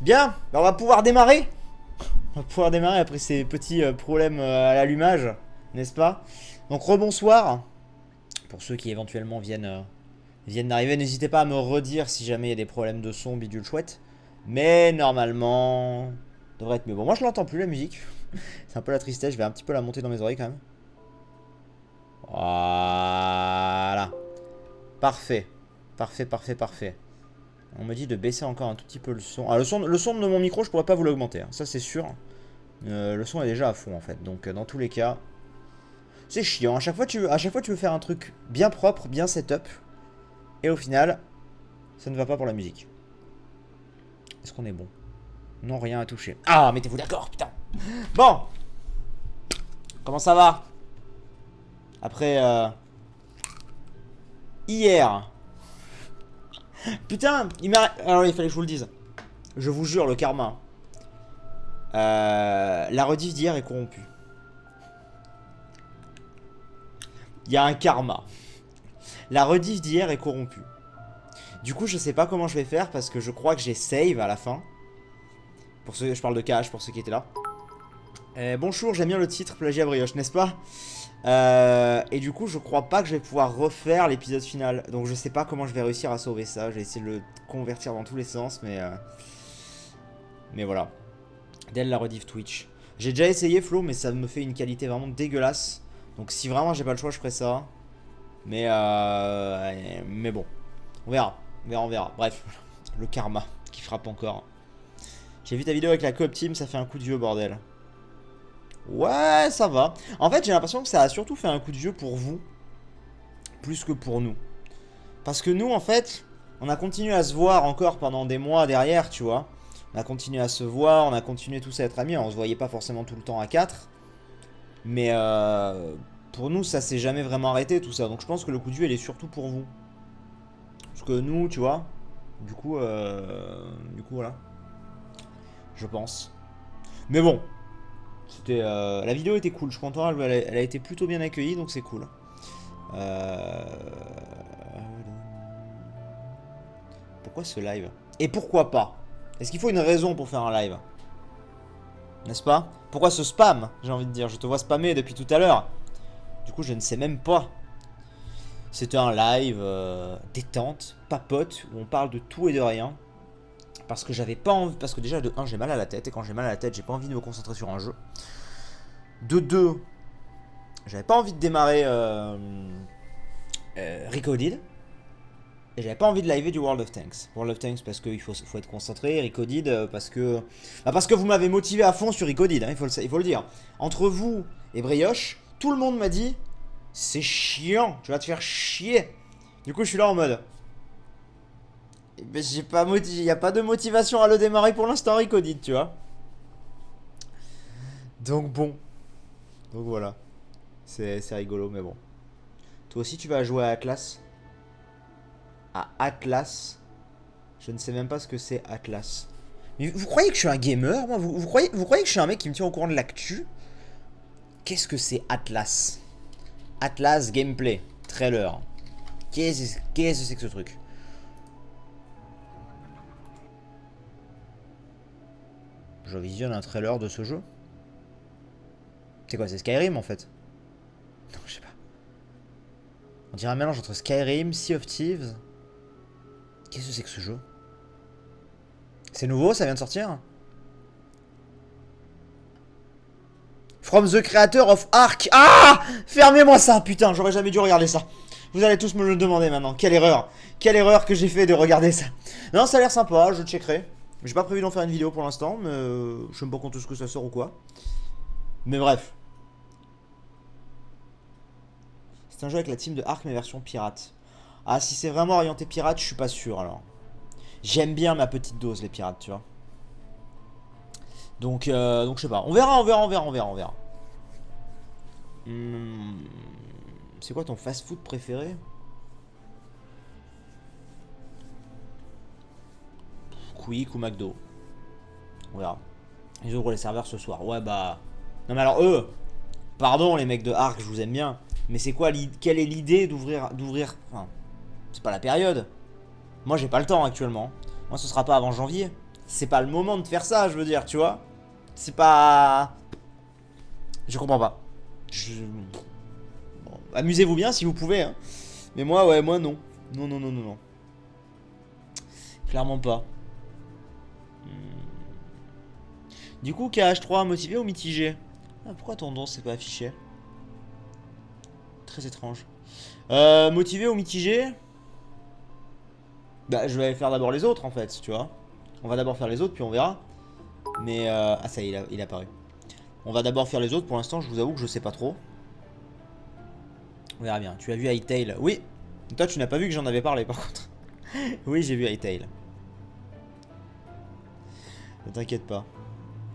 Bien, bah, on va pouvoir démarrer. On va pouvoir démarrer après ces petits problèmes à l'allumage, n'est-ce pas? Donc rebonsoir. Pour ceux qui éventuellement viennent d'arriver, n'hésitez pas à me redire si jamais il y a des problèmes de son, bidule chouette. Mais normalement, devrait être mieux. Bon, moi je l'entends plus la musique. C'est un peu la tristesse, je vais un petit peu la monter dans mes oreilles quand même. Voilà. Parfait. Parfait, parfait, parfait. On me dit de baisser encore un tout petit peu le son. Ah, le son de mon micro, je pourrais pas vous l'augmenter, hein, ça c'est sûr. Le son est déjà à fond en fait. Donc dans tous les cas, c'est chiant. À chaque fois tu veux faire un truc bien propre, bien setup. Et au final, ça ne va pas pour la musique. Est-ce qu'on est bon? Non, rien à toucher. Ah, mettez-vous d'accord, putain. Bon. Comment ça va? Après hier. Putain, alors il fallait que je vous le dise. Je vous jure, le karma. La rediff d'hier est corrompue. Il y a un karma. La rediff d'hier est corrompue. Du coup, je sais pas comment je vais faire parce que je crois que j'ai save à la fin. Pour ceux, je parle de cache pour ceux qui étaient là. Bonjour, j'aime bien le titre Plagiat Brioche, n'est-ce pas? Et du coup, je crois pas que je vais pouvoir refaire l'épisode final. Donc, je sais pas comment je vais réussir à sauver ça. J'ai essayé de le convertir dans tous les sens, mais voilà. Dès la rediff Twitch. J'ai déjà essayé Flo, mais ça me fait une qualité vraiment dégueulasse. Donc, si vraiment j'ai pas le choix, je ferai ça. Mais bon, on verra. On verra, on verra. Bref, le karma qui frappe encore. J'ai vu ta vidéo avec la coop team, ça fait un coup de vieux, bordel. Ouais, ça va. En fait, j'ai l'impression que ça a surtout fait un coup de vieux pour vous, plus que pour nous. Parce que nous, en fait, on a continué à se voir encore pendant des mois derrière, tu vois. On a continué à se voir, on a continué tous à être amis. On se voyait pas forcément tout le temps à 4. Mais pour nous, ça s'est jamais vraiment arrêté, tout ça. Donc je pense que le coup de vieux, il est surtout pour vous. Parce que nous, tu vois, du coup voilà. Je pense. Mais bon, la vidéo était cool. Je suis content, elle a été plutôt bien accueillie, donc c'est cool. Pourquoi ce live? Et pourquoi pas? Est-ce qu'il faut une raison pour faire un live? N'est-ce pas? Pourquoi ce spam? J'ai envie de dire. Je te vois spammer depuis tout à l'heure. Du coup, je ne sais même pas. C'était un live détente, papote, où on parle de tout et de rien. Parce que j'avais pas envie. Parce que déjà, de 1, j'ai mal à la tête. Et quand j'ai mal à la tête, j'ai pas envie de me concentrer sur un jeu. De 2, j'avais pas envie de démarrer Recoded. Et j'avais pas envie de liver du World of Tanks. World of Tanks parce qu'il faut être concentré. Recoded parce que. Bah parce que vous m'avez motivé à fond sur Recoded, hein, il faut le dire. Entre vous et Brioche, tout le monde m'a dit c'est chiant, tu vas te faire chier. Du coup, je suis là en mode. J'ai pas il y a pas de motivation à le démarrer pour l'instant, Recoded, tu vois. Donc bon. Donc voilà. C'est rigolo, mais bon. Toi aussi, tu vas jouer à Atlas? À Atlas? Je ne sais même pas ce que c'est Atlas. Mais vous croyez que je suis un gamer, moi vous croyez que je suis un mec qui me tient au courant de l'actu? Qu'est-ce que c'est Atlas? Atlas Gameplay. Trailer. Qu'est-ce que c'est que ce truc? Je visionne un trailer de ce jeu. C'est quoi, c'est Skyrim en fait? Non, je sais pas. On dirait un mélange entre Skyrim, Sea of Thieves. Qu'est-ce que c'est que ce jeu? C'est nouveau, ça vient de sortir? From the creator of Ark. Ah! Fermez-moi ça, putain, j'aurais jamais dû regarder ça. Vous allez tous me le demander maintenant. Quelle erreur. Quelle erreur que j'ai fait de regarder ça. Non, ça a l'air sympa, je checkerai. J'ai pas prévu d'en faire une vidéo pour l'instant, mais je sais pas quand est-ce que ça sort ou quoi. Mais bref. C'est un jeu avec la team de Ark mais version pirate. Ah, si c'est vraiment orienté pirate, je suis pas sûr alors. J'aime bien ma petite dose les pirates, tu vois. Donc je sais pas. On verra, on verra, on verra, on verra, on verra. C'est quoi ton fast-food préféré? Quick ou McDo. On verra. Ils ouvrent les serveurs ce soir. Ouais bah. Non mais alors eux. Pardon les mecs de Ark, je vous aime bien. Mais c'est quoi quelle est l'idée d'ouvrir. Enfin, c'est pas la période. Moi j'ai pas le temps actuellement. Moi ce sera pas avant janvier. c'est pas le moment de faire ça, je veux dire, tu vois. C'est pas... Je comprends pas. Bon, amusez-vous bien si vous pouvez, hein. Mais moi, ouais, moi non. Non, non, non, non, non. Clairement pas. Du coup, KH3, motivé ou mitigé? Ah, pourquoi ton don c'est pas affiché? Très étrange. Motivé ou mitigé? Bah, je vais faire d'abord les autres en fait, tu vois. On va d'abord faire les autres, puis on verra. Mais, ah, ça y est, il est apparu. On va d'abord faire les autres. Pour l'instant, je vous avoue que je sais pas trop. On verra bien. Tu as vu Hytale? Oui. Toi, tu n'as pas vu que j'en avais parlé par contre. Oui, j'ai vu Hytale. Ne t'inquiète pas.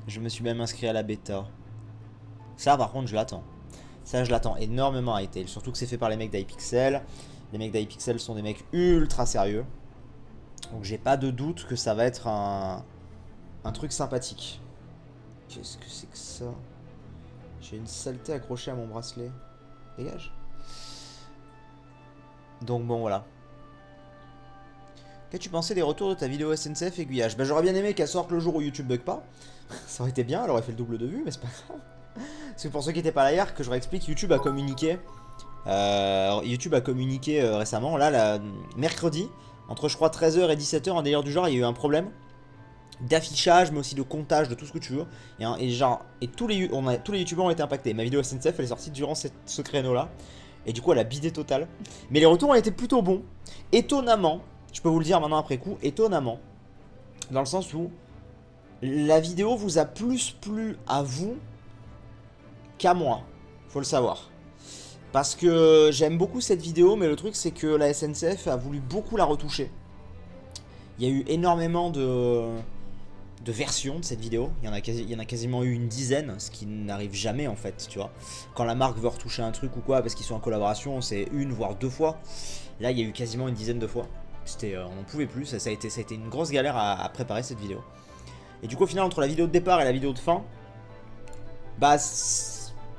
Je me suis même inscrit à la bêta. Ça, par contre, je l'attends. Ça, je l'attends énormément à Hytale. Surtout que c'est fait par les mecs d'iPixel. Les mecs d'iPixel sont des mecs ultra sérieux. Donc, j'ai pas de doute que ça va être un truc sympathique. Qu'est-ce que c'est que ça? J'ai une saleté accrochée à mon bracelet. Dégage. Donc, bon, voilà. Qu'as-tu pensé des retours de ta vidéo SNCF aiguillage? Bah, j'aurais bien aimé qu'elle sorte le jour où YouTube bug pas. Ça aurait été bien, elle aurait fait le double de vues, mais c'est pas grave. Parce que pour ceux qui n'étaient pas là hier, que je leur explique, YouTube a communiqué. Récemment, là, mercredi, entre je crois 13h et 17h, en délire du genre, il y a eu un problème d'affichage, mais aussi de comptage, de tout ce que tu veux. Et tous les youtubeurs ont été impactés. Ma vidéo SNCF, elle est sortie durant ce créneau-là. Et du coup, elle a bidé total. Mais les retours ont été plutôt bons. Étonnamment, je peux vous le dire maintenant après coup, étonnamment, dans le sens où la vidéo vous a plus plu à vous qu'à moi. Faut le savoir. Parce que j'aime beaucoup cette vidéo, mais le truc c'est que la SNCF a voulu beaucoup la retoucher. Il y a eu énormément de versions de cette vidéo. Il y en a quasiment eu une dizaine, ce qui n'arrive jamais en fait, tu vois. Quand la marque veut retoucher un truc ou quoi, parce qu'ils sont en collaboration, c'est une voire deux fois. Là, il y a eu quasiment une dizaine de fois. On n'en pouvait plus, ça a été une grosse galère à préparer cette vidéo. Et du coup, au final, entre la vidéo de départ et la vidéo de fin, bah,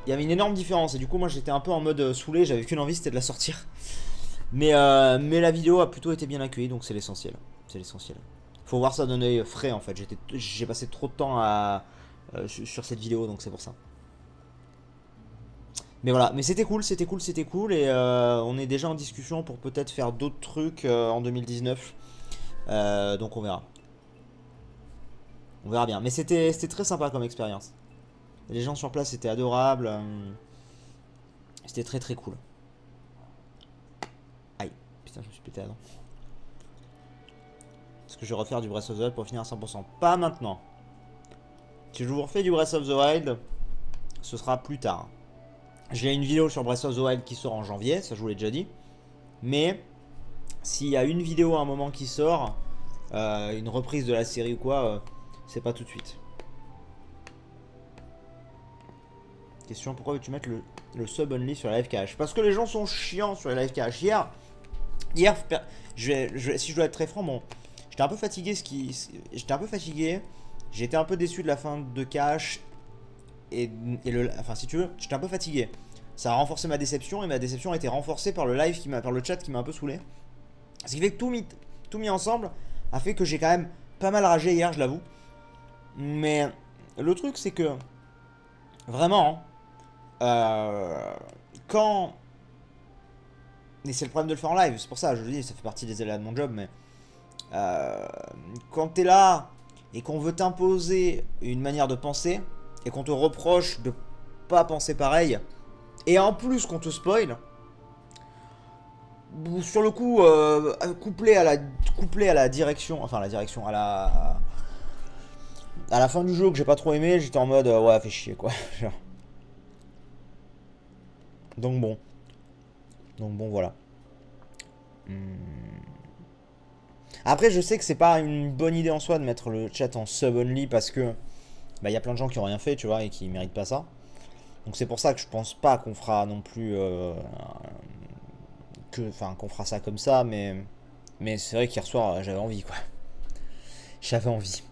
il y avait une énorme différence. Et du coup, moi, j'étais un peu en mode saoulé, j'avais qu'une envie, c'était de la sortir. Mais la vidéo a plutôt été bien accueillie, donc c'est l'essentiel. C'est l'essentiel. Faut voir ça d'un œil frais, en fait. J'ai passé trop de temps sur cette vidéo, donc c'est pour ça. Mais voilà, mais c'était cool, c'était cool, c'était cool. Et on est déjà en discussion pour peut-être faire d'autres trucs en 2019. Donc on verra. On verra bien. Mais c'était très sympa comme expérience. Les gens sur place étaient adorables. C'était très très cool. Aïe, putain, je me suis pété la dent. Est-ce que je vais refaire du Breath of the Wild pour finir à 100%? Pas maintenant. Si je vous refais du Breath of the Wild, ce sera plus tard. J'ai une vidéo sur Breath of the Wild qui sort en janvier, ça je vous l'ai déjà dit. Mais s'il y a une vidéo à un moment qui sort, une reprise de la série ou quoi, c'est pas tout de suite. Question, pourquoi veux-tu mettre le sub only sur la live cash? Parce que les gens sont chiants sur la live cash. Hier, si je dois être très franc, bon, j'étais un peu fatigué. J'étais un peu fatigué. J'étais un peu déçu de la fin de cash. Enfin, si tu veux, j'étais un peu fatigué. Ça a renforcé ma déception et ma déception a été renforcée par le live par le chat qui m'a un peu saoulé. Ce qui fait que tout mis ensemble a fait que j'ai quand même pas mal ragé hier, je l'avoue. Mais le truc, c'est que vraiment, quand... Et c'est le problème de le faire en live, c'est pour ça, je le dis, ça fait partie des aléas de mon job, mais... quand t'es là et qu'on veut t'imposer une manière de penser, et qu'on te reproche de pas penser pareil, et en plus qu'on te spoil, sur le coup, couplé à la direction, enfin la direction, à la fin du jeu que j'ai pas trop aimé, j'étais en mode, ouais, fait chier quoi. Donc bon. Donc bon, voilà. Après, je sais que c'est pas une bonne idée en soi de mettre le chat en sub only parce que bah y a plein de gens qui ont rien fait, tu vois, et qui méritent pas ça. Donc c'est pour ça que je pense pas qu'on fera non plus qu'on fera ça comme ça, mais c'est vrai qu'hier soir j'avais envie quoi. J'avais envie.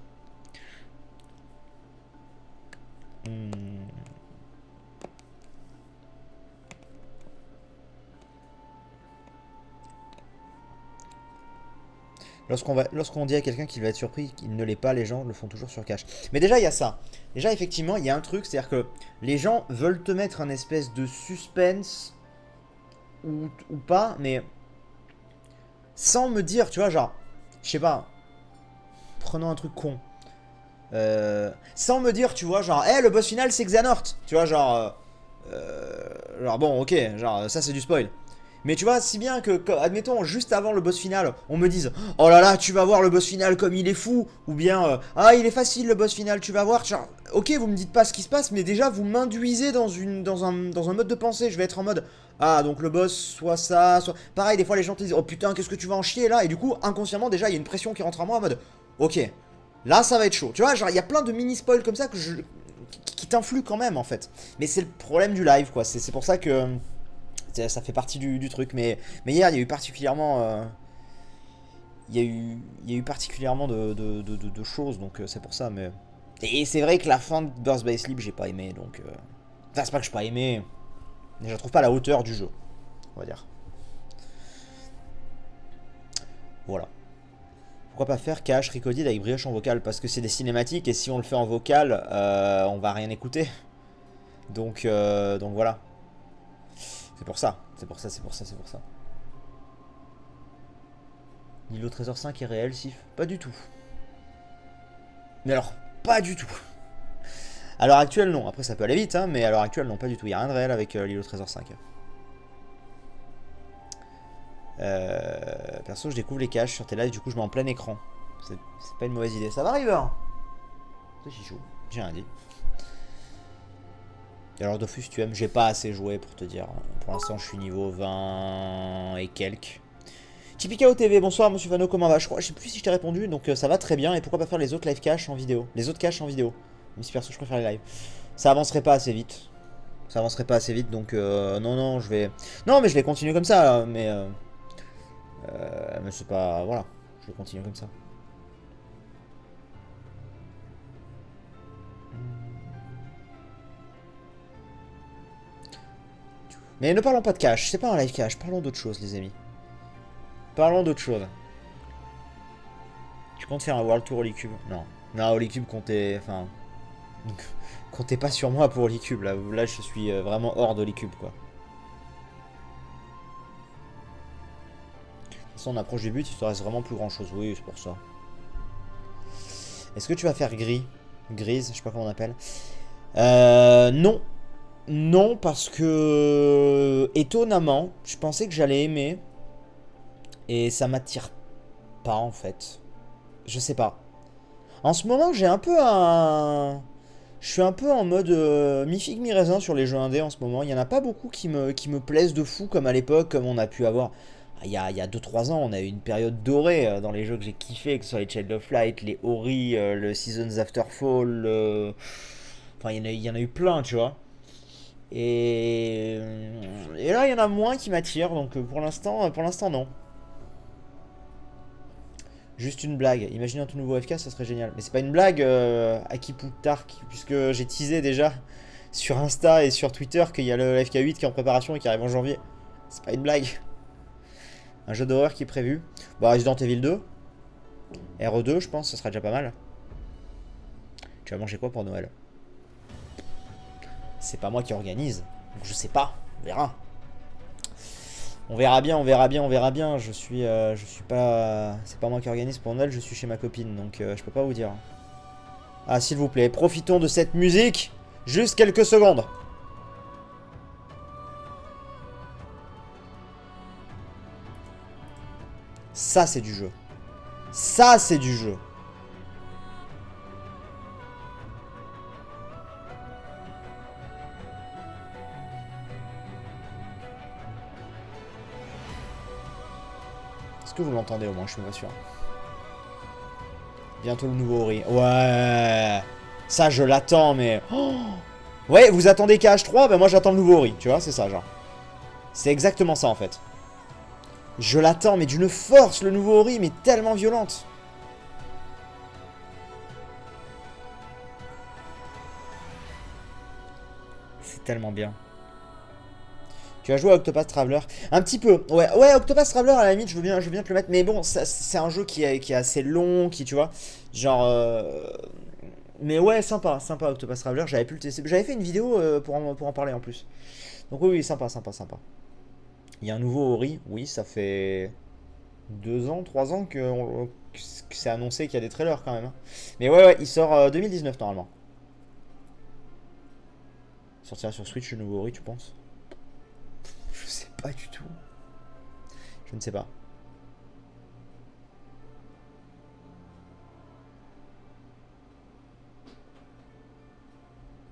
Lorsqu'on dit à quelqu'un qu'il va être surpris, qu'il ne l'est pas, les gens le font toujours sur cash. Mais déjà, il y a ça. Déjà, effectivement, il y a un truc, c'est-à-dire que les gens veulent te mettre un espèce de suspense ou pas, mais sans me dire, tu vois, genre, je sais pas, prenons un truc con. Sans me dire, tu vois, genre, le boss final c'est Xehanort. Tu vois, genre bon, ok, genre, ça c'est du spoil. Mais tu vois, si bien que, admettons, juste avant le boss final, on me dise, oh là là, tu vas voir le boss final comme il est fou, ou bien, ah, il est facile le boss final, tu vas voir, genre, ok, vous me dites pas ce qui se passe, mais déjà, vous m'induisez dans un mode de pensée, je vais être en mode, ah, donc le boss, soit ça, soit... Pareil, des fois, les gens te disent, oh putain, qu'est-ce que tu vas en chier, là, et du coup, inconsciemment, déjà, il y a une pression qui rentre en moi, en mode, ok, là, ça va être chaud, tu vois, genre, il y a plein de mini-spoils comme ça qui t'influent quand même, en fait. Mais c'est le problème du live, quoi, c'est pour ça que... Ça fait partie du truc, mais hier il y a eu particulièrement il y a eu particulièrement de choses, donc c'est pour ça. Mais et c'est vrai que la fin de Birth by Sleep j'ai pas aimé, donc enfin c'est pas que j'ai pas aimé, mais je la trouve pas à la hauteur du jeu, on va dire. Voilà. Pourquoi pas faire cache Ricodid avec brioche en vocal? Parce que c'est des cinématiques et si on le fait en vocal, on va rien écouter. Donc voilà. C'est pour ça, c'est pour ça, c'est pour ça, c'est pour ça. L'île au trésor 5 est réel, Sif? Pas du tout. Mais alors, pas du tout. À l'heure actuelle, non. Après, ça peut aller vite, hein, mais à l'heure actuelle, non, pas du tout. Il n'y a rien de réel avec l'île au trésor 5. Perso, je découvre les caches sur tes lives, du coup, je mets en plein écran. C'est pas une mauvaise idée. Ça va, River? C'est chichou, j'ai rien dit. Et alors, Dofus, tu aimes? J'ai pas assez joué pour te dire. Pour l'instant, je suis niveau 20 et quelques. Typica TV, bonsoir Monsieur Vano, comment va? Je sais plus si je t'ai répondu, donc ça va très bien. Et pourquoi pas faire les autres live cache en vidéo? Les autres caches en vidéo. Même si perso je préfère les lives. Ça avancerait pas assez vite. Ça avancerait pas assez vite, donc non, non, je vais... Non, mais je vais continuer comme ça, là, mais c'est pas... Voilà, je vais continuer comme ça. Mais ne parlons pas de cache, c'est pas un live cache, parlons d'autre chose, les amis. Parlons d'autre chose. Tu comptes faire un World Tour Holycube? Non. Non, Holycube, comptez... Enfin... Comptez pas sur moi pour Holycube, là. Là, je suis vraiment hors d'Holycube, quoi. De toute façon, on approche du but, il te reste vraiment plus grand chose. Oui, c'est pour ça. Est-ce que tu vas faire gris? Grise, je sais pas comment on appelle. Non. Non, parce que... Étonnamment, je pensais que j'allais aimer. Et ça m'attire pas, en fait. Je sais pas. En ce moment, j'ai un peu un... Je suis un peu en mode mi-figue mi-raisin sur les jeux indés en ce moment. Il n'y en a pas beaucoup qui me plaisent de fou comme à l'époque, comme on a pu avoir. Il y a 2-3 ans, on a eu une période dorée dans les jeux que j'ai kiffé, que ce soit les Child of Light, les Ori, le Seasons After Fall. Enfin, il y en a eu plein, tu vois. Et là, il y en a moins qui m'attirent, donc pour l'instant, non. Juste une blague. Imaginez un tout nouveau FK, ça serait génial. Mais c'est pas une blague, Akiputark, puisque j'ai teasé déjà sur Insta et sur Twitter qu'il y a le FK8 qui est en préparation et qui arrive en janvier. C'est pas une blague. Un jeu d'horreur qui est prévu. Bah, Resident Evil 2. RE2, je pense, ça sera déjà pas mal. Tu vas manger quoi pour Noël? C'est pas moi qui organise. Donc je sais pas. On verra. On verra bien, on verra bien, on verra bien. Je suis pas... C'est pas moi qui organise pour Noël, je suis chez ma copine, donc je peux pas vous dire. Ah, s'il vous plaît, profitons de cette musique. Juste quelques secondes. Ça, c'est du jeu. Ça, c'est du jeu. Est-ce que vous l'entendez au moins? Je suis pas sûr. Bientôt le nouveau Ori. Ouais. Ça, je l'attends, mais... Oh, ouais, vous attendez KH3, ben moi j'attends le nouveau Ori. Tu vois, c'est ça, genre. C'est exactement ça, en fait. Je l'attends, mais d'une force, le nouveau Ori, mais tellement violente. C'est tellement bien. Tu as joué à Octopath Traveler? Un petit peu. Ouais, ouais, Octopath Traveler à la limite, je veux bien te le mettre. Mais bon, c'est un jeu qui est assez long, qui, tu vois, genre. Mais ouais, sympa, sympa Octopath Traveler. J'avais pu le tester. J'avais fait une vidéo pour en parler en plus. Donc oui, oui, sympa, sympa, sympa. Il y a un nouveau Ori. Oui, ça fait 2 ans, 3 ans que c'est annoncé qu'il y a des trailers quand même, hein. Mais ouais, ouais, il sort 2019 normalement. Il sortira sur Switch le nouveau Ori, tu penses? Je sais pas du tout. Je ne sais pas.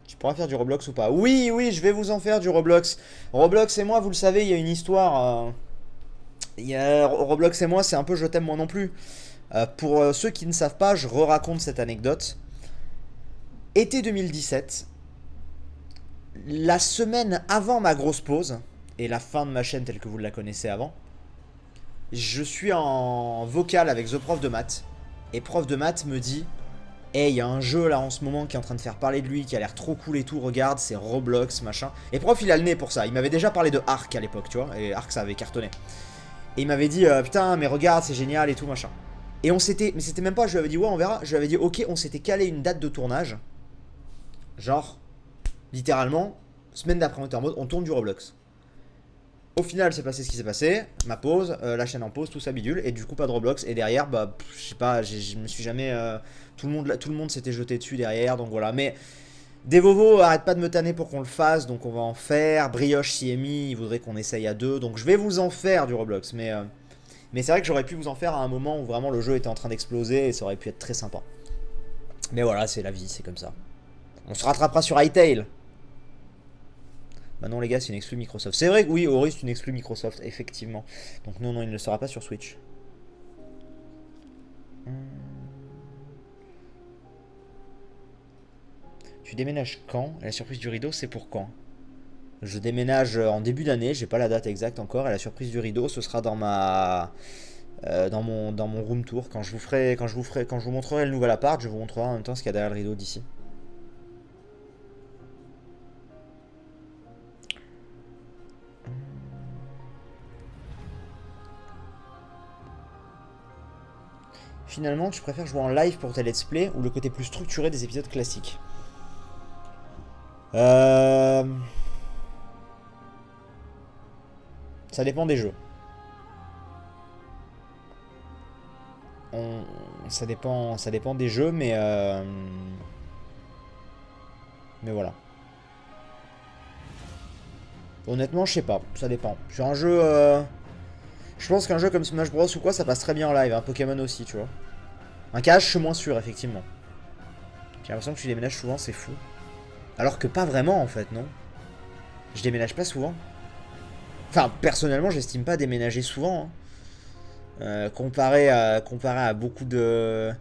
Tu pourras faire du Roblox ou pas? Oui, oui, je vais vous en faire du Roblox. Roblox et moi, vous le savez, il y a une histoire. Roblox et moi, c'est un peu je t'aime moi non plus. Pour ceux qui ne savent pas, je re-raconte cette anecdote. Été 2017, la semaine avant ma grosse pause, et la fin de ma chaîne telle que vous la connaissez avant, je suis en vocal avec The Prof de maths. Et Prof de maths me dit: hey, il y a un jeu là en ce moment qui est en train de faire parler de lui, qui a l'air trop cool et tout, regarde, c'est Roblox, machin. Et Prof, il a le nez pour ça. Il m'avait déjà parlé de Ark à l'époque, tu vois, et Ark ça avait cartonné. Et il m'avait dit putain, mais regarde, c'est génial et tout, machin. Et on s'était. Mais c'était même pas, je lui avais dit ouais, on verra. Je lui avais dit ok, on s'était calé une date de tournage. Genre, littéralement, semaine d'après, on était en mode on tourne du Roblox. Au final, c'est passé ce qui s'est passé. Ma pause, la chaîne en pause, tout ça bidule. Et du coup, pas de Roblox. Et derrière, bah, je sais pas, je me suis jamais. Tout le monde s'était jeté dessus derrière. Donc voilà. Mais Devovo, arrête pas de me tanner pour qu'on le fasse. Donc on va en faire. Brioche CMI, il voudrait qu'on essaye à deux. Donc je vais vous en faire du Roblox. Mais c'est vrai que j'aurais pu vous en faire à un moment où vraiment le jeu était en train d'exploser. Et ça aurait pu être très sympa. Mais voilà, c'est la vie, c'est comme ça. On se rattrapera sur Hytale. Bah non les gars, c'est une exclu Microsoft. C'est vrai que oui, Ori c'est une exclu Microsoft, effectivement. Donc non, non, il ne sera pas sur Switch. Tu déménages quand? Et la surprise du rideau, c'est pour quand? Je déménage en début d'année, j'ai pas la date exacte encore. Et la surprise du rideau, ce sera dans ma... dans mon room tour. Quand je vous montrerai le nouvel appart, je vous montrerai en même temps ce qu'il y a derrière le rideau d'ici. Finalement, tu préfères jouer en live pour tes let's play ou le côté plus structuré des épisodes classiques? Ça dépend des jeux. Ça dépend des jeux, mais voilà. Honnêtement, je sais pas, ça dépend. Sur un jeu, je pense qu'un jeu comme Smash Bros ou quoi, ça passe très bien en live. Un Pokémon aussi, tu vois. Un cache, je suis moins sûr, effectivement. J'ai l'impression que tu déménages souvent, c'est fou. Alors que pas vraiment, en fait, non? Je déménage pas souvent. Enfin, personnellement, j'estime pas déménager souvent, hein. Comparé à beaucoup de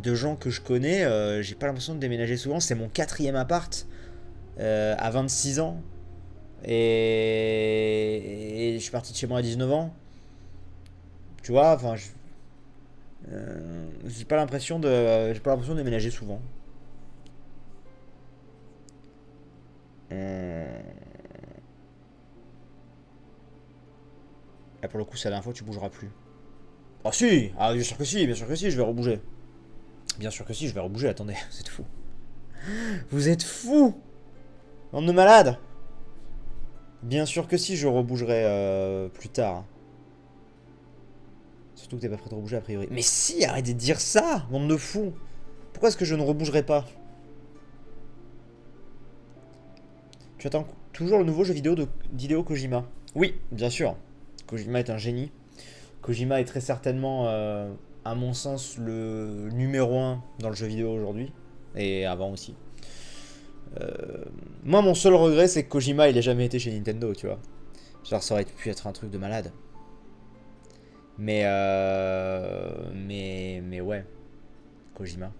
gens que je connais, j'ai pas l'impression de déménager souvent. C'est mon quatrième appart à 26 ans. Et je suis parti de chez moi à 19 ans. Tu vois, enfin, j'ai pas l'impression de déménager souvent. Là, pour le coup, c'est la dernière fois que tu bougeras plus. Oh si, ah, bien sûr que si, je vais rebouger. Bien sûr que si, je vais rebouger, attendez, vous êtes fous. Vous êtes fous! Bande de malades! Bien sûr que si, je rebougerai plus tard. Surtout que t'es pas prêt de rebouger a priori. Mais si, arrêtez de dire ça, bande de fous! Pourquoi est-ce que je ne rebougerai pas? Tu attends toujours le nouveau jeu vidéo d'Hideo Kojima? Oui, bien sûr. Kojima est un génie. Kojima est très certainement, à mon sens, le numéro un dans le jeu vidéo aujourd'hui. Et avant aussi. Moi, mon seul regret, c'est que Kojima, il ait jamais été chez Nintendo, tu vois. Genre, ça aurait pu être un truc de malade. Mais ouais, Kojima.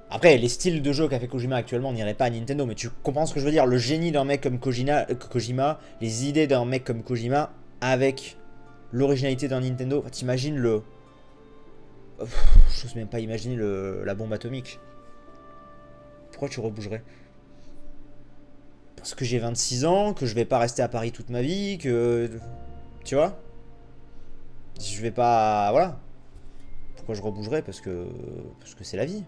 Après, les styles de jeu qu'a fait Kojima actuellement n'iraient pas à Nintendo, mais tu comprends ce que je veux dire? Le génie d'un mec comme Kojima, les idées d'un mec comme Kojima, avec l'originalité d'un Nintendo, enfin, t'imagines le... Je n'ose même pas imaginer la bombe atomique. Pourquoi tu rebougerais? Parce que j'ai 26 ans, que je vais pas rester à Paris toute ma vie, que... Tu vois? Je vais pas... Voilà. Pourquoi je rebougerais? Parce que c'est la vie.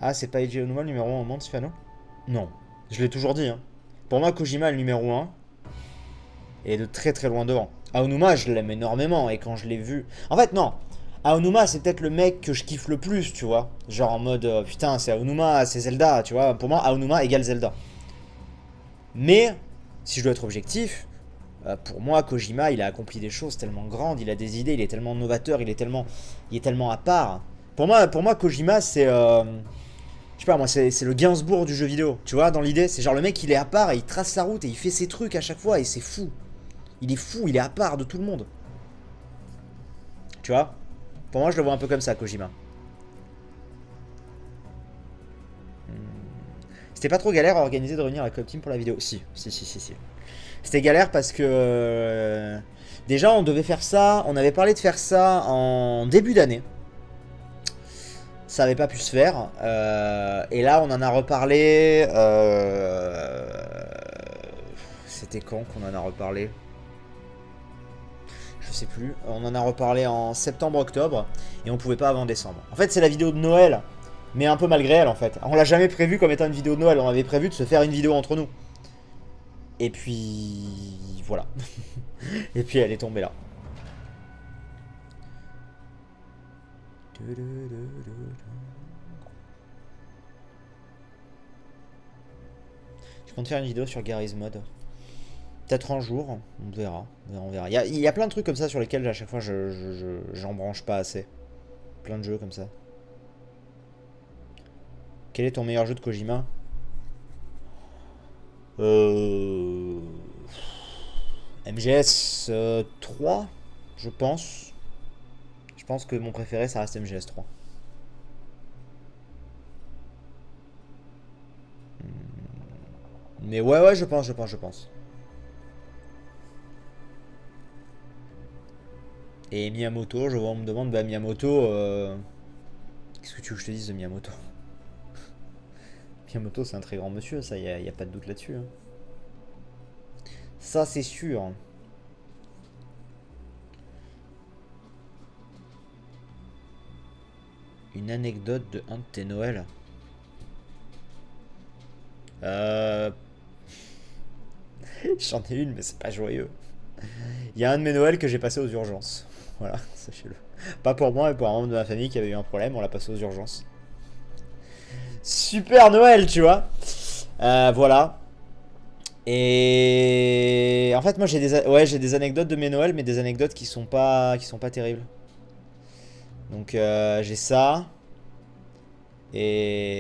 Ah, c'est pas Eiji Onuma le numéro 1 au monde, Sifano? Non. Je l'ai toujours dit, hein. Pour moi, Kojima est le numéro 1. Et de très très loin devant. Aonuma, je l'aime énormément. Et quand je l'ai vu... En fait, non. Aonuma, c'est peut-être le mec que je kiffe le plus, tu vois. Genre en mode, putain, c'est Aonuma, c'est Zelda, tu vois. Pour moi, Aonuma égale Zelda. Mais, si je dois être objectif, pour moi, Kojima, il a accompli des choses tellement grandes, il a des idées, il est tellement novateur, il est tellement à part. Pour moi Kojima, c'est... je sais pas, moi, c'est le Gainsbourg du jeu vidéo. Tu vois, dans l'idée, c'est genre le mec, il est à part et il trace sa route et il fait ses trucs à chaque fois et c'est fou. Il est fou, il est à part de tout le monde. Tu vois? Pour moi, je le vois un peu comme ça, Kojima. C'était pas trop galère à organiser de revenir à la Club Team pour la vidéo? Si. C'était galère parce que... déjà, on devait faire ça, on avait parlé de faire ça en début d'année. Ça avait pas pu se faire. Et là, on en a reparlé... C'était quand qu'on en a reparlé? Je sais plus. On en a reparlé en septembre-octobre. Et on pouvait pas avant décembre. En fait, c'est la vidéo de Noël. Mais un peu malgré elle, en fait. On l'a jamais prévu comme étant une vidéo de Noël. On avait prévu de se faire une vidéo entre nous. Et puis... Voilà. Et puis elle est tombée là. Je compte faire une vidéo sur Garry's Mod. Peut-être un jour, on verra. On verra. Il y a plein de trucs comme ça sur lesquels à chaque fois j'en branche pas assez. Plein de jeux comme ça. Quel est ton meilleur jeu de Kojima? MGS 3, je pense. Je pense que mon préféré, ça reste MGS 3. Mais ouais, je pense. Et Miyamoto, je vois, on me demande, bah Miyamoto, qu'est-ce que tu veux que je te dise de Miyamoto? Miyamoto, c'est un très grand monsieur, ça, y a pas de doute là-dessus. Hein. Ça, c'est sûr. Une anecdote de un de tes Noëls. J'en ai une, mais c'est pas joyeux. Il y a un de mes Noëls que j'ai passé aux urgences. Voilà, sachez-le. Pas pour moi, mais pour un membre de ma famille qui avait eu un problème, on l'a passé aux urgences. Super Noël, tu vois. Voilà. Et en fait, moi j'ai des anecdotes de mes Noëls, mais des anecdotes qui sont pas terribles. Donc j'ai ça. Et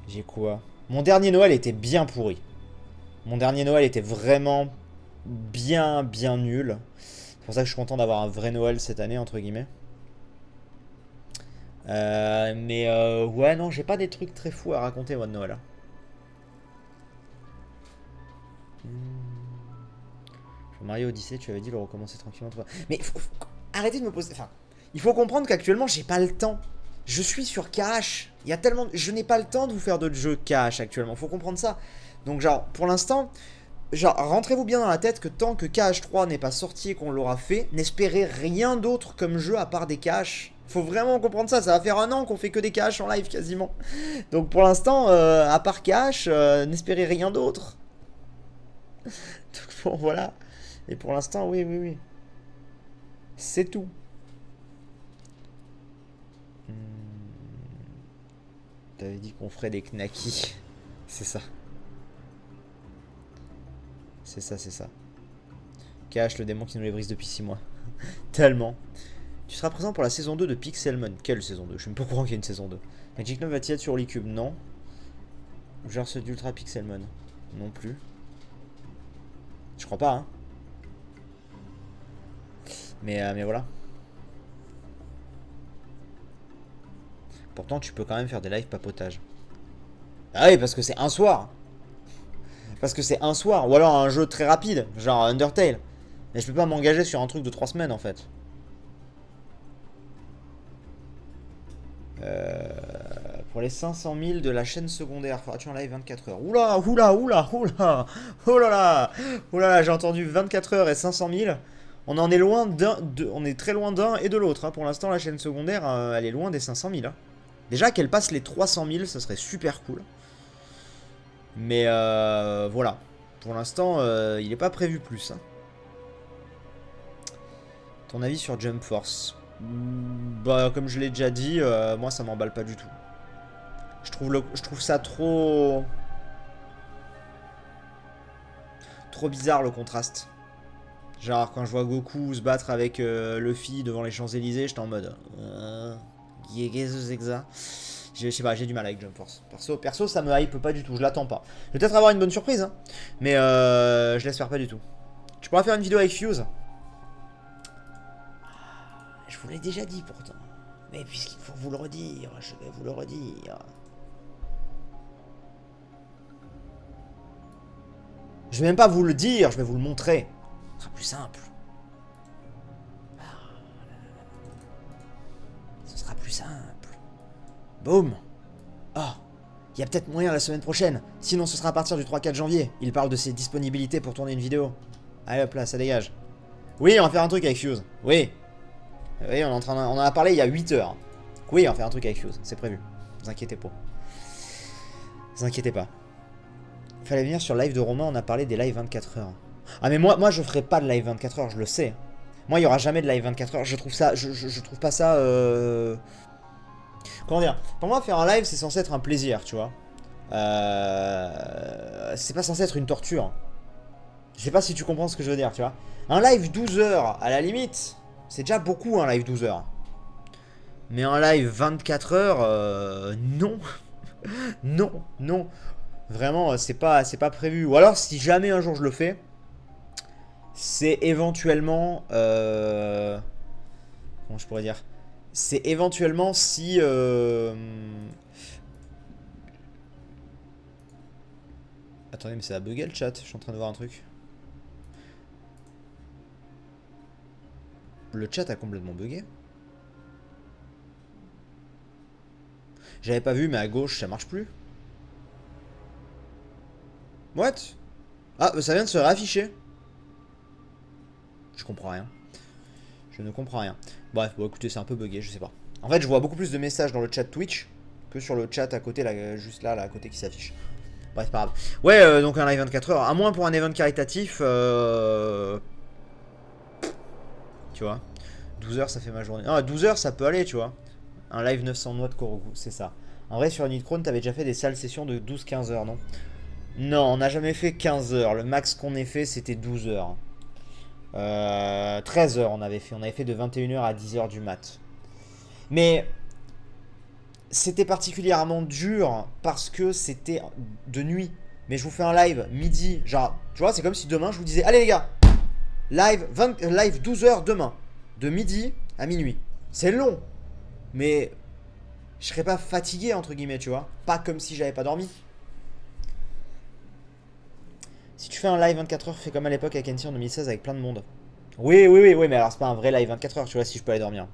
j'ai quoi? Mon dernier Noël était bien pourri. Mon dernier Noël était vraiment bien nul. C'est pour ça que je suis content d'avoir un vrai Noël cette année, entre guillemets. Ouais, non, j'ai pas des trucs très fous à raconter, moi, de Noël. Mario Odyssey, tu avais dit le recommencer tranquillement. Mais arrêtez de me poser... Enfin, il faut comprendre qu'actuellement, j'ai pas le temps. Je suis sur cash. Il y a tellement... Je n'ai pas le temps de vous faire d'autres jeux cash actuellement. Faut comprendre ça. Donc, genre, pour l'instant... Genre, rentrez-vous bien dans la tête que tant que KH3 n'est pas sorti et qu'on l'aura fait, n'espérez rien d'autre comme jeu à part des caches. Faut vraiment comprendre ça, ça va faire un an qu'on fait que des caches en live quasiment. Donc pour l'instant, à part cache, n'espérez rien d'autre. Donc bon, voilà. Et pour l'instant, oui. C'est tout. T'avais dit qu'on ferait des knackis. C'est ça. C'est ça. Cache le démon qui nous les brise depuis 6 mois. Tellement. Tu seras présent pour la saison 2 de Pixelmon. Quelle saison 2? Je suis même pas au courant qu'il y a une saison 2. Magic 9 va-t-il être sur Holy Cube? Non. Genre ceux d'Ultra Pixelmon? Non plus. Je crois pas, hein. Mais voilà. Pourtant, tu peux quand même faire des lives papotage. Ah oui, parce que c'est un soir. Parce que c'est un soir. Ou alors un jeu très rapide, genre Undertale. Mais je peux pas m'engager sur un truc de 3 semaines en fait. Pour les 500 000 de la chaîne secondaire, feras-tu un live 24 heures? Oula, oula, oula, oula, oh là là, oh là là, j'ai entendu 24 heures et 500 000. On en est loin on est très loin d'un et de l'autre. Hein. Pour l'instant, la chaîne secondaire, elle est loin des 500 000. Hein. Déjà qu'elle passe les 300 000, ça serait super cool. Mais voilà. Pour l'instant, il n'est pas prévu plus. Hein. Ton avis sur Jump Force? Bah, comme je l'ai déjà dit, moi ça m'emballe pas du tout. Je trouve ça trop bizarre le contraste. Genre quand je vois Goku se battre avec Luffy devant les Champs-Élysées, j'étais en mode qu'est-ce que c'est que ça? Je sais pas, j'ai du mal avec Jump Force. Perso, ça me hype pas du tout, je l'attends pas. Je vais peut-être avoir une bonne surprise, hein, mais je l'espère pas du tout. Tu pourras faire une vidéo avec Fuse? Je vous l'ai déjà dit pourtant. Mais puisqu'il faut vous le redire, je vais vous le redire. Je vais même pas vous le dire, je vais vous le montrer. Ce sera plus simple. Ce sera plus simple. Boum. Oh, il y a peut-être moyen la semaine prochaine. Sinon, ce sera à partir du 3-4 janvier. Il parle de ses disponibilités pour tourner une vidéo. Allez hop là, ça dégage. Oui, on va faire un truc avec Fuse. Oui. Oui, on en a parlé il y a 8 heures. Oui, on va faire un truc avec Fuse, c'est prévu. Ne vous inquiétez pas. Ne vous inquiétez pas. Il fallait venir sur le live de Romain, on a parlé des lives 24 heures. Ah mais moi je ferai pas de live 24 heures, je le sais. Moi il y aura jamais de live 24 heures, je trouve ça, je trouve pas ça... Comment dire? Pour moi faire un live c'est censé être un plaisir, tu vois. C'est pas censé être une torture. Je sais pas si tu comprends ce que je veux dire, tu vois. Un live 12 heures, à la limite, c'est déjà beaucoup un live 12 heures. Mais un live 24 heures, non. Non, non. Vraiment, c'est pas prévu. Ou alors, si jamais un jour je le fais, c'est éventuellement... comment je pourrais dire? C'est éventuellement si... Attendez, mais ça a bugué le chat. Je suis en train de voir un truc. Le chat a complètement bugué. J'avais pas vu, mais à gauche, ça marche plus. What? Ah, ça vient de se réafficher. Je comprends rien. Je ne comprends rien. Bref, bon écoutez, c'est un peu bugué, je sais pas. En fait, je vois beaucoup plus de messages dans le chat Twitch que sur le chat à côté, là, juste là, à côté qui s'affiche. Bref, pas grave. Ouais, donc un live 24 heures, à moins pour un event caritatif. Tu vois. 12 heures, ça fait ma journée. Ah, 12 heures, ça peut aller, tu vois. Un live 900 noix de Korogu, c'est ça. En vrai, sur Unicron, t'avais déjà fait des sales sessions de 12-15 heures, non? Non, on n'a jamais fait 15 heures. Le max qu'on ait fait, c'était 12 heures. 13 heures, on avait fait. On avait fait de 21h à 10h du mat. Mais c'était particulièrement dur parce que c'était de nuit. Mais je vous fais un live midi. Genre, tu vois, c'est comme si demain, je vous disais, allez les gars, live 12 heures demain. De midi à minuit. C'est long. Mais je serais pas fatigué, entre guillemets, tu vois. Pas comme si j'avais pas dormi. Si tu fais un live 24 heures, fais comme à l'époque avec NC en 2016 avec plein de monde. Oui, mais alors c'est pas un vrai live 24 heures, tu vois, si je peux aller dormir.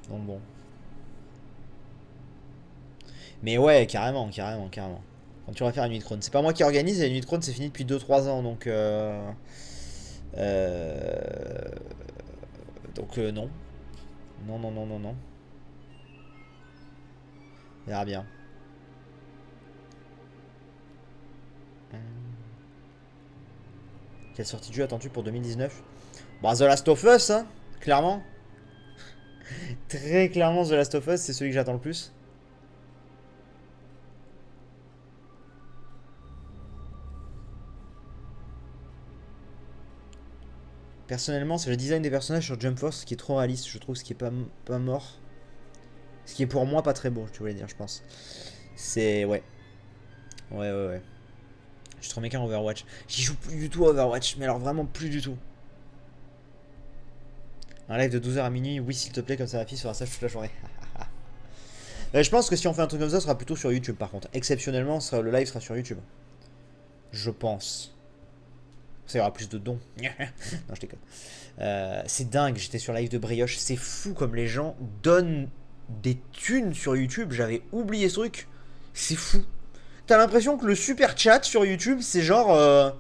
Donc bon. Mais ouais, carrément. Quand tu vas faire une nuit de Krone. C'est pas moi qui organise, et la nuit de Krone c'est fini depuis 2-3 ans, donc non. Non. On verra bien. Quelle sortie de jeu attends-tu pour 2019? Bah The Last of Us, hein, clairement. Très clairement The Last of Us, c'est celui que j'attends le plus. Personnellement, c'est le design des personnages sur Jump Force qui est trop réaliste, je trouve, ce qui est pas mort. Ce qui est pour moi pas très beau, tu voulais dire, je pense. C'est... Ouais. Ouais. Je suis trop méca en Overwatch. J'y joue plus du tout à Overwatch, mais alors vraiment plus du tout. Un live de 12h à minuit, oui s'il te plaît, comme ça ma fille sera sage toute la journée. Je pense que si on fait un truc comme ça, ce sera plutôt sur YouTube par contre. Exceptionnellement, le live sera sur YouTube. Je pense. Ça y aura plus de dons. Non, je déconne. C'est dingue, j'étais sur live de Brioche. C'est fou comme les gens donnent des thunes sur YouTube. J'avais oublié ce truc. C'est fou. T'as l'impression que le super chat sur YouTube, c'est genre...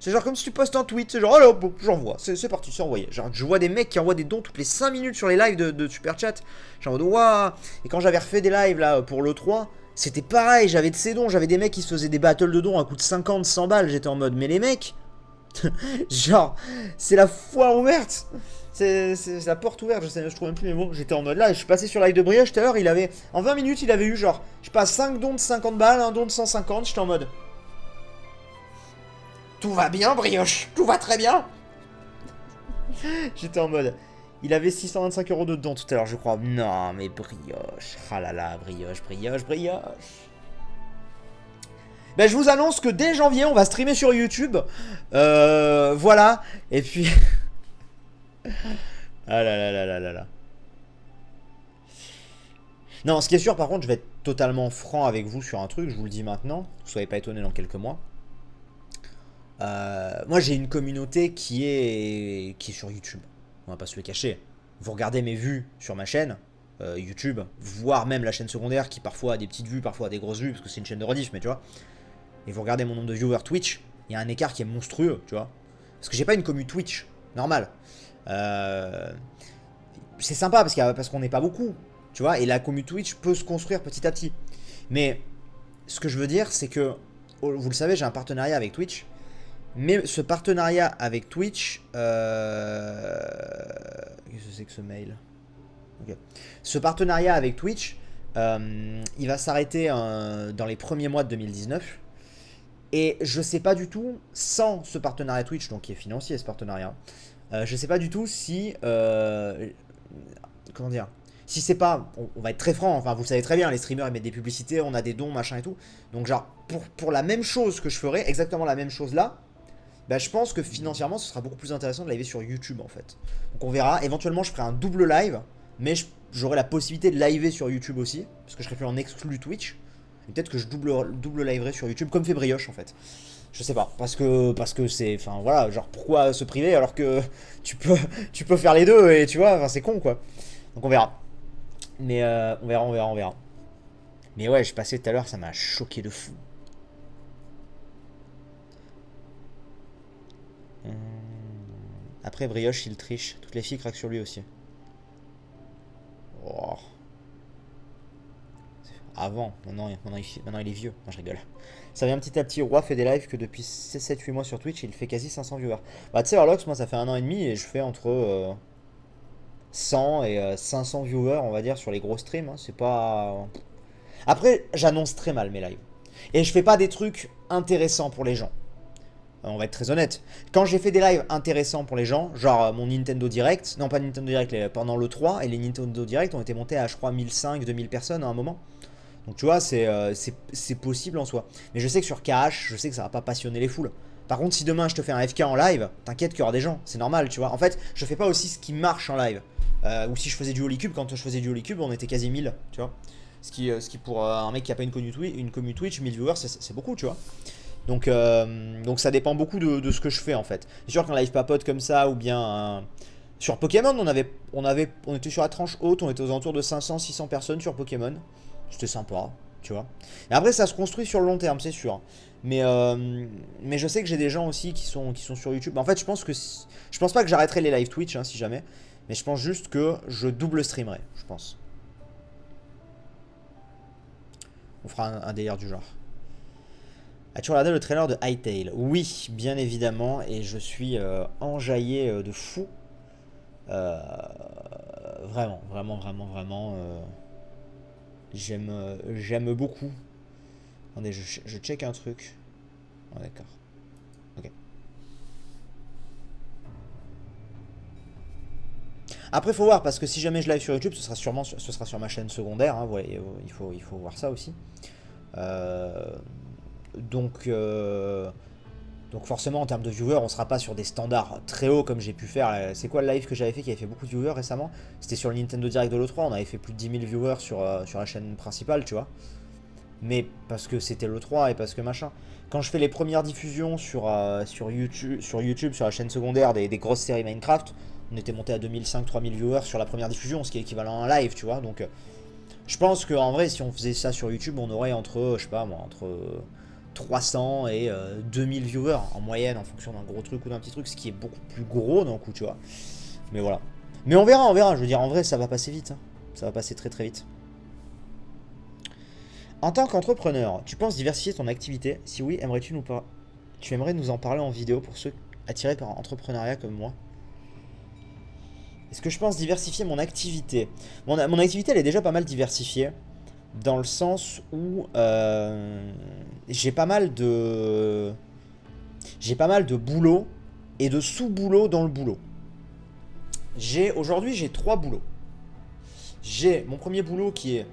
c'est genre comme si tu postes un tweet. C'est genre, allez hop, j'envoie. C'est parti, c'est envoyé. Genre, je vois des mecs qui envoient des dons toutes les 5 minutes sur les lives de super chat. Genre, waouh. Et quand j'avais refait des lives là pour l'E3, c'était pareil. J'avais de ces dons. J'avais des mecs qui se faisaient des battles de dons à coût de 50, 100 balles. J'étais en mode, mais les mecs... genre, c'est la foire ouverte. C'est la porte ouverte, je trouve même plus mes mots. J'étais en mode là, et je suis passé sur live de Brioche tout à l'heure, il avait... En 20 minutes, il avait eu genre, je passe 5 dons de 50 balles, un don de 150, j'étais en mode... Tout va bien, Brioche, tout va très bien. J'étais en mode... Il avait 625 € de dons tout à l'heure, je crois. Non, mais Brioche, ah là là, Brioche. Ben, je vous annonce que dès janvier, on va streamer sur YouTube. Voilà. Et puis... ah là là là là là là. Non, ce qui est sûr, par contre, je vais être totalement franc avec vous sur un truc. Je vous le dis maintenant. Ne soyez pas étonnés dans quelques mois. Moi, j'ai une communauté qui est sur YouTube. On va pas se le cacher. Vous regardez mes vues sur ma chaîne. YouTube, voire même la chaîne secondaire qui parfois a des petites vues, parfois a des grosses vues, parce que c'est une chaîne de rediff, mais tu vois. Et vous regardez mon nombre de viewers Twitch, il y a un écart qui est monstrueux, tu vois. Parce que j'ai pas une commu Twitch, normal. C'est sympa parce qu'on n'est pas beaucoup, tu vois. Et la commu Twitch peut se construire petit à petit. Mais ce que je veux dire, c'est que, vous le savez, j'ai un partenariat avec Twitch. Mais ce partenariat avec Twitch... qu'est-ce que c'est que ce mail? Okay. Ce partenariat avec Twitch, il va s'arrêter dans les premiers mois de 2019. Et je sais pas du tout, sans ce partenariat Twitch, donc qui est financier ce partenariat, je sais pas du tout si... comment dire? Si c'est pas... On va être très franc, enfin vous le savez très bien, les streamers ils mettent des publicités, on a des dons, machin et tout. Donc genre, pour la même chose que je ferais, exactement la même chose là, bah, je pense que financièrement ce sera beaucoup plus intéressant de live sur YouTube en fait. Donc on verra, éventuellement je ferai un double live, mais j'aurai la possibilité de liver sur YouTube aussi, parce que je serai plus en exclu Twitch. Et peut-être que je double liverai sur YouTube, comme fait Brioche en fait. Je sais pas, parce que c'est... Enfin voilà, genre pourquoi se priver alors que tu peux faire les deux et tu vois, enfin c'est con quoi. Donc on verra. Mais on verra. Mais ouais, je passais tout à l'heure, ça m'a choqué de fou. Après Brioche, il triche. Toutes les filles craquent sur lui aussi. Oh. Avant, maintenant il est vieux. Non, je rigole. Ça vient petit à petit. Roi fait des lives que depuis 7-8 mois sur Twitch, il fait quasi 500 viewers. Bah tu sais, Orlox, moi ça fait 1 an et demi et je fais entre 100 et 500 viewers, on va dire, sur les gros streams. Hein. C'est pas... Après, j'annonce très mal mes lives. Et je fais pas des trucs intéressants pour les gens. On va être très honnête. Quand j'ai fait des lives intéressants pour les gens, genre mon Nintendo Direct, non pas Nintendo Direct, pendant le 3, et les Nintendo Direct ont été montés à je crois 1500-2000 personnes à un moment. Donc tu vois, c'est possible en soi. Mais je sais que sur KH, je sais que ça va pas passionner les foules. Par contre, si demain je te fais un FK en live, t'inquiète qu'il y aura des gens, c'est normal, tu vois. En fait, je fais pas aussi ce qui marche en live. Ou si je faisais du Holy Cube, quand je faisais du Holy Cube, on était quasi 1000, tu vois. Ce qui pour un mec qui a pas une commu Twitch, 1000 viewers, c'est beaucoup, tu vois. Donc ça dépend beaucoup de ce que je fais en fait. C'est sûr qu'un live papote comme ça, ou bien sur Pokémon, on était sur la tranche haute, on était aux alentours de 500-600 personnes sur Pokémon. C'était sympa, tu vois. Et après ça se construit sur le long terme, c'est sûr. Mais je sais que j'ai des gens aussi qui sont sur YouTube. En fait, je pense pas que j'arrêterai les live Twitch, hein, si jamais. Mais je pense juste que je double streamerai, je pense. On fera un délire du genre. As-tu regardé le trailer de Hytale? Oui, bien évidemment, et je suis enjaillé de fou. Vraiment. J'aime beaucoup. Attendez, je check un truc. Oh, d'accord. Ok. Après, faut voir, parce que si jamais je live sur YouTube, ce sera sur ma chaîne secondaire. Hein, ouais, il faut voir ça aussi. Donc forcément en termes de viewers on sera pas sur des standards très hauts comme j'ai pu faire. C'est quoi le live que j'avais fait qui avait fait beaucoup de viewers récemment? C'était sur le Nintendo Direct de l'E3, on avait fait plus de 10 000 viewers sur la chaîne principale, tu vois. mais parce que c'était le 3 et parce que machin. Quand je fais les premières diffusions sur YouTube, sur la chaîne secondaire des grosses séries Minecraft, on était monté à 2005-3000 viewers sur la première diffusion, ce qui est équivalent à un live, tu vois. Donc je pense qu'en vrai, si on faisait ça sur YouTube, on aurait entre, je sais pas moi, entre 300 et 2000 viewers en moyenne en fonction d'un gros truc ou d'un petit truc, ce qui est beaucoup plus gros d'un coup, tu vois. Mais voilà. Mais on verra, je veux dire, en vrai, ça va passer vite. Hein. Ça va passer très très vite. En tant qu'entrepreneur, tu penses diversifier ton activité? Si oui, tu aimerais nous en parler en vidéo pour ceux attirés par l'entrepreneuriat comme moi? Est-ce que je pense diversifier mon activité? Mon activité, elle est déjà pas mal diversifiée. Dans le sens où j'ai pas mal de boulot et de sous-boulot dans le boulot. Aujourd'hui, j'ai 3 boulots. J'ai mon premier boulot qui est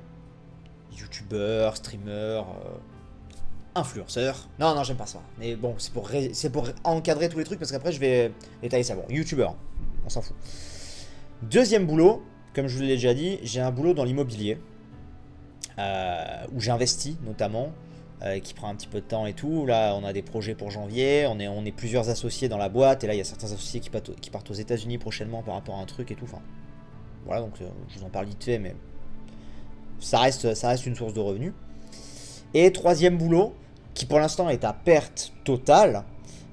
youtubeur, streamer, influenceur. Non, j'aime pas ça. Mais bon, c'est pour encadrer tous les trucs parce qu'après je vais détailler ça. Bon, youtubeur, on s'en fout. Deuxième boulot, comme je vous l'ai déjà dit, j'ai un boulot dans l'immobilier. Où j'ai investi notamment, qui prend un petit peu de temps et tout. Là, on a des projets pour janvier, on est plusieurs associés dans la boîte, et là, il y a certains associés qui partent aux États-Unis prochainement par rapport à un truc et tout. Enfin, voilà, donc je vous en parle vite fait, mais ça reste une source de revenus. Et troisième boulot, qui pour l'instant est à perte totale,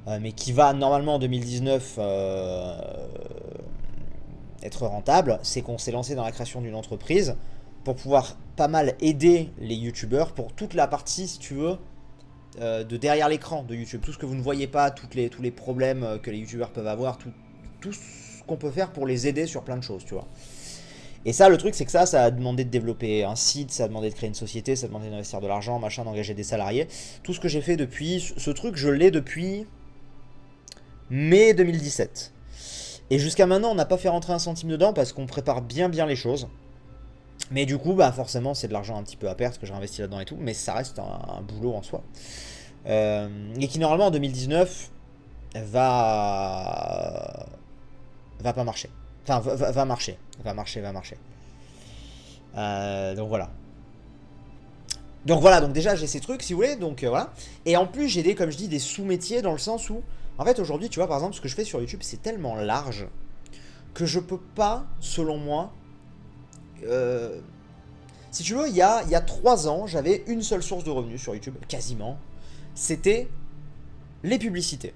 mais qui va normalement en 2019 être rentable, c'est qu'on s'est lancé dans la création d'une entreprise pour pouvoir pas mal aider les youtubeurs pour toute la partie, si tu veux, de derrière l'écran de YouTube. Tout ce que vous ne voyez pas, tous les problèmes que les youtubeurs peuvent avoir, tout ce qu'on peut faire pour les aider sur plein de choses, tu vois. Et ça, le truc, c'est que ça a demandé de développer un site, ça a demandé de créer une société, ça a demandé d'investir de l'argent, machin, d'engager des salariés. Tout ce que j'ai fait depuis, ce truc, je l'ai depuis mai 2017. Et jusqu'à maintenant, on n'a pas fait rentrer un centime dedans parce qu'on prépare bien les choses. Mais du coup, bah forcément, c'est de l'argent un petit peu à perte que j'ai investi là-dedans et tout. Mais ça reste un boulot en soi. Et qui, normalement, en 2019, va pas marcher. Enfin, va marcher. Donc voilà. Donc déjà, j'ai ces trucs, si vous voulez. Donc voilà. Et en plus, j'ai comme je dis, des sous-métiers dans le sens où, en fait, aujourd'hui, tu vois, par exemple, ce que je fais sur YouTube, c'est tellement large que je peux pas, selon moi... si tu veux, il y a 3 ans, j'avais une seule source de revenus sur YouTube, quasiment. C'était les publicités.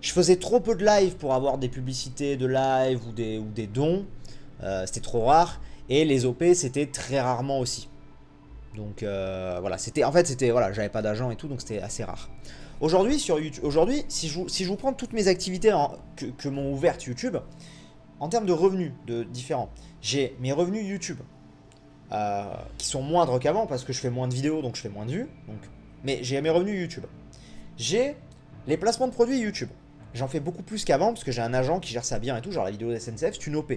Je faisais trop peu de live pour avoir des publicités de live ou des dons. C'était trop rare. Et les OP, c'était très rarement aussi. Donc voilà, voilà, j'avais pas d'agent et tout, donc c'était assez rare. Aujourd'hui, sur YouTube, si je vous prends toutes mes activités que m'ont ouvertes YouTube, en termes de revenus différents, j'ai mes revenus YouTube qui sont moindres qu'avant parce que je fais moins de vidéos, donc je fais moins de vues. Mais j'ai mes revenus YouTube. J'ai les placements de produits YouTube. J'en fais beaucoup plus qu'avant parce que j'ai un agent qui gère ça bien et tout. Genre la vidéo de SNCF, c'est une OP.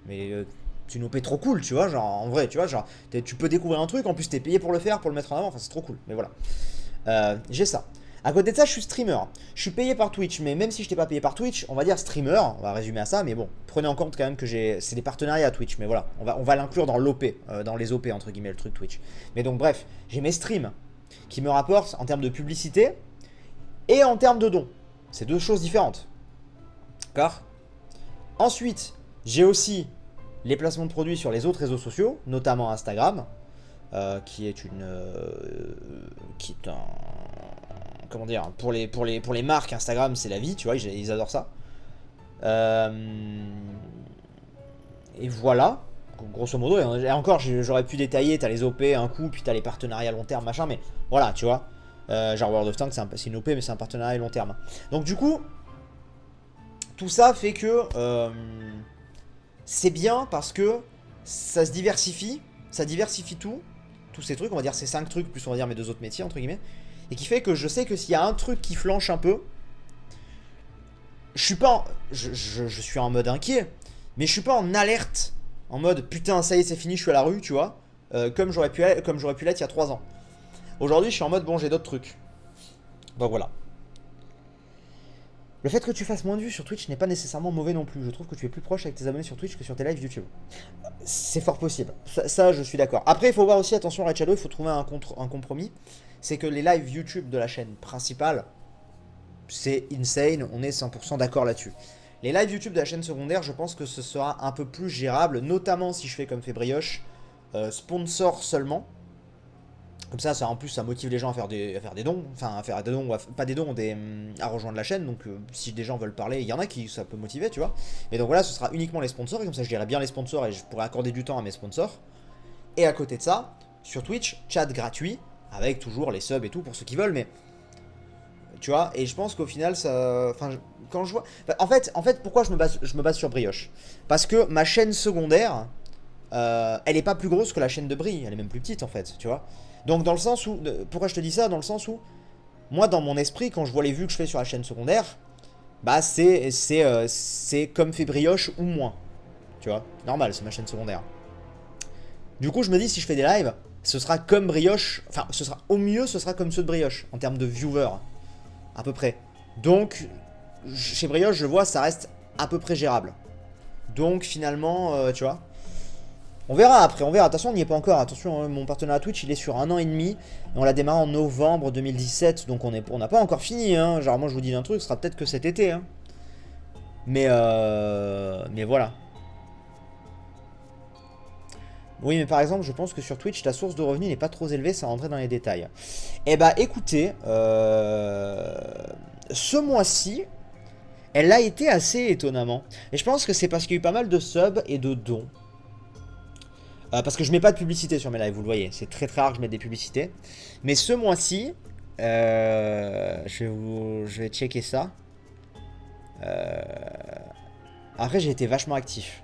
Mais c'est une OP trop cool, tu vois. Genre en vrai, tu vois, genre tu peux découvrir un truc, en plus t'es payé pour le faire, pour le mettre en avant. Enfin, c'est trop cool. Mais voilà. J'ai ça. À côté de ça, je suis streamer. Je suis payé par Twitch, mais même si je n'étais pas payé par Twitch, on va dire streamer, on va résumer à ça, mais bon, prenez en compte quand même que c'est des partenariats à Twitch, mais voilà, on va l'inclure dans l'OP, dans les OP entre guillemets, le truc Twitch. Mais donc bref, j'ai mes streams qui me rapportent en termes de publicité et en termes de dons. C'est deux choses différentes. D'accord? Ensuite, j'ai aussi les placements de produits sur les autres réseaux sociaux, notamment Instagram, qui est un... Comment dire, pour les marques, Instagram, c'est la vie, tu vois, ils adorent ça. Et voilà, grosso modo. Et encore, j'aurais pu détailler, t'as les OP un coup, puis t'as les partenariats long terme, machin, mais voilà, tu vois. Genre World of Tanks, c'est une OP, mais c'est un partenariat long terme. Donc du coup, tout ça fait que c'est bien parce que ça se diversifie, ça diversifie tous ces trucs, on va dire ces 5 trucs, plus on va dire mes 2 autres métiers, entre guillemets. Et qui fait que je sais que s'il y a un truc qui flanche un peu, je suis pas je suis en mode inquiet, mais je suis pas en alerte, en mode putain ça y est c'est fini, je suis à la rue, tu vois, comme j'aurais pu l'être il y a 3 ans. Aujourd'hui je suis en mode bon j'ai d'autres trucs. Donc voilà. Le fait que tu fasses moins de vues sur Twitch n'est pas nécessairement mauvais non plus. Je trouve que tu es plus proche avec tes abonnés sur Twitch que sur tes lives YouTube. C'est fort possible. Ça, je suis d'accord. Après, il faut voir aussi, attention, Red Shadow, il faut trouver un compromis. C'est que les lives YouTube de la chaîne principale, c'est insane. On est 100% d'accord là-dessus. Les lives YouTube de la chaîne secondaire, je pense que ce sera un peu plus gérable, notamment si je fais comme fait Brioche, sponsor seulement. Comme ça, en plus, ça motive les gens à faire des dons. Enfin, à faire des dons, pas des dons, à rejoindre la chaîne. Donc, si des gens veulent parler, il y en a qui ça peut motiver, tu vois. Mais donc voilà, ce sera uniquement les sponsors. Et comme ça, je dirais bien les sponsors et je pourrais accorder du temps à mes sponsors. Et à côté de ça, sur Twitch, chat gratuit, avec toujours les subs et tout pour ceux qui veulent. Mais, tu vois, et je pense qu'au final, ça... Enfin, quand je vois... En fait, pourquoi je me base sur Brioche? Parce que ma chaîne secondaire, elle est pas plus grosse que la chaîne de Brie. Elle est même plus petite, en fait, tu vois. Donc dans le sens où, pourquoi je te dis ça? Dans le sens où, moi dans mon esprit, quand je vois les vues que je fais sur la chaîne secondaire, bah c'est comme fait Brioche ou moins. Tu vois, normal, c'est ma chaîne secondaire. Du coup je me dis, si je fais des lives, ce sera comme Brioche, enfin ce sera au mieux, ce sera comme ceux de Brioche, en termes de viewers, à peu près. Donc, chez Brioche, je vois, ça reste à peu près gérable. Donc finalement, tu vois... On verra après, on verra. Attention, on n'y est pas encore. Attention, mon partenariat Twitch, il est sur 1 an et demi. Et on l'a démarré en novembre 2017. Donc on n'a pas encore fini. Hein. Genre, moi, je vous dis un truc, ce sera peut-être que cet été. Hein. Mais voilà. Oui, mais par exemple, je pense que sur Twitch, ta source de revenus n'est pas trop élevée. Ça rentrait dans les détails. Eh bah, écoutez. Ce mois-ci, elle a été assez étonnamment. Et je pense que c'est parce qu'il y a eu pas mal de subs et de dons. Parce que je mets pas de publicité sur mes lives, vous le voyez. C'est très très rare que je mette des publicités. Mais ce mois-ci, je vais checker ça. Après, j'ai été vachement actif.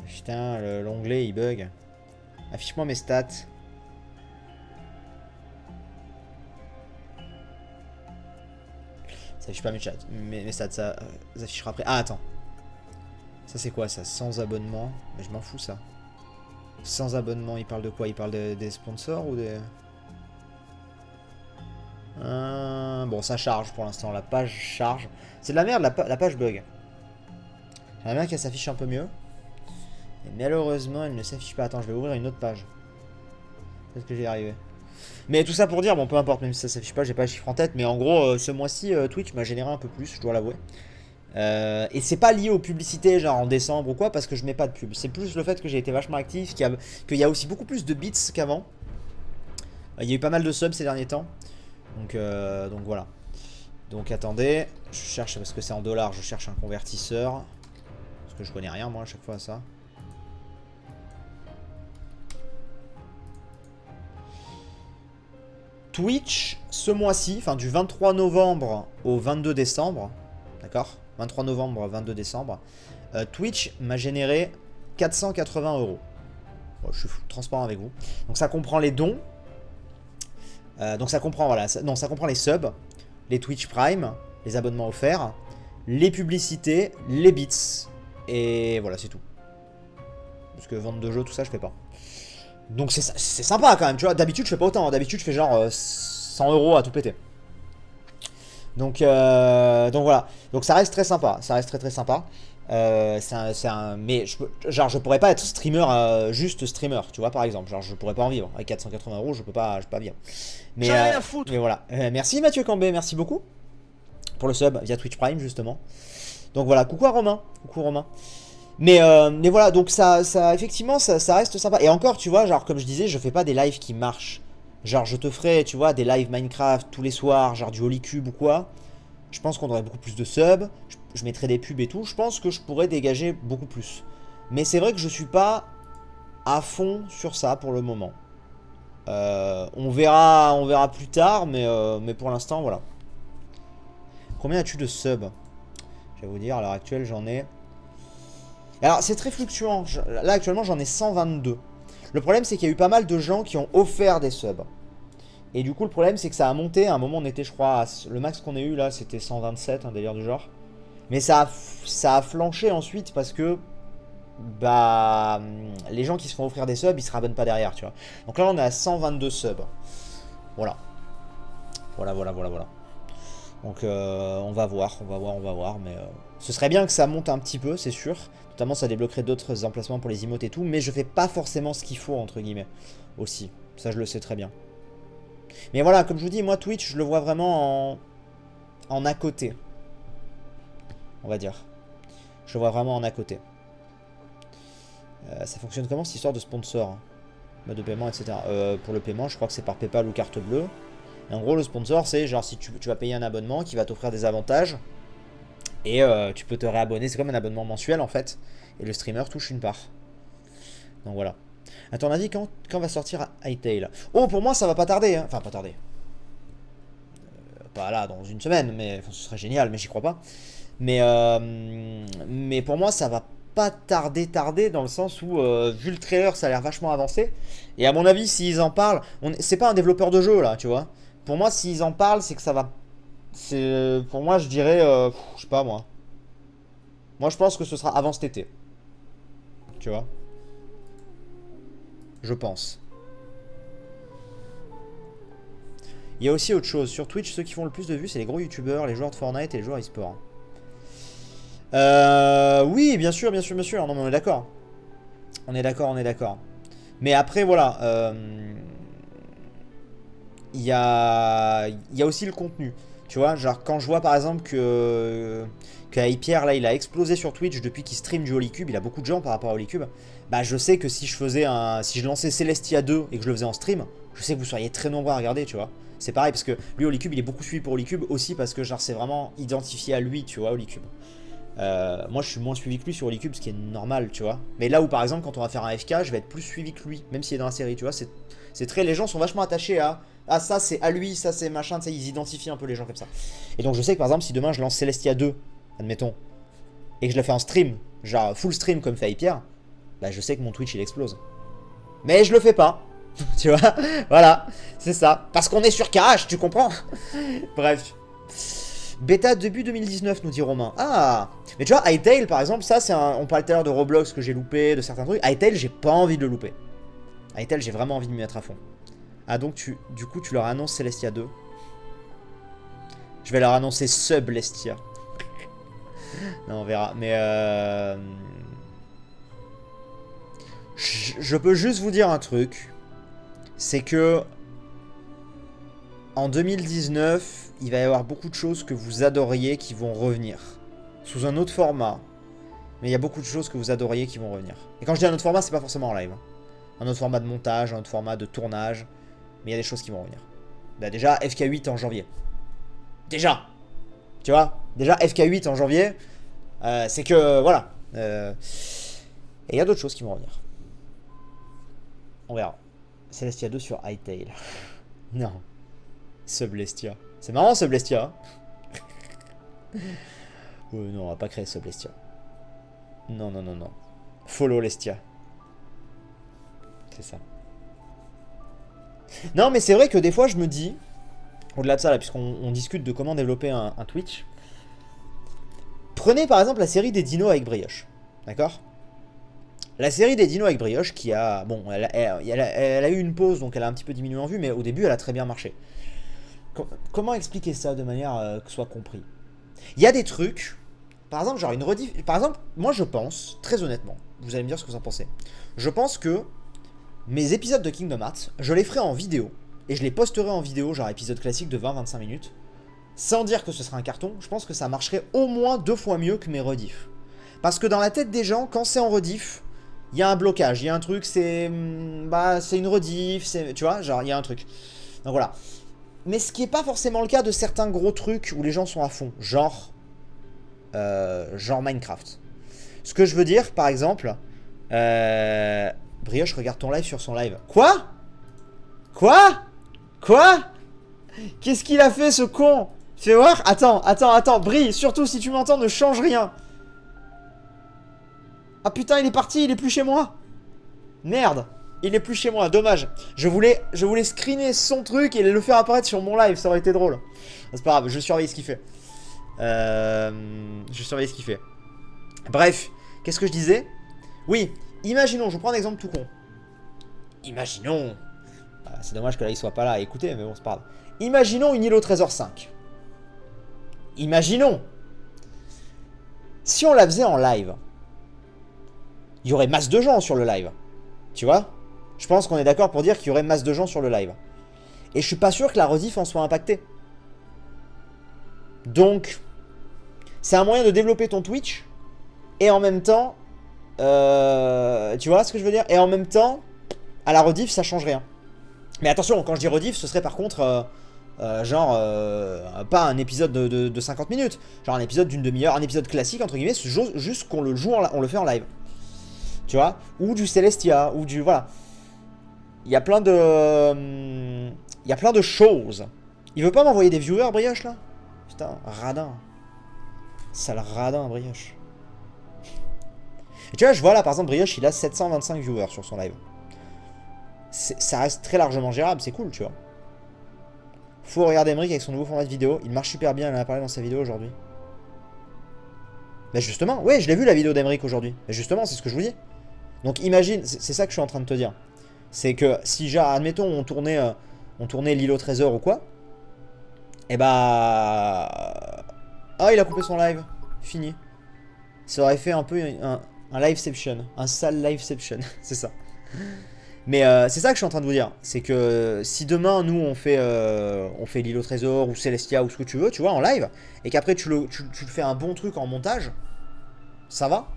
Putain, l'onglet il bug. Affiche-moi mes stats. Ça affiche pas mes stats, ça affichera après. Ah, attends. Ça c'est quoi ça? Sans abonnement? Mais je m'en fous ça. Sans abonnement, il parle de quoi? Il parle des sponsors ou des... Bon, ça charge pour l'instant, la page charge. C'est de la merde, la page bug. J'aimerais bien qu'elle s'affiche un peu mieux. Et malheureusement, elle ne s'affiche pas. Attends, je vais ouvrir une autre page. Peut-être que j'y arriver. Mais tout ça pour dire, bon peu importe, même si ça s'affiche pas, j'ai pas le chiffre en tête. Mais en gros, ce mois-ci, Twitch m'a généré un peu plus, je dois l'avouer. Et c'est pas lié aux publicités genre en décembre ou quoi parce que je mets pas de pub. C'est plus le fait que j'ai été vachement actif, qu'il y a aussi beaucoup plus de bits qu'avant. Il y a eu pas mal de subs ces derniers temps. Donc voilà. Donc attendez, je cherche parce que c'est en dollars, je cherche un convertisseur. Parce que je connais rien moi à chaque fois à ça. Twitch ce mois-ci, enfin du 23 novembre au 22 décembre, d'accord, 23 novembre, 22 décembre, Twitch m'a généré 480 €. Bon, je suis transparent avec vous. Donc ça comprend les dons. Donc ça comprend, voilà, ça comprend les subs, les Twitch Prime, les abonnements offerts, les publicités, les bits. Et voilà, c'est tout. Parce que vente de jeux, tout ça, je fais pas. Donc c'est sympa quand même, tu vois. D'habitude, je fais pas autant. D'habitude, je fais genre 100 € à tout péter. Donc voilà. Donc ça reste très sympa. Ça reste très très sympa. Mais je pourrais pas être streamer, juste streamer, tu vois, par exemple. Genre, je pourrais pas en vivre. Avec 480 €, je peux pas vivre. Mais, rien à foutre. Mais voilà. Merci Mathieu Cambé, merci beaucoup. Pour le sub via Twitch Prime, justement. Donc voilà, coucou à Romain. Coucou Romain. Mais voilà, donc ça effectivement, ça reste sympa. Et encore, tu vois, genre, comme je disais, je fais pas des lives qui marchent. Genre, je te ferai, tu vois, des lives Minecraft tous les soirs, genre du Holy Cube ou quoi. Je pense qu'on aurait beaucoup plus de subs. Je mettrais des pubs et tout. Je pense que je pourrais dégager beaucoup plus. Mais c'est vrai que je suis pas à fond sur ça pour le moment. On verra plus tard, mais pour l'instant, voilà. Combien as-tu de subs? Je vais vous dire, à l'heure actuelle, j'en ai... Alors, c'est très fluctuant. Là, actuellement, j'en ai 122. Le problème, c'est qu'il y a eu pas mal de gens qui ont offert des subs. Et du coup, le problème, c'est que ça a monté. À un moment, on était, je crois, le max qu'on ait eu, là, c'était 127, un délire du genre. Mais ça a flanché ensuite parce que... Bah... Les gens qui se font offrir des subs, ils se rabonnent pas derrière, tu vois. Donc là, on est à 122 subs. Voilà. Voilà, voilà, voilà, voilà. Donc on va voir, mais ce serait bien que ça monte un petit peu, c'est sûr. Notamment ça débloquerait d'autres emplacements pour les emotes et tout, mais je fais pas forcément ce qu'il faut, entre guillemets, aussi. Ça je le sais très bien. Mais voilà, comme je vous dis, moi Twitch, je le vois vraiment en à côté. On va dire. Je le vois vraiment en à côté. Ça fonctionne comment cette histoire de sponsor? Mode de paiement, etc. Pour le paiement, je crois que c'est par PayPal ou carte bleue. Et en gros, le sponsor, c'est genre si tu vas payer un abonnement qui va t'offrir des avantages. Et tu peux te réabonner. C'est comme un abonnement mensuel en fait. Et le streamer touche une part. Donc voilà. À ton avis, quand va sortir Hytale? Oh, pour moi, ça va pas tarder. Hein. Enfin, pas tarder. Pas là, dans une semaine. Mais enfin, ce serait génial, mais j'y crois pas. Mais pour moi, ça va pas tarder dans le sens où, vu le trailer, ça a l'air vachement avancé. Et à mon avis, s'ils en parlent, c'est pas un développeur de jeu là, tu vois. Pour moi, s'ils en parlent, c'est que ça va. Pour moi, je dirais, je sais pas moi. Moi, je pense que ce sera avant cet été. Tu vois. Je pense. Il y a aussi autre chose. Sur Twitch, ceux qui font le plus de vues, c'est les gros youtubeurs, les joueurs de Fortnite et les joueurs e-sport. Oui, bien sûr, bien sûr, bien sûr. Non, mais on est d'accord. On est d'accord, on est d'accord. Mais après, voilà. Il y a aussi le contenu. Tu vois, genre quand je vois par exemple que Hypierre là il a explosé sur Twitch depuis qu'il stream du Holycube, il a beaucoup de gens par rapport à Holycube. Bah je sais que si je lançais Celestia 2 et que je le faisais en stream, je sais que vous seriez très nombreux à regarder, tu vois. C'est pareil parce que lui Holycube il est beaucoup suivi pour Holycube aussi parce que genre c'est vraiment identifié à lui, tu vois, Holycube. Moi je suis moins suivi que lui sur Holycube, ce qui est normal, tu vois. Mais là où par exemple quand on va faire un FK, je vais être plus suivi que lui, même s'il est dans la série, tu vois. C'est très, les gens sont vachement attachés à ah ça c'est à lui, ça c'est machin, tu sais, ils identifient un peu les gens comme ça. Et donc je sais que par exemple si demain je lance Celestia 2, admettons, et que je le fais en stream, genre full stream comme fait Hypierre, bah je sais que mon Twitch il explose. Mais je le fais pas, tu vois, voilà, c'est ça. Parce qu'on est sur Karash, tu comprends. Bref. Bêta début 2019 nous dit Romain. Ah, mais tu vois Hytale par exemple, ça c'est un... On parlait tout à l'heure de Roblox que j'ai loupé, de certains trucs. Hytale j'ai pas envie de le louper. Hytale j'ai vraiment envie de m'y mettre à fond. Ah donc du coup tu leur annonces Celestia 2. Je vais leur annoncer Sublestia. Non on verra. Mais je peux juste vous dire un truc. C'est que en 2019, il va y avoir beaucoup de choses que vous adoriez qui vont revenir. Sous un autre format. Mais il y a beaucoup de choses que vous adoriez qui vont revenir. Et quand je dis un autre format, c'est pas forcément en live. Un autre format de montage, un autre format de tournage. Mais il y a des choses qui vont revenir. Bah déjà, FK8 en janvier. Déjà. Tu vois. Déjà, FK8 en janvier. C'est que, voilà. Et il y a d'autres choses qui vont revenir. On verra. Celestia 2 sur Hytale. Non. Sublestia. C'est marrant, Sublestia. Non, on va pas créer Sublestia. Non, non, non, non. Follow Lestia. C'est ça. Non, mais c'est vrai que des fois, je me dis, au-delà de ça, là, puisqu'on discute de comment développer un Twitch, prenez par exemple la série des dinos avec brioche. D'accord? La série des dinos avec brioche qui a... Bon, elle a eu une pause, donc elle a un petit peu diminué en vue, mais au début, elle a très bien marché. Comment expliquer ça de manière que ce soit compris? Il y a des trucs, par exemple, genre une rediff... Par exemple, moi je pense, très honnêtement, vous allez me dire ce que vous en pensez, je pense que mes épisodes de Kingdom Hearts, je les ferai en vidéo, et je les posterai en vidéo, genre épisode classique de 20-25 minutes, sans dire que ce sera un carton, je pense que ça marcherait au moins 2 fois mieux que mes rediffs. Parce que dans la tête des gens, quand c'est en rediff, il y a un blocage, il y a un truc, c'est... Bah, c'est une rediff, tu vois, genre, il y a un truc. Donc voilà. Mais ce qui n'est pas forcément le cas de certains gros trucs où les gens sont à fond, genre Minecraft. Ce que je veux dire, par exemple, Brioche regarde ton live sur son live. Quoi? Quoi? Quoi? Qu'est-ce qu'il a fait ce con? Fais voir. Attends, Brie, surtout si tu m'entends, ne change rien. Ah putain, il est parti, il est plus chez moi. Merde. Il est plus chez moi, dommage. Je voulais screener son truc et le faire apparaître sur mon live, ça aurait été drôle. C'est pas grave, je surveille ce qu'il fait. Bref, qu'est-ce que je disais? Oui, imaginons, je vous prends un exemple tout con. Imaginons, C'est dommage que là il soit pas là à écouter, mais bon, c'est pas grave. Imaginons une île au trésor 5. Imaginons. Si on la faisait en live, il y aurait masse de gens sur le live. Tu vois? Je pense qu'on est d'accord pour dire qu'il y aurait masse de gens sur le live. Et je suis pas sûr que la rediff en soit impactée. Donc, c'est un moyen de développer ton Twitch. Et en même temps, tu vois ce que je veux dire? Et en même temps, à la rediff, ça change rien. Mais attention, quand je dis rediff, ce serait par contre, pas un épisode de 50 minutes. Genre un épisode d'une demi-heure, un épisode classique, entre guillemets, juste qu'on le joue, on le fait en live. Tu vois? Ou du Celestia, ou du... Voilà. Il y a plein de... Il y a plein de choses. Il veut pas m'envoyer des viewers, Brioche, là? Putain, radin. Sale radin, Brioche. Et tu vois, je vois là, par exemple, Brioche, il a 725 viewers sur son live. Ça reste très largement gérable, c'est cool, tu vois. Faut regarder Emric avec son nouveau format de vidéo. Il marche super bien, il en a parlé dans sa vidéo aujourd'hui. Mais justement, ouais, je l'ai vu la vidéo d'Emric aujourd'hui. Mais justement, c'est ce que je vous dis. Donc imagine, c'est ça que je suis en train de te dire. C'est que si, genre, admettons, on tournait l'île au trésor ou quoi, et bah... Ah, il a coupé son live. Fini. Ça aurait fait un peu un liveception. Un sale liveception. C'est ça. Mais c'est ça que je suis en train de vous dire. C'est que si demain, nous, on fait l'île au trésor ou Celestia ou ce que tu veux, tu vois, en live, et qu'après, tu le fais un bon truc en montage, ça va.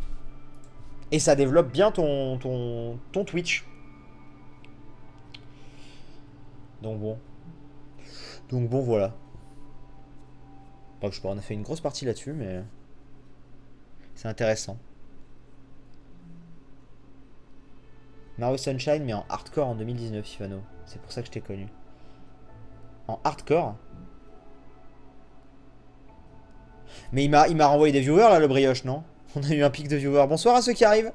Et ça développe bien ton Twitch. Donc bon, voilà. Donc, je sais pas, on a fait une grosse partie là-dessus, mais c'est intéressant. Mario Sunshine, mais en hardcore en 2019, Sifano. C'est pour ça que je t'ai connu. En hardcore? Mais il m'a renvoyé des viewers, là, le brioche, non? On a eu un pic de viewers. Bonsoir à ceux qui arrivent.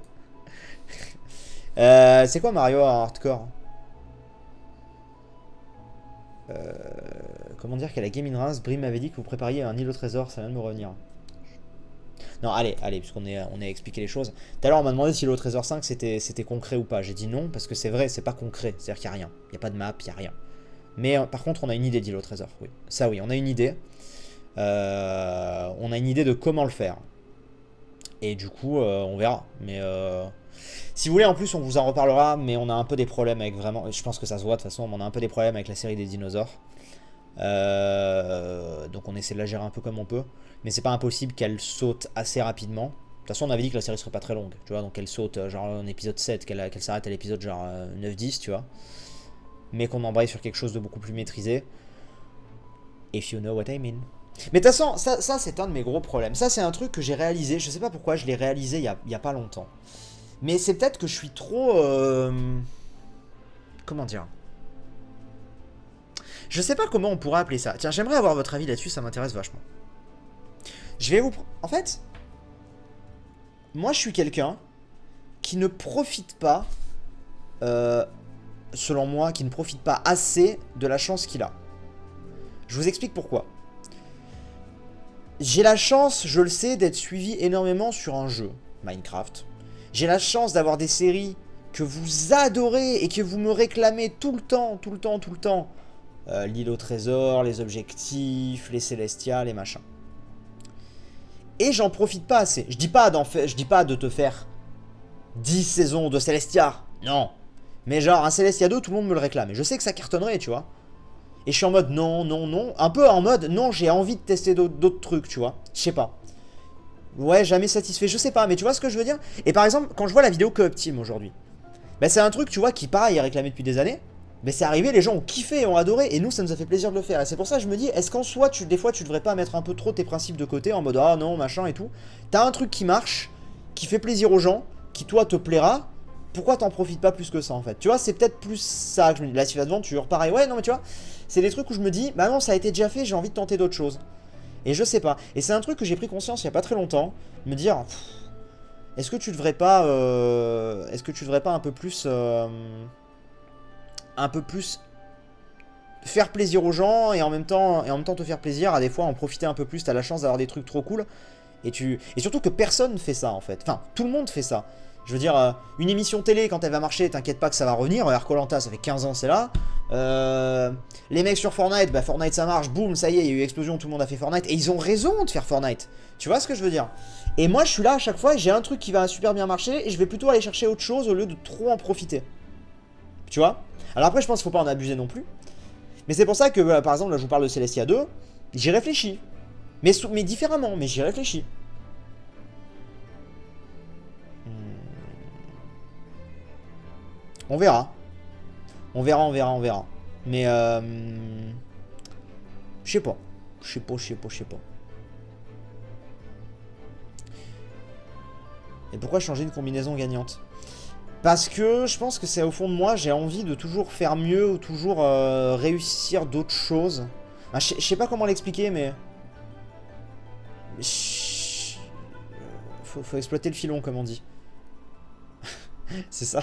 C'est quoi Mario en hardcore? Comment dire qu'à la Game in Reims, Brim m'avait dit que vous prépariez un île au trésor, ça vient de me revenir. Non, allez, puisqu'on est à expliquer les choses. Tout à l'heure, on m'a demandé si l'île au trésor 5 c'était concret ou pas. J'ai dit non, parce que c'est vrai, c'est pas concret. C'est-à-dire qu'il n'y a rien. Il n'y a pas de map, il n'y a rien. Mais par contre, on a une idée d'île au trésor. Oui. Ça, oui, on a une idée. On a une idée de comment le faire. Et du coup, on verra. Mais si vous voulez, en plus, on vous en reparlera. Mais on a un peu des problèmes avec vraiment... Je pense que ça se voit de toute façon. Mais on a un peu des problèmes avec la série des dinosaures. Donc on essaie de la gérer un peu comme on peut. Mais c'est pas impossible qu'elle saute assez rapidement. De toute façon, on avait dit que la série serait pas très longue. Tu vois, donc elle saute genre en épisode 7, qu'elle s'arrête à l'épisode genre 9-10, tu vois. Mais qu'on embraye sur quelque chose de beaucoup plus maîtrisé. If you know what I mean. Mais de toute façon, ça c'est un de mes gros problèmes. Ça, c'est un truc que j'ai réalisé. Je sais pas pourquoi je l'ai réalisé il y a pas longtemps. Mais c'est peut-être que je suis trop... Comment dire? Je sais pas comment on pourrait appeler ça. Tiens, j'aimerais avoir votre avis là-dessus, ça m'intéresse vachement. Je vais vous... En fait, moi je suis quelqu'un qui ne profite pas, selon moi, qui ne profite pas assez de la chance qu'il a. Je vous explique pourquoi. J'ai la chance, je le sais, d'être suivi énormément sur un jeu, Minecraft. J'ai la chance d'avoir des séries que vous adorez et que vous me réclamez tout le temps. L'île au trésor, les objectifs, les Celestia, les machins. Et j'en profite pas assez. Je dis pas de te faire 10 saisons de Celestia. Non. Mais genre un Celestia 2, tout le monde me le réclame. Et je sais que ça cartonnerait, tu vois. Et je suis en mode non. Un peu en mode non, j'ai envie de tester d'autres trucs, tu vois. Je sais pas. Ouais, jamais satisfait, je sais pas. Mais tu vois ce que je veux dire? Et par exemple, quand je vois la vidéo Co-op Team aujourd'hui, bah c'est un truc, tu vois, qui pareil est réclamé depuis des années. Mais c'est arrivé, les gens ont kiffé et ont adoré, et nous ça nous a fait plaisir de le faire. Et c'est pour ça que je me dis, est-ce qu'en soi, des fois tu devrais pas mettre un peu trop tes principes de côté, en mode ah non, machin et tout. T'as un truc qui marche, qui fait plaisir aux gens, qui toi te plaira, pourquoi t'en profites pas plus que ça en fait? Tu vois, c'est peut-être plus ça que je me dis. La Civ Adventure, pareil, ouais, non mais tu vois, c'est des trucs où je me dis, bah non, ça a été déjà fait, j'ai envie de tenter d'autres choses. Et je sais pas. Et c'est un truc que j'ai pris conscience il y a pas très longtemps, me dire, est-ce que tu devrais pas, un peu plus faire plaisir aux gens et en même temps te faire plaisir, à des fois en profiter un peu plus. T'as la chance d'avoir des trucs trop cool et surtout que personne fait ça en fait. Enfin, tout le monde fait ça. Je veux dire, une émission télé, quand elle va marcher, t'inquiète pas que ça va revenir. Regarde koh ça fait 15 ans, c'est là. Les mecs sur Fortnite, bah Fortnite ça marche, boum, ça y est, il y a eu explosion, tout le monde a fait Fortnite. Et ils ont raison de faire Fortnite. Tu vois ce que je veux dire? Et moi, je suis là à chaque fois, j'ai un truc qui va super bien marcher, et je vais plutôt aller chercher autre chose au lieu de trop en profiter. Tu vois? Alors après, je pense qu'il faut pas en abuser non plus. Mais c'est pour ça que, par exemple, là, je vous parle de Celestia 2, j'y réfléchis. Mais différemment, mais j'y réfléchis. On verra. On verra, on verra, on verra. Mais je sais pas. Je sais pas, je sais pas, je sais pas. Et pourquoi changer une combinaison gagnante? Parce que je pense que c'est au fond de moi, j'ai envie de toujours faire mieux ou toujours réussir d'autres choses. Enfin, je sais pas comment l'expliquer, mais... Faut exploiter le filon, comme on dit. C'est ça.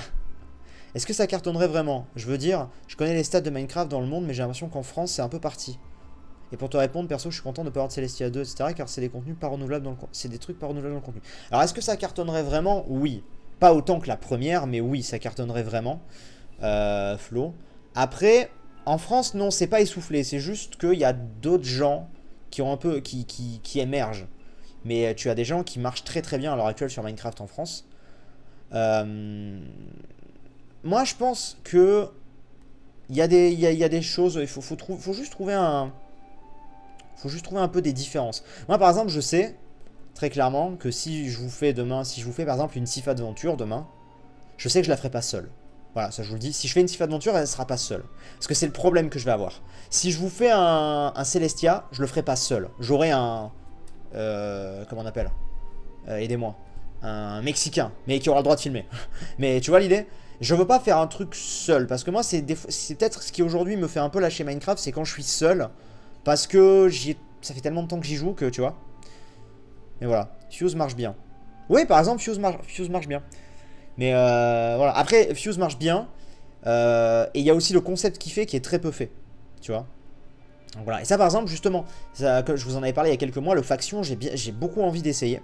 Est-ce que ça cartonnerait vraiment? Je veux dire, je connais les stats de Minecraft dans le monde, mais j'ai l'impression qu'en France, c'est un peu parti. Et pour te répondre, perso, je suis content de ne pas avoir de Celestia 2, etc. Car c'est des contenus pas renouvelables dans le c'est des trucs pas renouvelables dans le contenu. Alors, est-ce que ça cartonnerait vraiment? Oui. Pas autant que la première, mais oui, ça cartonnerait vraiment. Flo. Après, en France, non, c'est pas essoufflé. C'est juste qu'il y a d'autres gens qui ont un peu... qui émergent. Mais tu as des gens qui marchent très très bien à l'heure actuelle sur Minecraft en France. Moi, je pense que il y a des choses. Il faut juste trouver un. Faut juste trouver un peu des différences. Moi, par exemple, je sais très clairement que si je vous fais demain, si je vous fais par exemple une Sif Adventure demain, je sais que je la ferai pas seule. Voilà, ça je vous le dis. Si je fais une Sif Adventure, elle ne sera pas seule. Parce que c'est le problème que je vais avoir. Si je vous fais un Celestia, je le ferai pas seul. J'aurai un. Comment on appelle? Aidez-moi. Un Mexicain, mais qui aura le droit de filmer. Mais tu vois l'idée? Je veux pas faire un truc seul, parce que moi c'est peut-être ce qui aujourd'hui me fait un peu lâcher Minecraft, c'est quand je suis seul, parce que ça fait tellement de temps que j'y joue que tu vois. Mais voilà, Fuse marche bien. Oui, par exemple, Fuse marche bien. Mais voilà, après Fuse marche bien, et il y a aussi le concept qui fait qui est très peu fait, tu vois. Donc voilà, et ça par exemple justement, ça, je vous en avais parlé il y a quelques mois, le faction, j'ai beaucoup envie d'essayer.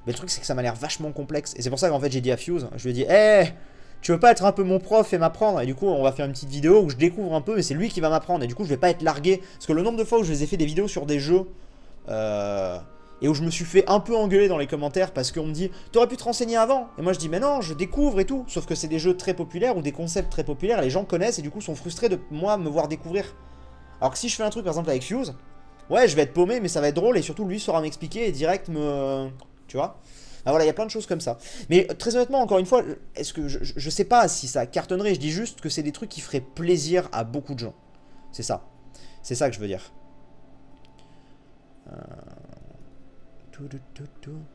Mais le truc c'est que ça m'a l'air vachement complexe, et c'est pour ça qu'en fait j'ai dit à Fuse, je lui ai dit, hé, tu veux pas être un peu mon prof et m'apprendre? Et du coup, on va faire une petite vidéo où je découvre un peu, mais c'est lui qui va m'apprendre. Et du coup, je vais pas être largué. Parce que le nombre de fois où je les ai fait des vidéos sur des jeux, et où je me suis fait un peu engueuler dans les commentaires parce qu'on me dit, t'aurais pu te renseigner avant. Et moi, je dis, mais non, je découvre et tout. Sauf que c'est des jeux très populaires ou des concepts très populaires, et les gens connaissent et du coup sont frustrés de moi me voir découvrir. Alors que si je fais un truc, par exemple, avec Fuse, ouais, je vais être paumé, mais ça va être drôle, et surtout, lui saura m'expliquer et direct me... Tu vois? Ah voilà, il y a plein de choses comme ça. Mais très honnêtement, encore une fois, est-ce que je sais pas si ça cartonnerait, je dis juste que c'est des trucs qui feraient plaisir à beaucoup de gens. C'est ça. C'est ça que je veux dire.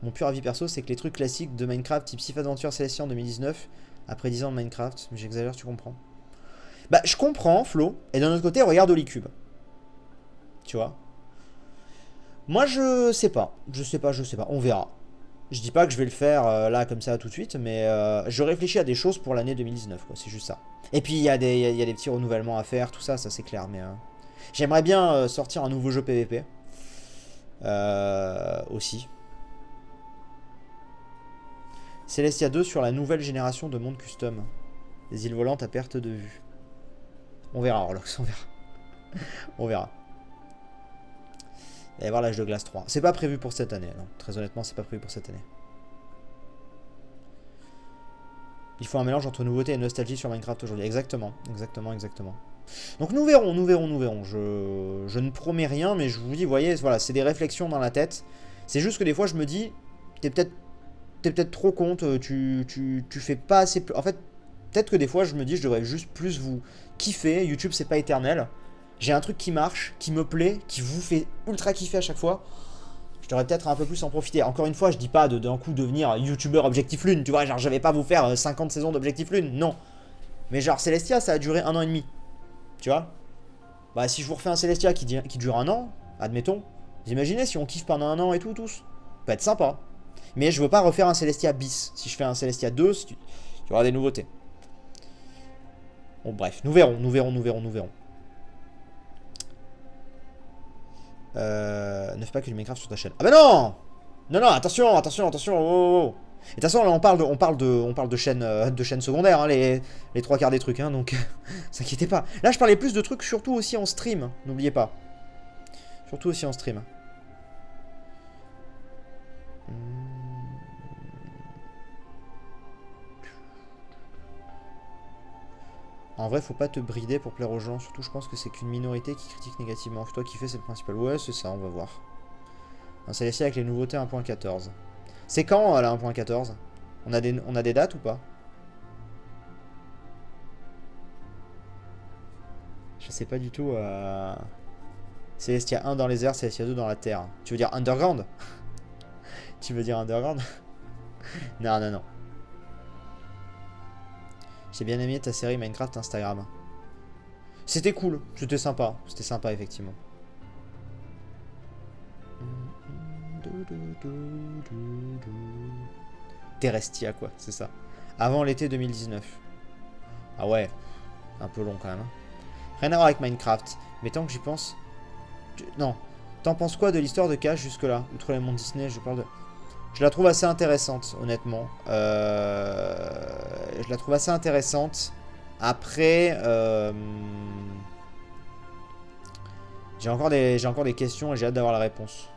Mon pur avis perso, c'est que les trucs classiques de Minecraft, type Sif Adventure Celestia en 2019, après 10 ans de Minecraft, mais j'exagère, tu comprends. Bah, je comprends, Flo, et d'un autre côté, regarde Holycube. Tu vois? Moi, je sais pas. Je sais pas, on verra. Je dis pas que je vais le faire là comme ça tout de suite, mais je réfléchis à des choses pour l'année 2019, quoi, c'est juste ça. Et puis il y a des petits renouvellements à faire, tout ça, ça c'est clair, mais j'aimerais bien sortir un nouveau jeu PVP aussi. Celestia 2 sur la nouvelle génération de monde custom. Des îles volantes à perte de vue. On verra, Orlox, on verra. On verra. Il va y avoir l'âge de glace 3. C'est pas prévu pour cette année, non. Très honnêtement, c'est pas prévu pour cette année. Il faut un mélange entre nouveauté et nostalgie sur Minecraft aujourd'hui. Exactement, exactement, exactement. Donc nous verrons, nous verrons, nous verrons. Je ne promets rien, mais je vous dis, vous voyez, voilà, c'est des réflexions dans la tête. C'est juste que des fois, je me dis, t'es peut-être trop compte, tu fais pas assez... En fait, peut-être que des fois, je me dis, je devrais juste plus vous kiffer. YouTube, c'est pas éternel. J'ai un truc qui marche, qui me plaît, qui vous fait ultra kiffer à chaque fois. Je devrais peut-être un peu plus en profiter. Encore une fois, je dis pas d'un coup devenir youtubeur Objectif Lune, tu vois, genre je vais pas vous faire 50 saisons d'Objectif Lune, non. Mais genre Celestia, ça a duré 1 an et demi. Tu vois? Bah si je vous refais un Celestia qui dure 1 an, admettons, vous imaginez si on kiffe pendant 1 an et tout, tous? Ça peut être sympa. Mais je veux pas refaire un Celestia bis. Si je fais un Celestia 2, il y aura des nouveautés. Bon bref, nous verrons, nous verrons, nous verrons, nous verrons. 9 packs du Minecraft sur ta chaîne. Ah bah non! Non, non, attention, attention, attention, oh, oh, oh. Et de toute façon, là, on parle de chaînes secondaires, hein, les trois quarts des trucs, hein, donc s'inquiétez pas. Là, je parlais plus de trucs, surtout aussi en stream, n'oubliez pas. Surtout aussi en stream. En vrai, faut pas te brider pour plaire aux gens. Surtout, je pense que c'est qu'une minorité qui critique négativement. Toi qui fais, c'est le principal. Ouais, c'est ça, on va voir. C'est laissé avec les nouveautés 1.14. C'est quand, la 1.14 on a des dates ou pas? Je sais pas du tout. Celestia 1 dans les airs, Celestia 2 dans la terre. Tu veux dire underground? Tu veux dire underground? Non, non, non. J'ai bien aimé ta série Minecraft Instagram. C'était cool, c'était sympa. C'était sympa, effectivement. Terrestia, quoi, c'est ça. Avant l'été 2019. Ah ouais, un peu long quand même. Rien à voir avec Minecraft. Mais tant que j'y pense... Non. T'en penses quoi de l'histoire de Cash jusque-là? Outre les mondes Disney, je parle de... Je la trouve assez intéressante, honnêtement. Je la trouve assez intéressante. Après, j'ai encore des questions et j'ai hâte d'avoir la réponse.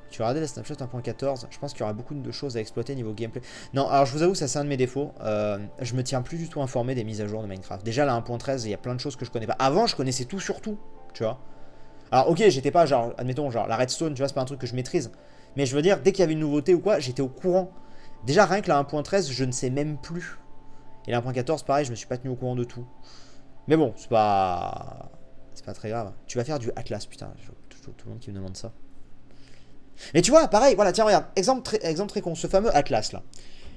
Tu vas regarder la Snapshot 1.14. Je pense qu'il y aura beaucoup de choses à exploiter niveau gameplay. Non, alors je vous avoue, ça c'est un de mes défauts. Je me tiens plus du tout informé des mises à jour de Minecraft. Déjà, la 1.13, il y a plein de choses que je connais pas. Avant, je connaissais tout sur tout, tu vois. Alors, ok, j'étais pas genre, admettons, genre la redstone, tu vois, c'est pas un truc que je maîtrise. Mais je veux dire, dès qu'il y avait une nouveauté ou quoi, j'étais au courant. Déjà, rien que la 1.13, je ne sais même plus. Et la 1.14, pareil, je me suis pas tenu au courant de tout. Mais bon, c'est pas très grave. Tu vas faire du Atlas, putain. Tout le monde qui me demande ça. Mais tu vois, pareil, voilà, tiens, regarde. Exemple très con, ce fameux Atlas, là.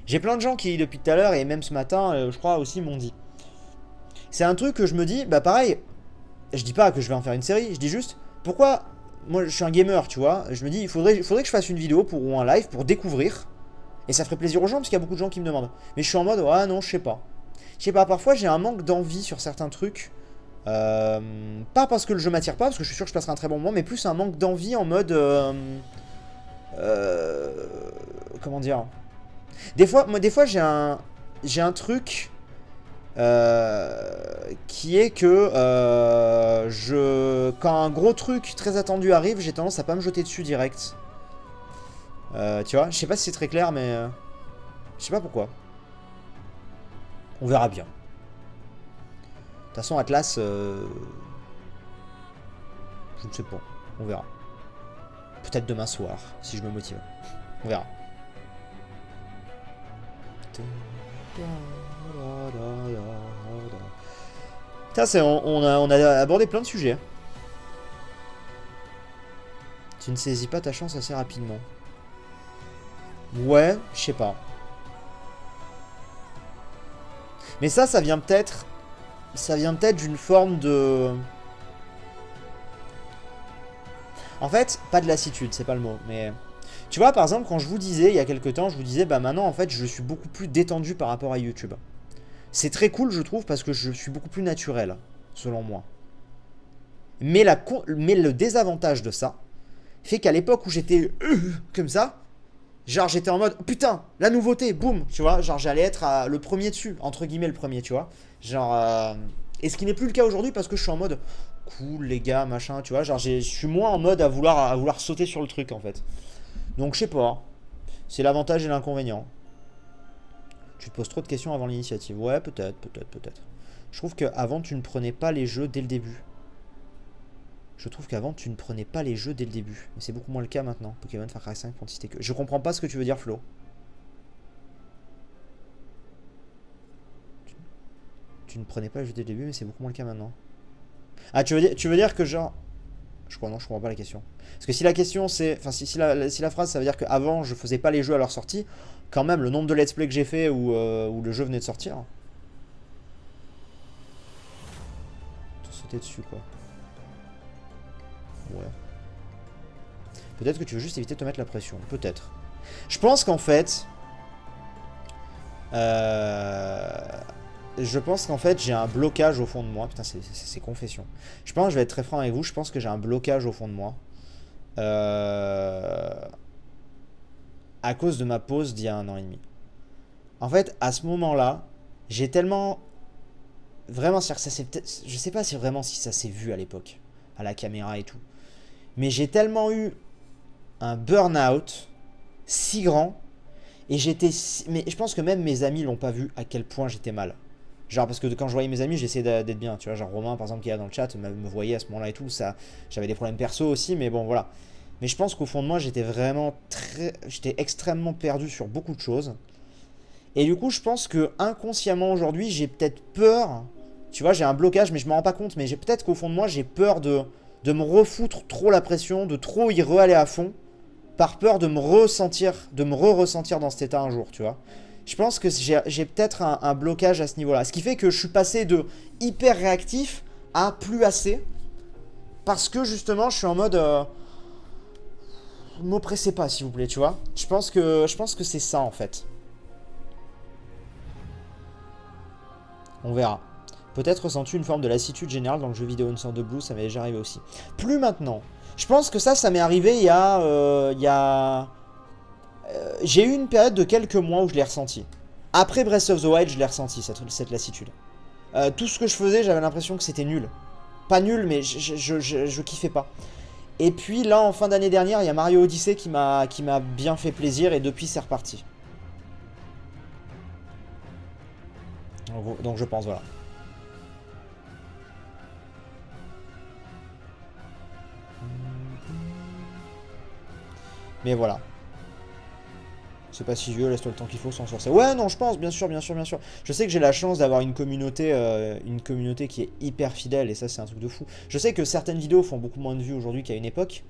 J'ai plein de gens qui, depuis tout à l'heure, et même ce matin, je crois aussi, m'ont dit. C'est un truc que je me dis, bah pareil, je dis pas que je vais en faire une série, je dis juste, pourquoi... Moi, je suis un gamer, tu vois. Je me dis, il faudrait que je fasse une vidéo ou un live pour découvrir. Et ça ferait plaisir aux gens, parce qu'il y a beaucoup de gens qui me demandent. Mais je suis en mode, ah non, je sais pas. Je sais pas, parfois j'ai un manque d'envie sur certains trucs. Pas parce que le jeu m'attire pas, parce que je suis sûr que je passerai un très bon moment, mais plus un manque d'envie en mode... comment dire? Des fois j'ai un truc... qui est que quand un gros truc très attendu arrive, j'ai tendance à pas me jeter dessus direct. Tu vois, je sais pas si c'est très clair, mais je sais pas pourquoi. On verra bien. De toute façon, Atlas, je ne sais pas. On verra. Peut-être demain soir, si je me motive. On verra. Putain, on a abordé plein de sujets. Tu ne saisis pas ta chance assez rapidement. Ouais, je sais pas. Mais ça vient peut-être... Ça vient peut-être d'une forme de... En fait, pas de lassitude, c'est pas le mot, mais... Tu vois, par exemple, quand je vous disais, il y a quelques temps, je vous disais, bah maintenant, en fait, je suis beaucoup plus détendu par rapport à YouTube. C'est très cool, je trouve, parce que je suis beaucoup plus naturel, selon moi. Mais le désavantage de ça fait qu'à l'époque où j'étais comme ça, genre j'étais en mode, putain, la nouveauté, boum, tu vois, genre j'allais être le premier dessus, entre guillemets le premier, tu vois. Genre, et ce qui n'est plus le cas aujourd'hui parce que je suis en mode, cool les gars, machin, tu vois, genre je suis moins en mode à vouloir sauter sur le truc en fait. Donc je sais pas, c'est l'avantage et l'inconvénient. Tu te poses trop de questions avant l'initiative. Ouais, peut-être. Je trouve qu'avant, tu ne prenais pas les jeux dès le début. Mais c'est beaucoup moins le cas maintenant. Pokémon Far Cry 5, Quantité que... Je comprends pas ce que tu veux dire, Flo. Tu ne prenais pas les jeux dès le début, mais c'est beaucoup moins le cas maintenant. Ah, tu veux dire que genre... Je comprends pas la question. Parce que si la question c'est... Enfin, si la phrase, ça veut dire qu'avant, je faisais pas les jeux à leur sortie, quand même, le nombre de let's play que j'ai fait où le jeu venait de sortir... Te sauter dessus, quoi. Ouais. Peut-être que tu veux juste éviter de te mettre la pression. Peut-être. Je pense qu'en fait... Je pense qu'en fait, j'ai un blocage au fond de moi. Putain, c'est confession. Je pense, je vais être très franc avec vous, je pense que j'ai un blocage au fond de moi. à cause de ma pause d'il y a 1 an et demi. En fait, à ce moment-là, j'ai tellement... Vraiment, c'est-à-dire que ça s'est peut-être... Je sais pas si vraiment si ça s'est vu à l'époque, à la caméra et tout. Mais j'ai tellement eu un burn-out si grand. Et j'étais... Mais je pense que même mes amis l'ont pas vu à quel point j'étais mal. Genre, parce que quand je voyais mes amis, j'essayais d'être bien. Tu vois, genre Romain, par exemple, qui est là dans le chat, me voyait à ce moment-là et tout. Ça, j'avais des problèmes perso aussi, mais bon, voilà. Mais je pense qu'au fond de moi, j'étais vraiment très... J'étais extrêmement perdu sur beaucoup de choses. Et du coup, je pense que inconsciemment aujourd'hui, j'ai peut-être peur. Tu vois, j'ai un blocage, mais je me rends pas compte. Mais j'ai peut-être qu'au fond de moi, j'ai peur de me refoutre trop la pression, de trop y re-aller à fond, par peur de me ressentir, de me re-ressentir dans cet état un jour, tu vois. Je pense que j'ai peut-être un blocage à ce niveau-là. Ce qui fait que je suis passé de hyper réactif à plus assez. Parce que justement, je suis en mode... m'oppressez pas, s'il vous plaît, tu vois. Je pense que c'est ça, en fait. On verra. Peut-être ressens-tu une forme de lassitude générale dans le jeu vidéo, une sorte de blues, ça m'est déjà arrivé aussi. Plus maintenant. Je pense que ça m'est arrivé il y a... j'ai eu une période de quelques mois où je l'ai ressenti. Après Breath of the Wild, je l'ai ressenti, cette lassitude. Tout ce que je faisais, j'avais l'impression que c'était nul. Pas nul, mais je kiffais pas. Et puis là, en fin d'année dernière, il y a Mario Odyssey qui m'a bien fait plaisir, et depuis, c'est reparti. Donc je pense, voilà. Mais voilà. C'est pas si vieux, laisse-toi le temps qu'il faut sans sortir. Ouais, non, je pense, bien sûr, bien sûr, bien sûr. Je sais que j'ai la chance d'avoir une communauté qui est hyper fidèle, et ça, c'est un truc de fou. Je sais que certaines vidéos font beaucoup moins de vues aujourd'hui qu'à une époque,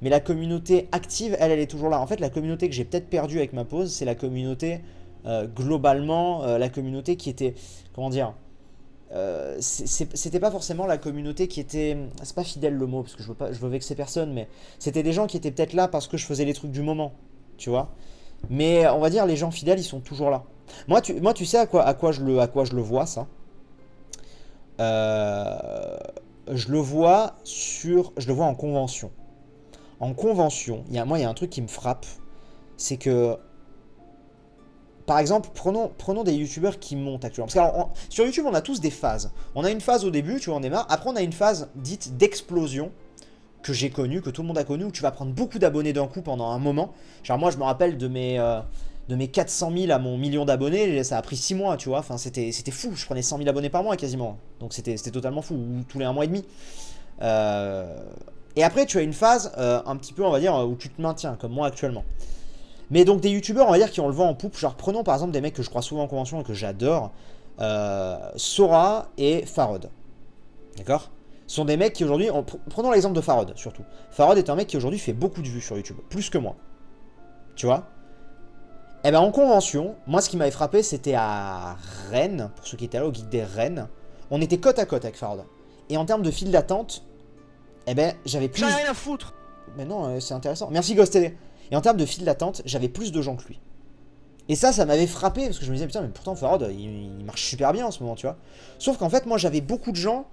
mais la communauté active, elle est toujours là. En fait, la communauté que j'ai peut-être perdue avec ma pause, c'est la communauté, globalement, la communauté qui était, comment dire, c'était pas forcément la communauté qui était, c'est pas fidèle le mot, parce que je veux vexer personne, mais c'était des gens qui étaient peut-être là parce que je faisais les trucs du moment, tu vois. Mais on va dire les gens fidèles, ils sont toujours là. Moi, tu sais à quoi je le vois, ça. Je le vois en convention. En convention, il y a un truc qui me frappe, c'est que, par exemple, prenons des youtubeurs qui montent actuellement. Parce que sur YouTube, on a tous des phases. On a une phase au début, tu vois, on démarre. Après, on a une phase dite d'explosion, que j'ai connue, que tout le monde a connue, où tu vas prendre beaucoup d'abonnés d'un coup pendant un moment. Genre moi, je me rappelle de mes 400 000 à mon million d'abonnés, ça a pris 6 mois, tu vois. Enfin, c'était fou, je prenais 100 000 abonnés par mois quasiment. Donc c'était totalement fou, ou tous les 1 mois et demi. Et après, tu as une phase un petit peu, on va dire, où tu te maintiens, comme moi actuellement. Mais donc des youtubeurs, on va dire, qui ont le vent en poupe. Genre prenons par exemple des mecs que je crois souvent en convention et que j'adore. Sora et Farod. D'accord ? Ce sont des mecs qui aujourd'hui... Prenons l'exemple de Farod, surtout. Farod est un mec qui aujourd'hui fait beaucoup de vues sur YouTube. Plus que moi. Tu vois ? Eh ben en convention, moi ce qui m'avait frappé, c'était à Rennes. Pour ceux qui étaient là au Geek des Rennes. On était côte à côte avec Farod. Et en termes de file d'attente, eh ben j'avais plus... J'en ai rien à foutre. Mais non, c'est intéressant. Merci GhostTD. Et en termes de file d'attente, j'avais plus de gens que lui. Et ça m'avait frappé, parce que je me disais, putain, mais pourtant Farod, il marche super bien en ce moment, tu vois. Sauf qu'en fait, moi j'avais beaucoup de gens...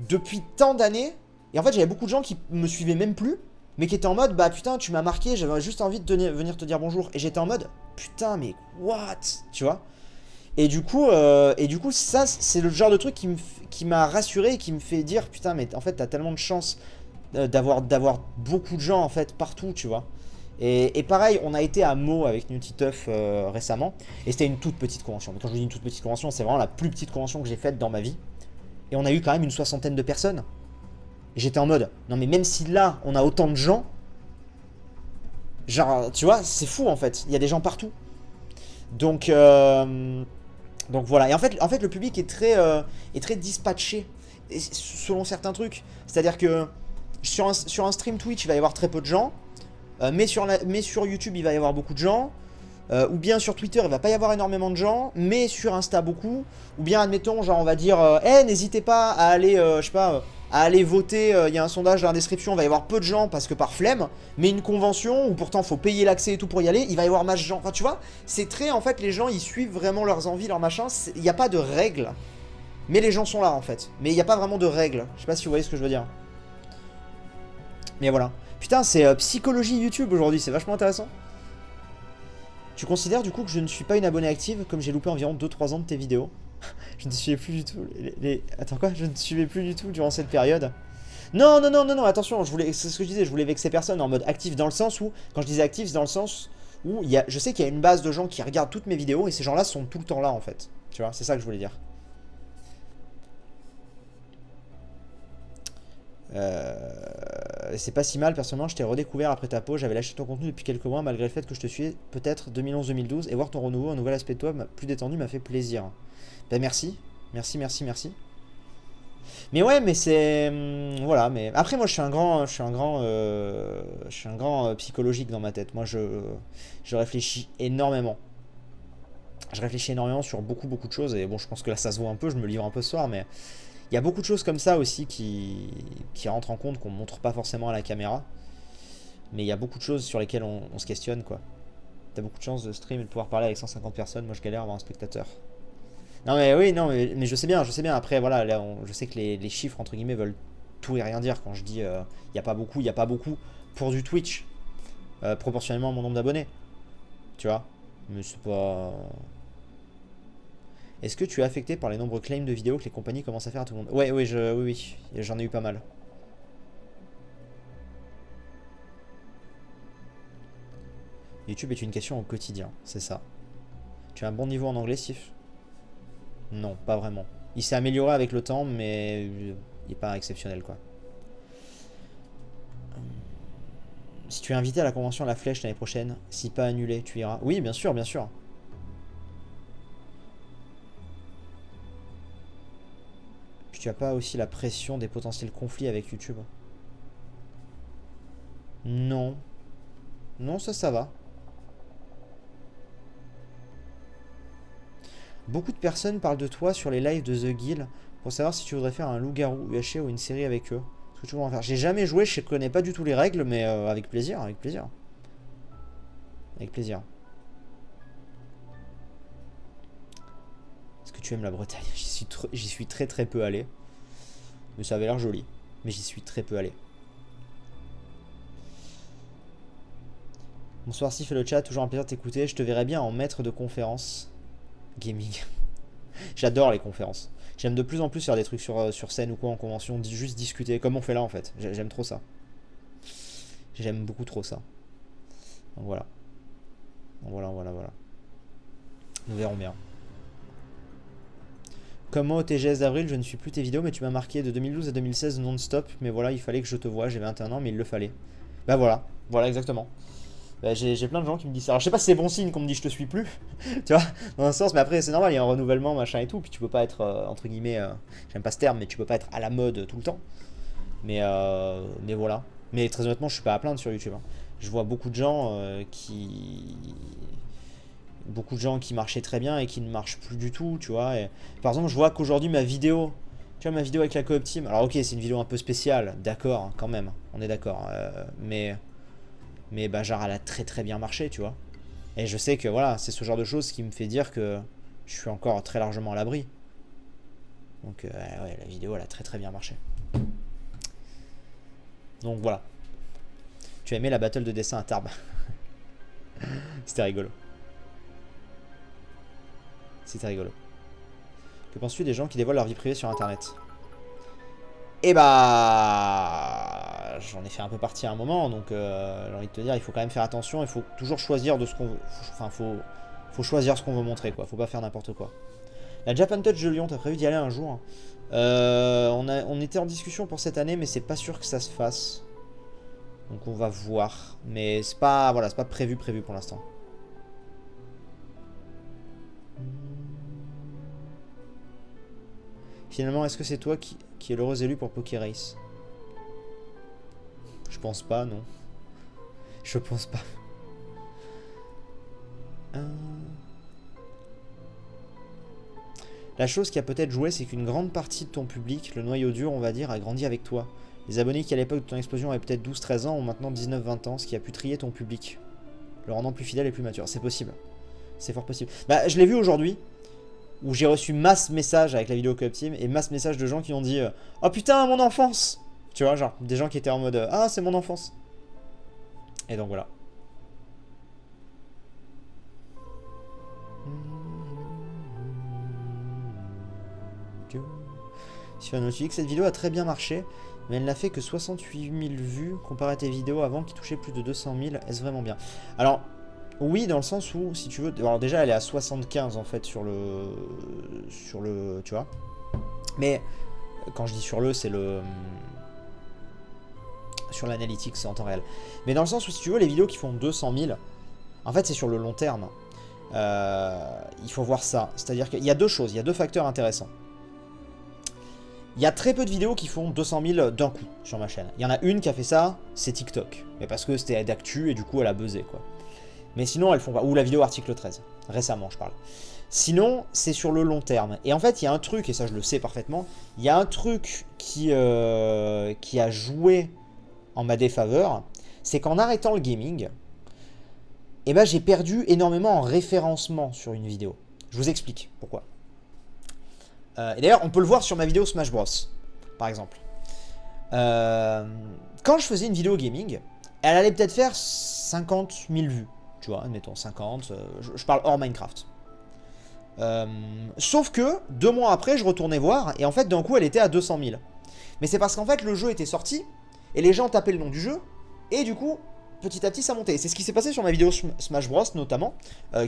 depuis tant d'années, et en fait j'avais beaucoup de gens qui me suivaient même plus, mais qui étaient en mode, bah putain tu m'as marqué, j'avais juste envie de venir te dire bonjour, et j'étais en mode, putain mais what, tu vois. Et du coup ça c'est le genre de truc qui m'a rassuré, et qui me fait dire, putain mais en fait t'as tellement de chance d'avoir beaucoup de gens en fait partout, tu vois. Et pareil, on a été à Meaux avec Nutiteuf récemment, et c'était une toute petite convention. Mais quand je vous dis une toute petite convention, c'est vraiment la plus petite convention que j'ai faite dans ma vie. Et on a eu quand même une 60aine de personnes. Et j'étais en mode, non mais même si là, on a autant de gens, genre, tu vois, c'est fou en fait. Il y a des gens partout. Donc voilà. Et en fait le public est très dispatché selon certains trucs. C'est-à-dire que sur un stream Twitch, il va y avoir très peu de gens. Mais sur YouTube, il va y avoir beaucoup de gens. Ou bien sur Twitter, il va pas y avoir énormément de gens, mais sur Insta beaucoup. Ou bien, admettons, genre on va dire, n'hésitez pas à aller, je sais pas, à aller voter. Il y a un sondage dans la description, il va y avoir peu de gens parce que par flemme. Mais une convention où pourtant faut payer l'accès et tout pour y aller, il va y avoir masse de gens. Enfin, tu vois, c'est très, en fait, les gens ils suivent vraiment leurs envies, leurs machins. Il n'y a pas de règles, mais les gens sont là en fait. Mais il n'y a pas vraiment de règles. Je sais pas si vous voyez ce que je veux dire. Mais voilà. Putain, c'est psychologie YouTube aujourd'hui, c'est vachement intéressant. Tu considères du coup que je ne suis pas une abonnée active, comme j'ai loupé environ 2-3 ans de tes vidéos? Je ne suivais plus du tout Attends quoi? Je ne suivais plus du tout durant cette période. Non, non, non, non, non, attention, c'est ce que je disais, je voulais vexer personne en mode actif dans le sens où, quand je disais actif, c'est dans le sens où je sais qu'il y a une base de gens qui regardent toutes mes vidéos et ces gens-là sont tout le temps là en fait. Tu vois, c'est ça que je voulais dire. C'est pas si mal, personnellement, je t'ai redécouvert après ta pause, j'avais lâché ton contenu depuis quelques mois malgré le fait que je te suis peut-être 2011-2012 et voir ton renouveau, un nouvel aspect de toi plus détendu m'a fait plaisir. Ben merci, merci, merci, merci. Mais ouais, mais c'est voilà. Mais après, moi, je suis un grand psychologique dans ma tête. Moi, je réfléchis énormément. Je réfléchis énormément sur beaucoup, beaucoup de choses. Et bon, je pense que là, ça se voit un peu. Je me livre un peu ce soir, mais il y a beaucoup de choses comme ça aussi qui rentrent en compte, qu'on montre pas forcément à la caméra. Mais il y a beaucoup de choses sur lesquelles on se questionne, quoi. T'as beaucoup de chance de stream et de pouvoir parler avec 150 personnes. Moi, je galère à avoir un spectateur. Non mais oui, non mais je sais bien, je sais bien. Après voilà, là, je sais que les chiffres entre guillemets veulent tout et rien dire quand je dis il n'y a pas beaucoup, il n'y a pas beaucoup pour du Twitch proportionnellement à mon nombre d'abonnés. Tu vois. Mais c'est pas. Est-ce que tu es affecté par les nombreux claims de vidéos que les compagnies commencent à faire à tout le monde? Ouais, oui, oui, j'en ai eu pas mal. YouTube est une question au quotidien, c'est ça. Tu as un bon niveau en anglais, Steve? Non, pas vraiment. Il s'est amélioré avec le temps, mais il n'est pas exceptionnel, quoi. Si tu es invité à la convention à la Flèche l'année prochaine, si pas annulé, tu iras. Oui, bien sûr, bien sûr. Puis tu as pas aussi la pression des potentiels conflits avec YouTube? Non. Non, ça va. Beaucoup de personnes parlent de toi sur les lives de The Guild pour savoir si tu voudrais faire un loup-garou UHC ou une série avec eux. Ce que tu voudrais en faire. J'ai jamais joué, je connais pas du tout les règles, mais avec plaisir, avec plaisir. Avec plaisir. Est-ce que tu aimes la Bretagne? J'y suis très très peu allé. Mais ça avait l'air joli. Mais j'y suis très peu allé. Bonsoir Steve et le chat, toujours un plaisir de t'écouter. Je te verrai bien en maître de conférence gaming. J'adore les conférences. J'aime de plus en plus faire des trucs sur scène ou quoi en convention, juste discuter, comme on fait là en fait. J'aime trop ça. J'aime beaucoup trop ça. Donc voilà. Voilà. Nous verrons bien. Comme moi au TGS d'avril, je ne suis plus tes vidéos, mais tu m'as marqué de 2012 à 2016 non-stop. Mais voilà, il fallait que je te voie, j'ai 21 ans, mais il le fallait. Bah voilà exactement. Bah, j'ai plein de gens qui me disent ça. Alors je sais pas si c'est bon signe qu'on me dit je te suis plus, tu vois, dans un sens, mais après c'est normal, il y a un renouvellement, machin et tout, puis tu peux pas être, entre guillemets, j'aime pas ce terme, mais tu peux pas être à la mode tout le temps. Mais voilà. Mais très honnêtement, je suis pas à plaindre sur YouTube. Hein. Je vois beaucoup de gens qui marchaient très bien et qui ne marchent plus du tout, tu vois. Et, par exemple, je vois qu'aujourd'hui ma vidéo, tu vois ma vidéo avec la coop team, alors ok, c'est une vidéo un peu spéciale, d'accord, hein, quand même, on est d'accord, mais bah genre elle a très très bien marché, tu vois. Et je sais que voilà, c'est ce genre de choses qui me fait dire que je suis encore très largement à l'abri. Donc ouais, la vidéo elle a très très bien marché. Donc voilà. Tu as aimé la battle de dessin à Tarbes? C'était rigolo. C'était rigolo. Que penses-tu des gens qui dévoilent leur vie privée sur internet? Et bah, j'en ai fait un peu partie à un moment, donc j'ai envie de te dire, il faut quand même faire attention, il faut toujours choisir de ce qu'on veut. Enfin, faut choisir ce qu'on veut montrer, quoi. Faut pas faire n'importe quoi. La Japan Touch de Lyon, t'as prévu d'y aller un jour? On était en discussion pour cette année, mais c'est pas sûr que ça se fasse. Donc on va voir. Mais c'est pas, voilà, c'est pas prévu pour l'instant. Finalement, est-ce que c'est toi qui est l'heureux élu pour Poké Race? Je pense pas, non. Je pense pas. La chose qui a peut-être joué, c'est qu'une grande partie de ton public, le noyau dur, on va dire, a grandi avec toi. Les abonnés qui à l'époque de ton explosion avaient peut-être 12-13 ans ont maintenant 19-20 ans, ce qui a pu trier ton public, le rendant plus fidèle et plus mature. C'est possible. C'est fort possible. Bah, je l'ai vu aujourd'hui, où j'ai reçu masse messages avec la vidéo Coop Team, et masse messages de gens qui ont dit oh putain, mon enfance! Tu vois, genre, des gens qui étaient en mode ah, c'est mon enfance. Et donc voilà. Sur Nautilus, cette vidéo a très bien marché, mais elle n'a fait que 68 000 vues comparé à tes vidéos avant qui touchaient plus de 200 000. Est-ce vraiment bien? Alors, oui, dans le sens où, si tu veux... Alors déjà, elle est à 75 en fait sur le... Tu vois? Mais, quand je dis sur le, c'est le... Sur l'analytics en temps réel. Mais dans le sens où, si tu veux, les vidéos qui font 200 000, en fait, c'est sur le long terme. Il faut voir ça. C'est-à-dire qu'il y a deux choses, il y a deux facteurs intéressants. Il y a très peu de vidéos qui font 200 000 d'un coup sur ma chaîne. Il y en a une qui a fait ça, c'est TikTok. Mais parce que c'était d'actu et du coup elle a buzzé quoi. Mais sinon elles font pas. Ou la vidéo article 13. Récemment je parle. Sinon c'est sur le long terme. Et en fait il y a un truc, et ça je le sais parfaitement, il y a un truc qui a joué en ma défaveur. C'est qu'en arrêtant le gaming, eh ben, j'ai perdu énormément en référencement sur une vidéo. Je vous explique pourquoi. Et d'ailleurs, on peut le voir sur ma vidéo Smash Bros, par exemple. Quand je faisais une vidéo gaming, elle allait peut-être faire 50 000 vues. Tu vois, admettons 50, je parle hors Minecraft. Sauf que, 2 mois après, je retournais voir, et en fait, d'un coup, elle était à 200 000. Mais c'est parce qu'en fait, le jeu était sorti, et les gens tapaient le nom du jeu, et du coup... petit à petit ça montait. C'est ce qui s'est passé sur ma vidéo Smash Bros notamment,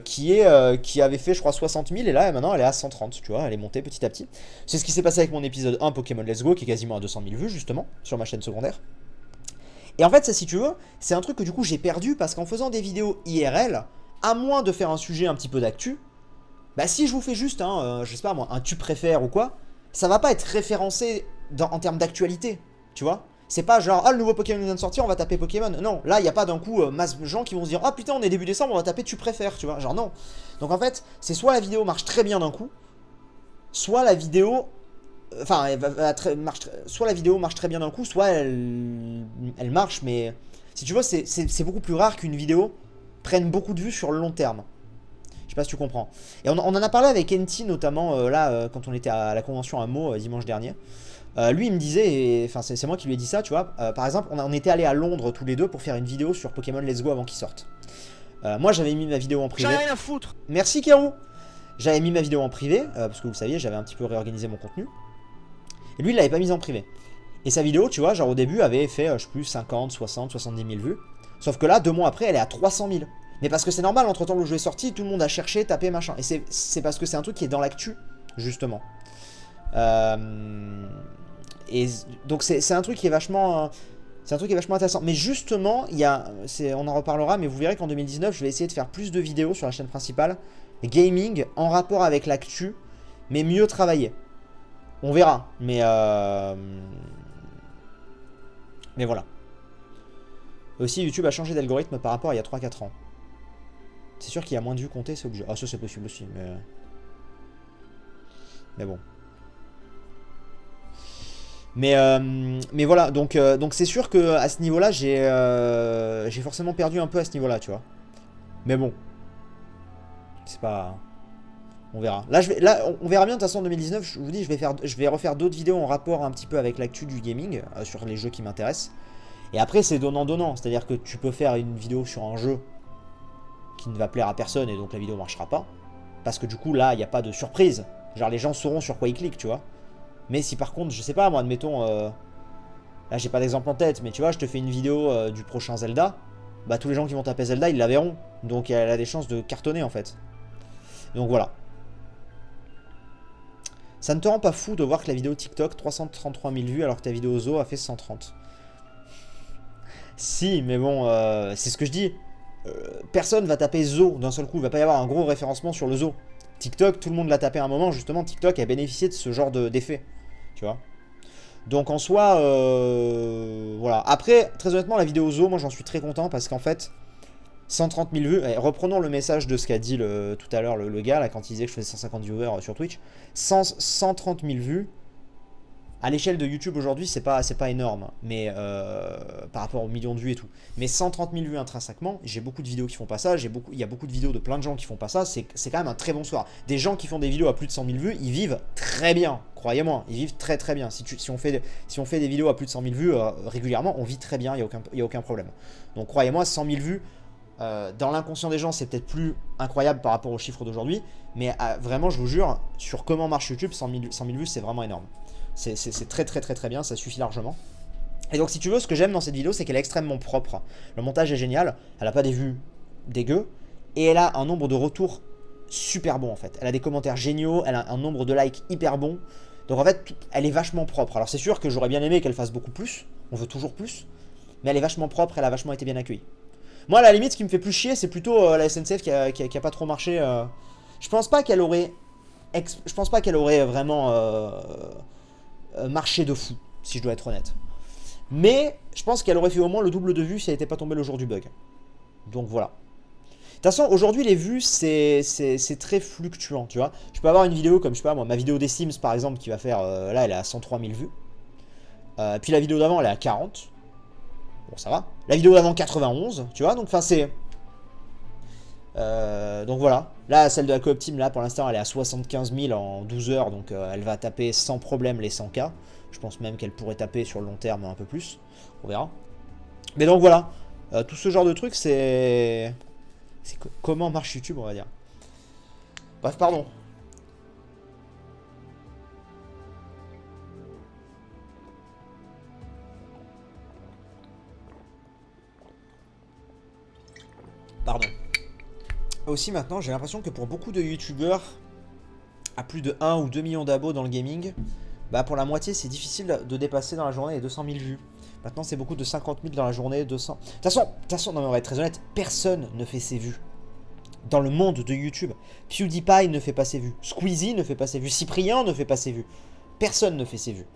qui avait fait je crois 60 000 et là maintenant elle est à 130, tu vois, elle est montée petit à petit. C'est ce qui s'est passé avec mon épisode 1 Pokémon Let's Go qui est quasiment à 200 000 vues justement sur ma chaîne secondaire. Et en fait ça, si tu veux, c'est un truc que du coup j'ai perdu parce qu'en faisant des vidéos IRL, à moins de faire un sujet un petit peu d'actu, bah si je vous fais juste je sais pas moi, un tu préfères ou quoi, ça va pas être référencé en termes d'actualité, tu vois. C'est pas genre, ah le nouveau Pokémon vient de sortir, on va taper Pokémon. Non, là il n'y a pas d'un coup masse de gens qui vont se dire, ah putain on est début décembre, on va taper tu préfères, tu vois. Genre non. Donc en fait, c'est soit la vidéo marche très bien d'un coup, soit la vidéo... Enfin, soit la vidéo marche très bien d'un coup, soit elle marche, mais... Si tu vois, c'est beaucoup plus rare qu'une vidéo prenne beaucoup de vues sur le long terme. Je sais pas si tu comprends. Et on en a parlé avec Enti notamment, quand on était à la convention à Meaux dimanche dernier. Lui il me disait, enfin c'est moi qui lui ai dit ça, tu vois, par exemple on était allés à Londres tous les deux pour faire une vidéo sur Pokémon Let's Go avant qu'il sorte. Moi j'avais mis ma vidéo en privé. J'en ai rien à foutre. Merci Kero. J'avais mis ma vidéo en privé, parce que vous le saviez, j'avais un petit peu réorganisé mon contenu. Et lui il l'avait pas mise en privé. Et sa vidéo, tu vois, genre au début avait fait, je sais plus, 50, 60, 70 000 vues. Sauf que là, 2 mois après, elle est à 300 000. Mais parce que c'est normal, entre temps le jeu est sorti, tout le monde a cherché, tapé, machin. Et c'est parce que c'est un truc qui est dans l'actu, justement. Et donc c'est un truc qui est vachement... c'est un truc qui est vachement intéressant. Mais justement, on en reparlera, mais vous verrez qu'en 2019, je vais essayer de faire plus de vidéos sur la chaîne principale. Gaming, en rapport avec l'actu, mais mieux travaillé. On verra, mais voilà. Aussi, YouTube a changé d'algorithme par rapport à il y a 3-4 ans. C'est sûr qu'il y a moins de vues comptées, c'est obligé. Ah, ça c'est possible aussi, mais bon. Mais voilà, donc c'est sûr que à ce niveau-là, j'ai forcément perdu un peu à ce niveau-là, tu vois. Mais bon, c'est pas... On verra. Là, on verra bien de toute façon en 2019. Je vous dis, je vais refaire d'autres vidéos en rapport un petit peu avec l'actu du gaming, sur les jeux qui m'intéressent. Et après, c'est donnant-donnant. C'est-à-dire que tu peux faire une vidéo sur un jeu qui ne va plaire à personne et donc la vidéo marchera pas. Parce que du coup, là, il n'y a pas de surprise. Genre, les gens sauront sur quoi ils cliquent, tu vois. Mais si par contre, je sais pas, moi, admettons... là, j'ai pas d'exemple en tête, mais tu vois, je te fais une vidéo du prochain Zelda. Bah, tous les gens qui vont taper Zelda, ils la verront. Donc, elle a des chances de cartonner, en fait. Donc, voilà. Ça ne te rend pas fou de voir que la vidéo TikTok 333 000 vues alors que ta vidéo Zo a fait 130. Si, mais bon, c'est ce que je dis. Personne va taper Zo d'un seul coup. Il va pas y avoir un gros référencement sur le Zo. TikTok, tout le monde l'a tapé à un moment. Justement, TikTok a bénéficié de ce genre d'effet. Tu vois. Donc en soi, voilà. Après, très honnêtement, la vidéo Zo, moi j'en suis très content parce qu'en fait, 130 000 vues. Et reprenons le message de ce qu'a dit tout à l'heure le gars là quand il disait que je faisais 150 viewers sur Twitch. 130 000 vues. À l'échelle de YouTube aujourd'hui, c'est pas énorme, mais par rapport aux millions de vues et tout. Mais 130 000 vues intrinsèquement, j'ai beaucoup de vidéos qui font pas ça, il y a beaucoup de vidéos de plein de gens qui font pas ça, c'est quand même un très bon soir. Des gens qui font des vidéos à plus de 100 000 vues, ils vivent très bien, croyez-moi, ils vivent très très bien. Si on fait des vidéos à plus de 100 000 vues régulièrement, on vit très bien, il n'y a aucun problème. Donc croyez-moi, 100 000 vues, Dans l'inconscient des gens, c'est peut-être plus incroyable par rapport aux chiffres d'aujourd'hui. Mais vraiment, je vous jure, sur comment marche YouTube, 100 000 vues, c'est vraiment énorme. C'est très très très très bien, ça suffit largement. Et donc si tu veux, ce que j'aime dans cette vidéo, c'est qu'elle est extrêmement propre. Le montage est génial, elle a pas des vues dégueu, et elle a un nombre de retours super bon en fait. Elle a des commentaires géniaux, elle a un nombre de likes hyper bon. Donc en fait, elle est vachement propre. Alors c'est sûr que j'aurais bien aimé qu'elle fasse beaucoup plus, on veut toujours plus, mais elle est vachement propre, elle a vachement été bien accueillie. Moi, à la limite, ce qui me fait plus chier, c'est plutôt la SNCF qui a pas trop marché. Je pense pas qu'elle aurait vraiment marché de fou, si je dois être honnête. Mais je pense qu'elle aurait fait au moins le double de vues si elle n'était pas tombée le jour du bug. Donc voilà. De toute façon, aujourd'hui, les vues, c'est très fluctuant, tu vois. Je peux avoir une vidéo comme, je sais pas moi, ma vidéo des Sims, par exemple, qui va faire, là, elle est à 103 000 vues. Puis la vidéo d'avant, elle est à 40. Bon, ça va. La vidéo d'avant, 91, tu vois. Donc, enfin, c'est... donc voilà. Là, celle de la Coop Team, là, pour l'instant, elle est à 75 000 en 12 heures. Donc, elle va taper sans problème les 100K. Je pense même qu'elle pourrait taper sur le long terme un peu plus. On verra. Mais donc, voilà. Tout ce genre de trucs, c'est... comment marche YouTube, on va dire. Bref, pardon. Pardon. Aussi maintenant, j'ai l'impression que pour beaucoup de youtubeurs à plus de 1 ou 2 millions d'abos dans le gaming, bah pour la moitié c'est difficile de dépasser dans la journée les 200 000 vues. Maintenant c'est beaucoup de 50 000 dans la journée, 200... De toute façon, non mais on va être très honnête, personne ne fait ses vues. Dans le monde de YouTube, PewDiePie ne fait pas ses vues, Squeezie ne fait pas ses vues, Cyprien ne fait pas ses vues. Personne ne fait ses vues.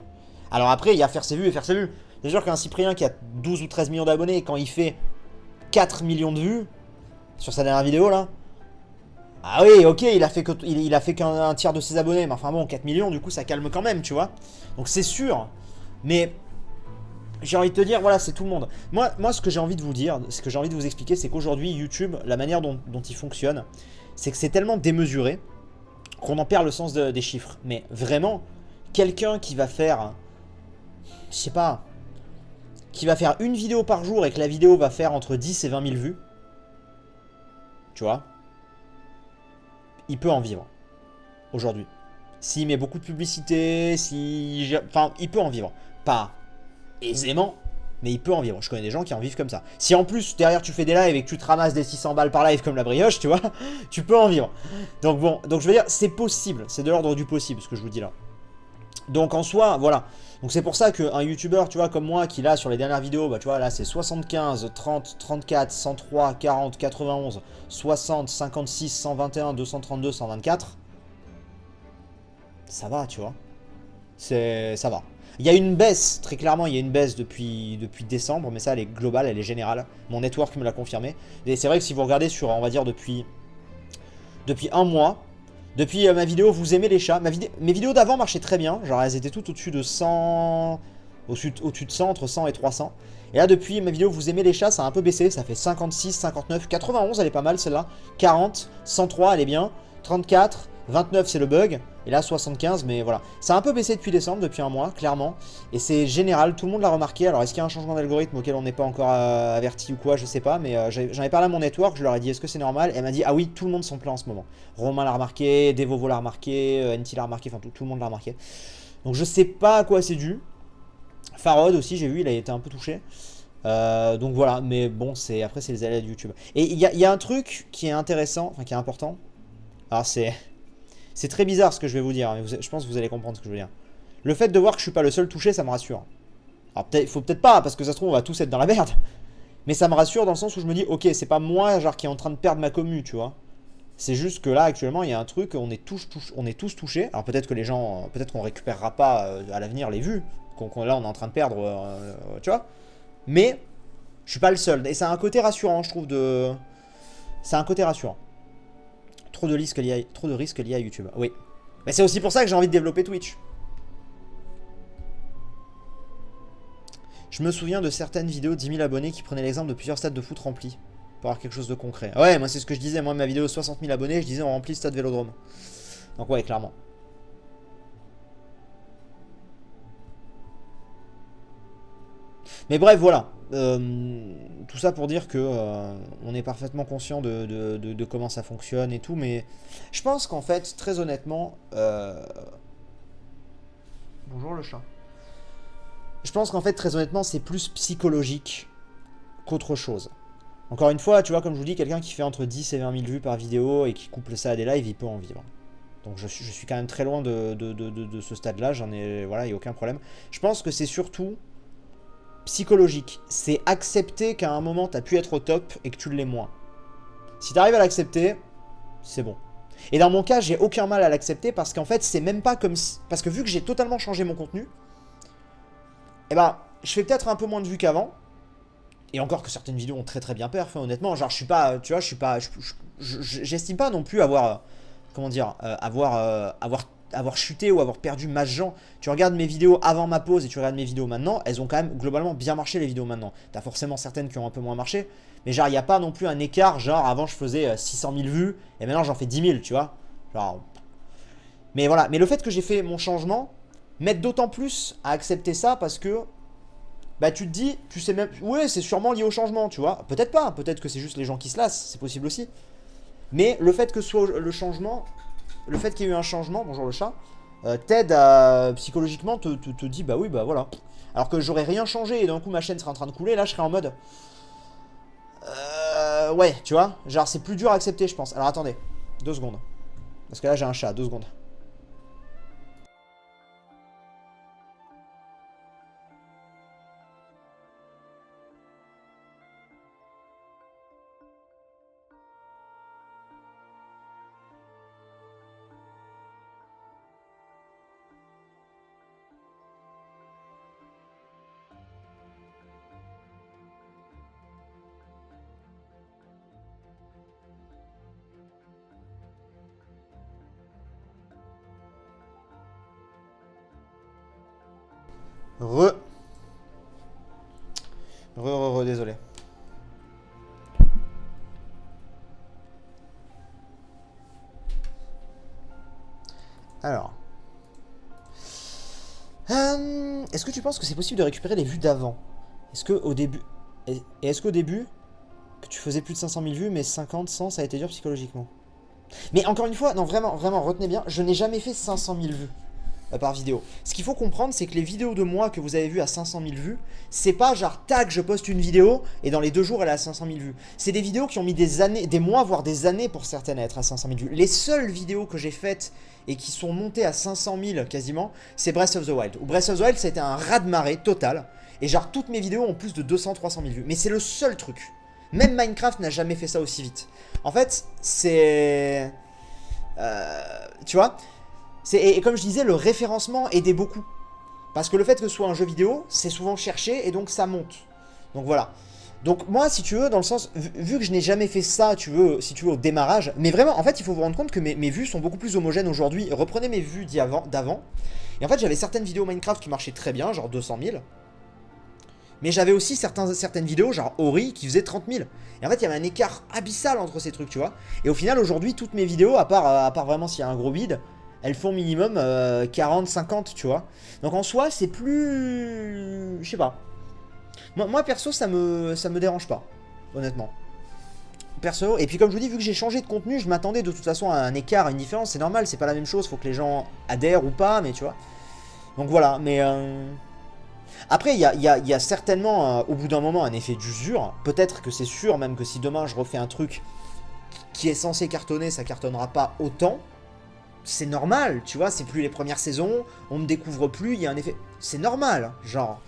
Alors après, il y a faire ses vues et faire ses vues. C'est sûr qu'un Cyprien qui a 12 ou 13 millions d'abonnés, quand il fait 4 millions de vues, sur sa dernière vidéo là, ah oui, ok, il a fait qu'un tiers de ses abonnés, mais enfin bon, 4 millions, du coup, ça calme quand même, tu vois. Donc c'est sûr, mais j'ai envie de te dire, voilà, c'est tout le monde. Moi, ce que j'ai envie de vous dire, ce que j'ai envie de vous expliquer, c'est qu'aujourd'hui, YouTube, la manière dont il fonctionne, c'est que c'est tellement démesuré qu'on en perd le sens des chiffres. Mais vraiment, quelqu'un qui va faire, je sais pas, qui va faire une vidéo par jour et que la vidéo va faire entre 10 et 20 000 vues, tu vois, il peut en vivre aujourd'hui. S'il met beaucoup de publicité, enfin, il peut en vivre. Pas aisément, mais il peut en vivre. Je connais des gens qui en vivent comme ça. Si en plus, derrière, tu fais des lives et que tu te ramasses des 600 balles par live comme la brioche, tu vois, tu peux en vivre. Donc bon, donc je veux dire, c'est possible. C'est de l'ordre du possible, ce que je vous dis là. Donc en soi, voilà. Donc c'est pour ça qu'un youtubeur, tu vois, comme moi, qui là, sur les dernières vidéos, bah tu vois, là c'est 75, 30, 34, 103, 40, 91, 60, 56, 121, 232, 124. Ça va, tu vois. Ça va. Il y a une baisse, très clairement, il y a une baisse depuis décembre, mais ça, elle est globale, elle est générale. Mon network me l'a confirmé. Et c'est vrai que si vous regardez sur, on va dire, depuis un mois, depuis ma vidéo, vous aimez les chats. Mes vidéos d'avant marchaient très bien, genre elles étaient toutes au-dessus de 100, au-dessus de 100, entre 100 et 300. Et là, depuis ma vidéo, vous aimez les chats, ça a un peu baissé, ça fait 56, 59, 91, elle est pas mal celle-là. 40, 103, elle est bien. 34, 29, c'est le bug. Et là, 75, mais voilà. Ça a un peu baissé depuis décembre, depuis un mois, clairement. Et c'est général, tout le monde l'a remarqué. Alors, est-ce qu'il y a un changement d'algorithme auquel on n'est pas encore averti ou quoi, je sais pas. Mais j'en ai parlé à mon network, je leur ai dit, est-ce que c'est normal? Et elle m'a dit, ah oui, tout le monde s'en plaint en ce moment. Romain l'a remarqué, Devovo l'a remarqué, NT l'a remarqué, enfin tout le monde l'a remarqué. Donc, je sais pas à quoi c'est dû. Farod aussi, j'ai vu, il a été un peu touché. Donc voilà, mais bon, après, c'est les aléas de YouTube. Et il y a un truc qui est intéressant, enfin qui est important. Alors, c'est très bizarre ce que je vais vous dire, mais je pense que vous allez comprendre ce que je veux dire. Le fait de voir que je suis pas le seul touché, ça me rassure. Alors faut peut-être pas, parce que ça se trouve on va tous être dans la merde. Mais ça me rassure dans le sens où je me dis, ok, c'est pas moi genre qui est en train de perdre ma commu, tu vois. C'est juste que là actuellement il y a un truc, on est tous touchés. Alors peut-être que les gens, peut-être qu'on récupérera pas à l'avenir les vues. Là on est en train de perdre, tu vois. Mais je suis pas le seul. Et ça a un côté rassurant, je trouve, c'est un côté rassurant. Trop de risques liés à YouTube. Oui. Mais c'est aussi pour ça que j'ai envie de développer Twitch. Je me souviens de certaines vidéos de 10 000 abonnés qui prenaient l'exemple de plusieurs stades de foot remplis. Pour avoir quelque chose de concret. Ouais, moi c'est ce que je disais. Moi, ma vidéo 60 000 abonnés, je disais on remplit le stade Vélodrome. Donc ouais, clairement. Mais bref, voilà. Tout ça pour dire que on est parfaitement conscient de comment ça fonctionne et tout, mais je pense qu'en fait, très honnêtement, bonjour le chat. Je pense qu'en fait, très honnêtement, c'est plus psychologique qu'autre chose. Encore une fois, tu vois, comme je vous dis, quelqu'un qui fait entre 10 et 20 000 vues par vidéo et qui couple ça à des lives, il peut en vivre. Donc je suis quand même très loin de ce stade-là, voilà, il n'y a aucun problème. Je pense que c'est surtout psychologique. C'est accepter qu'à un moment, tu as pu être au top et que tu l'es moins. Si tu arrives à l'accepter, c'est bon. Et dans mon cas, j'ai aucun mal à l'accepter parce qu'en fait, c'est même pas comme si... Parce que vu que j'ai totalement changé mon contenu, eh ben, je fais peut-être un peu moins de vues qu'avant. Et encore que certaines vidéos ont très très bien perf, hein, honnêtement. Genre, je suis pas... Tu vois, je suis pas... J'estime pas non plus avoir... Comment dire avoir chuté ou avoir perdu masse gens. Tu regardes mes vidéos avant ma pause et tu regardes mes vidéos maintenant, elles ont quand même globalement bien marché les vidéos maintenant. T'as forcément certaines qui ont un peu moins marché, mais genre il n'y a pas non plus un écart, genre avant je faisais 600 000 vues et maintenant j'en fais 10 000, tu vois. Genre... Mais voilà, mais le fait que j'ai fait mon changement m'aide d'autant plus à accepter ça parce que bah tu te dis, tu sais même, ouais c'est sûrement lié au changement, tu vois. Peut-être pas, peut-être que c'est juste les gens qui se lassent, c'est possible aussi. Mais le fait que ce soit le changement, le fait qu'il y ait eu un changement, bonjour le chat, t'aide à psychologiquement te dit bah oui bah voilà. Alors que j'aurais rien changé et d'un coup ma chaîne serait en train de couler, là je serais en mode ouais tu vois, genre c'est plus dur à accepter je pense. Alors attendez, 2 secondes. Parce que là j'ai un chat, 2 secondes. Désolé. Alors. Est-ce que tu penses que c'est possible de récupérer les vues d'avant? Est-ce que au début... Et est-ce qu'au début, que tu faisais plus de 500 000 vues, mais 50, 100, ça a été dur psychologiquement? Mais encore une fois, non vraiment, vraiment, retenez bien, je n'ai jamais fait 500 000 vues par vidéo. Ce qu'il faut comprendre, c'est que les vidéos de moi que vous avez vues à 500 000 vues, c'est pas genre tac, je poste une vidéo et dans les 2 jours elle est à 500 000 vues. C'est des vidéos qui ont mis des années, des mois, voire des années pour certaines à être à 500 000 vues. Les seules vidéos que j'ai faites et qui sont montées à 500 000 quasiment, c'est Breath of the Wild. Ou Breath of the Wild, ça a été un raz-de-marée total. Et genre toutes mes vidéos ont plus de 200-300 000 vues. Mais c'est le seul truc. Même Minecraft n'a jamais fait ça aussi vite. En fait, c'est... tu vois, et comme je disais, le référencement aidait beaucoup. Parce que le fait que ce soit un jeu vidéo, c'est souvent cherché et donc ça monte. Donc voilà. Donc moi, si tu veux, dans le sens, vu que je n'ai jamais fait ça, si tu veux, au démarrage, mais vraiment, en fait, il faut vous rendre compte que mes vues sont beaucoup plus homogènes aujourd'hui. Reprenez mes vues d'avant. Et en fait, j'avais certaines vidéos Minecraft qui marchaient très bien, genre 200 000. Mais j'avais aussi certaines vidéos, genre Ori, qui faisaient 30 000. Et en fait, il y avait un écart abyssal entre ces trucs, tu vois. Et au final, aujourd'hui, toutes mes vidéos, à part vraiment s'il y a un gros bide, elles font minimum 40, 50, tu vois. Donc en soi, c'est plus... Je sais pas. Moi, perso, ça me dérange pas, honnêtement. Perso, et puis comme je vous dis, vu que j'ai changé de contenu, je m'attendais de toute façon à un écart, à une différence. C'est normal, c'est pas la même chose, faut que les gens adhèrent ou pas, mais tu vois. Donc voilà, mais... Après, il y a certainement, au bout d'un moment, un effet d'usure. Peut-être que c'est sûr, même que si demain je refais un truc qui est censé cartonner, ça cartonnera pas autant. C'est normal, tu vois, c'est plus les premières saisons, on me découvre plus, il y a un effet... C'est normal, genre.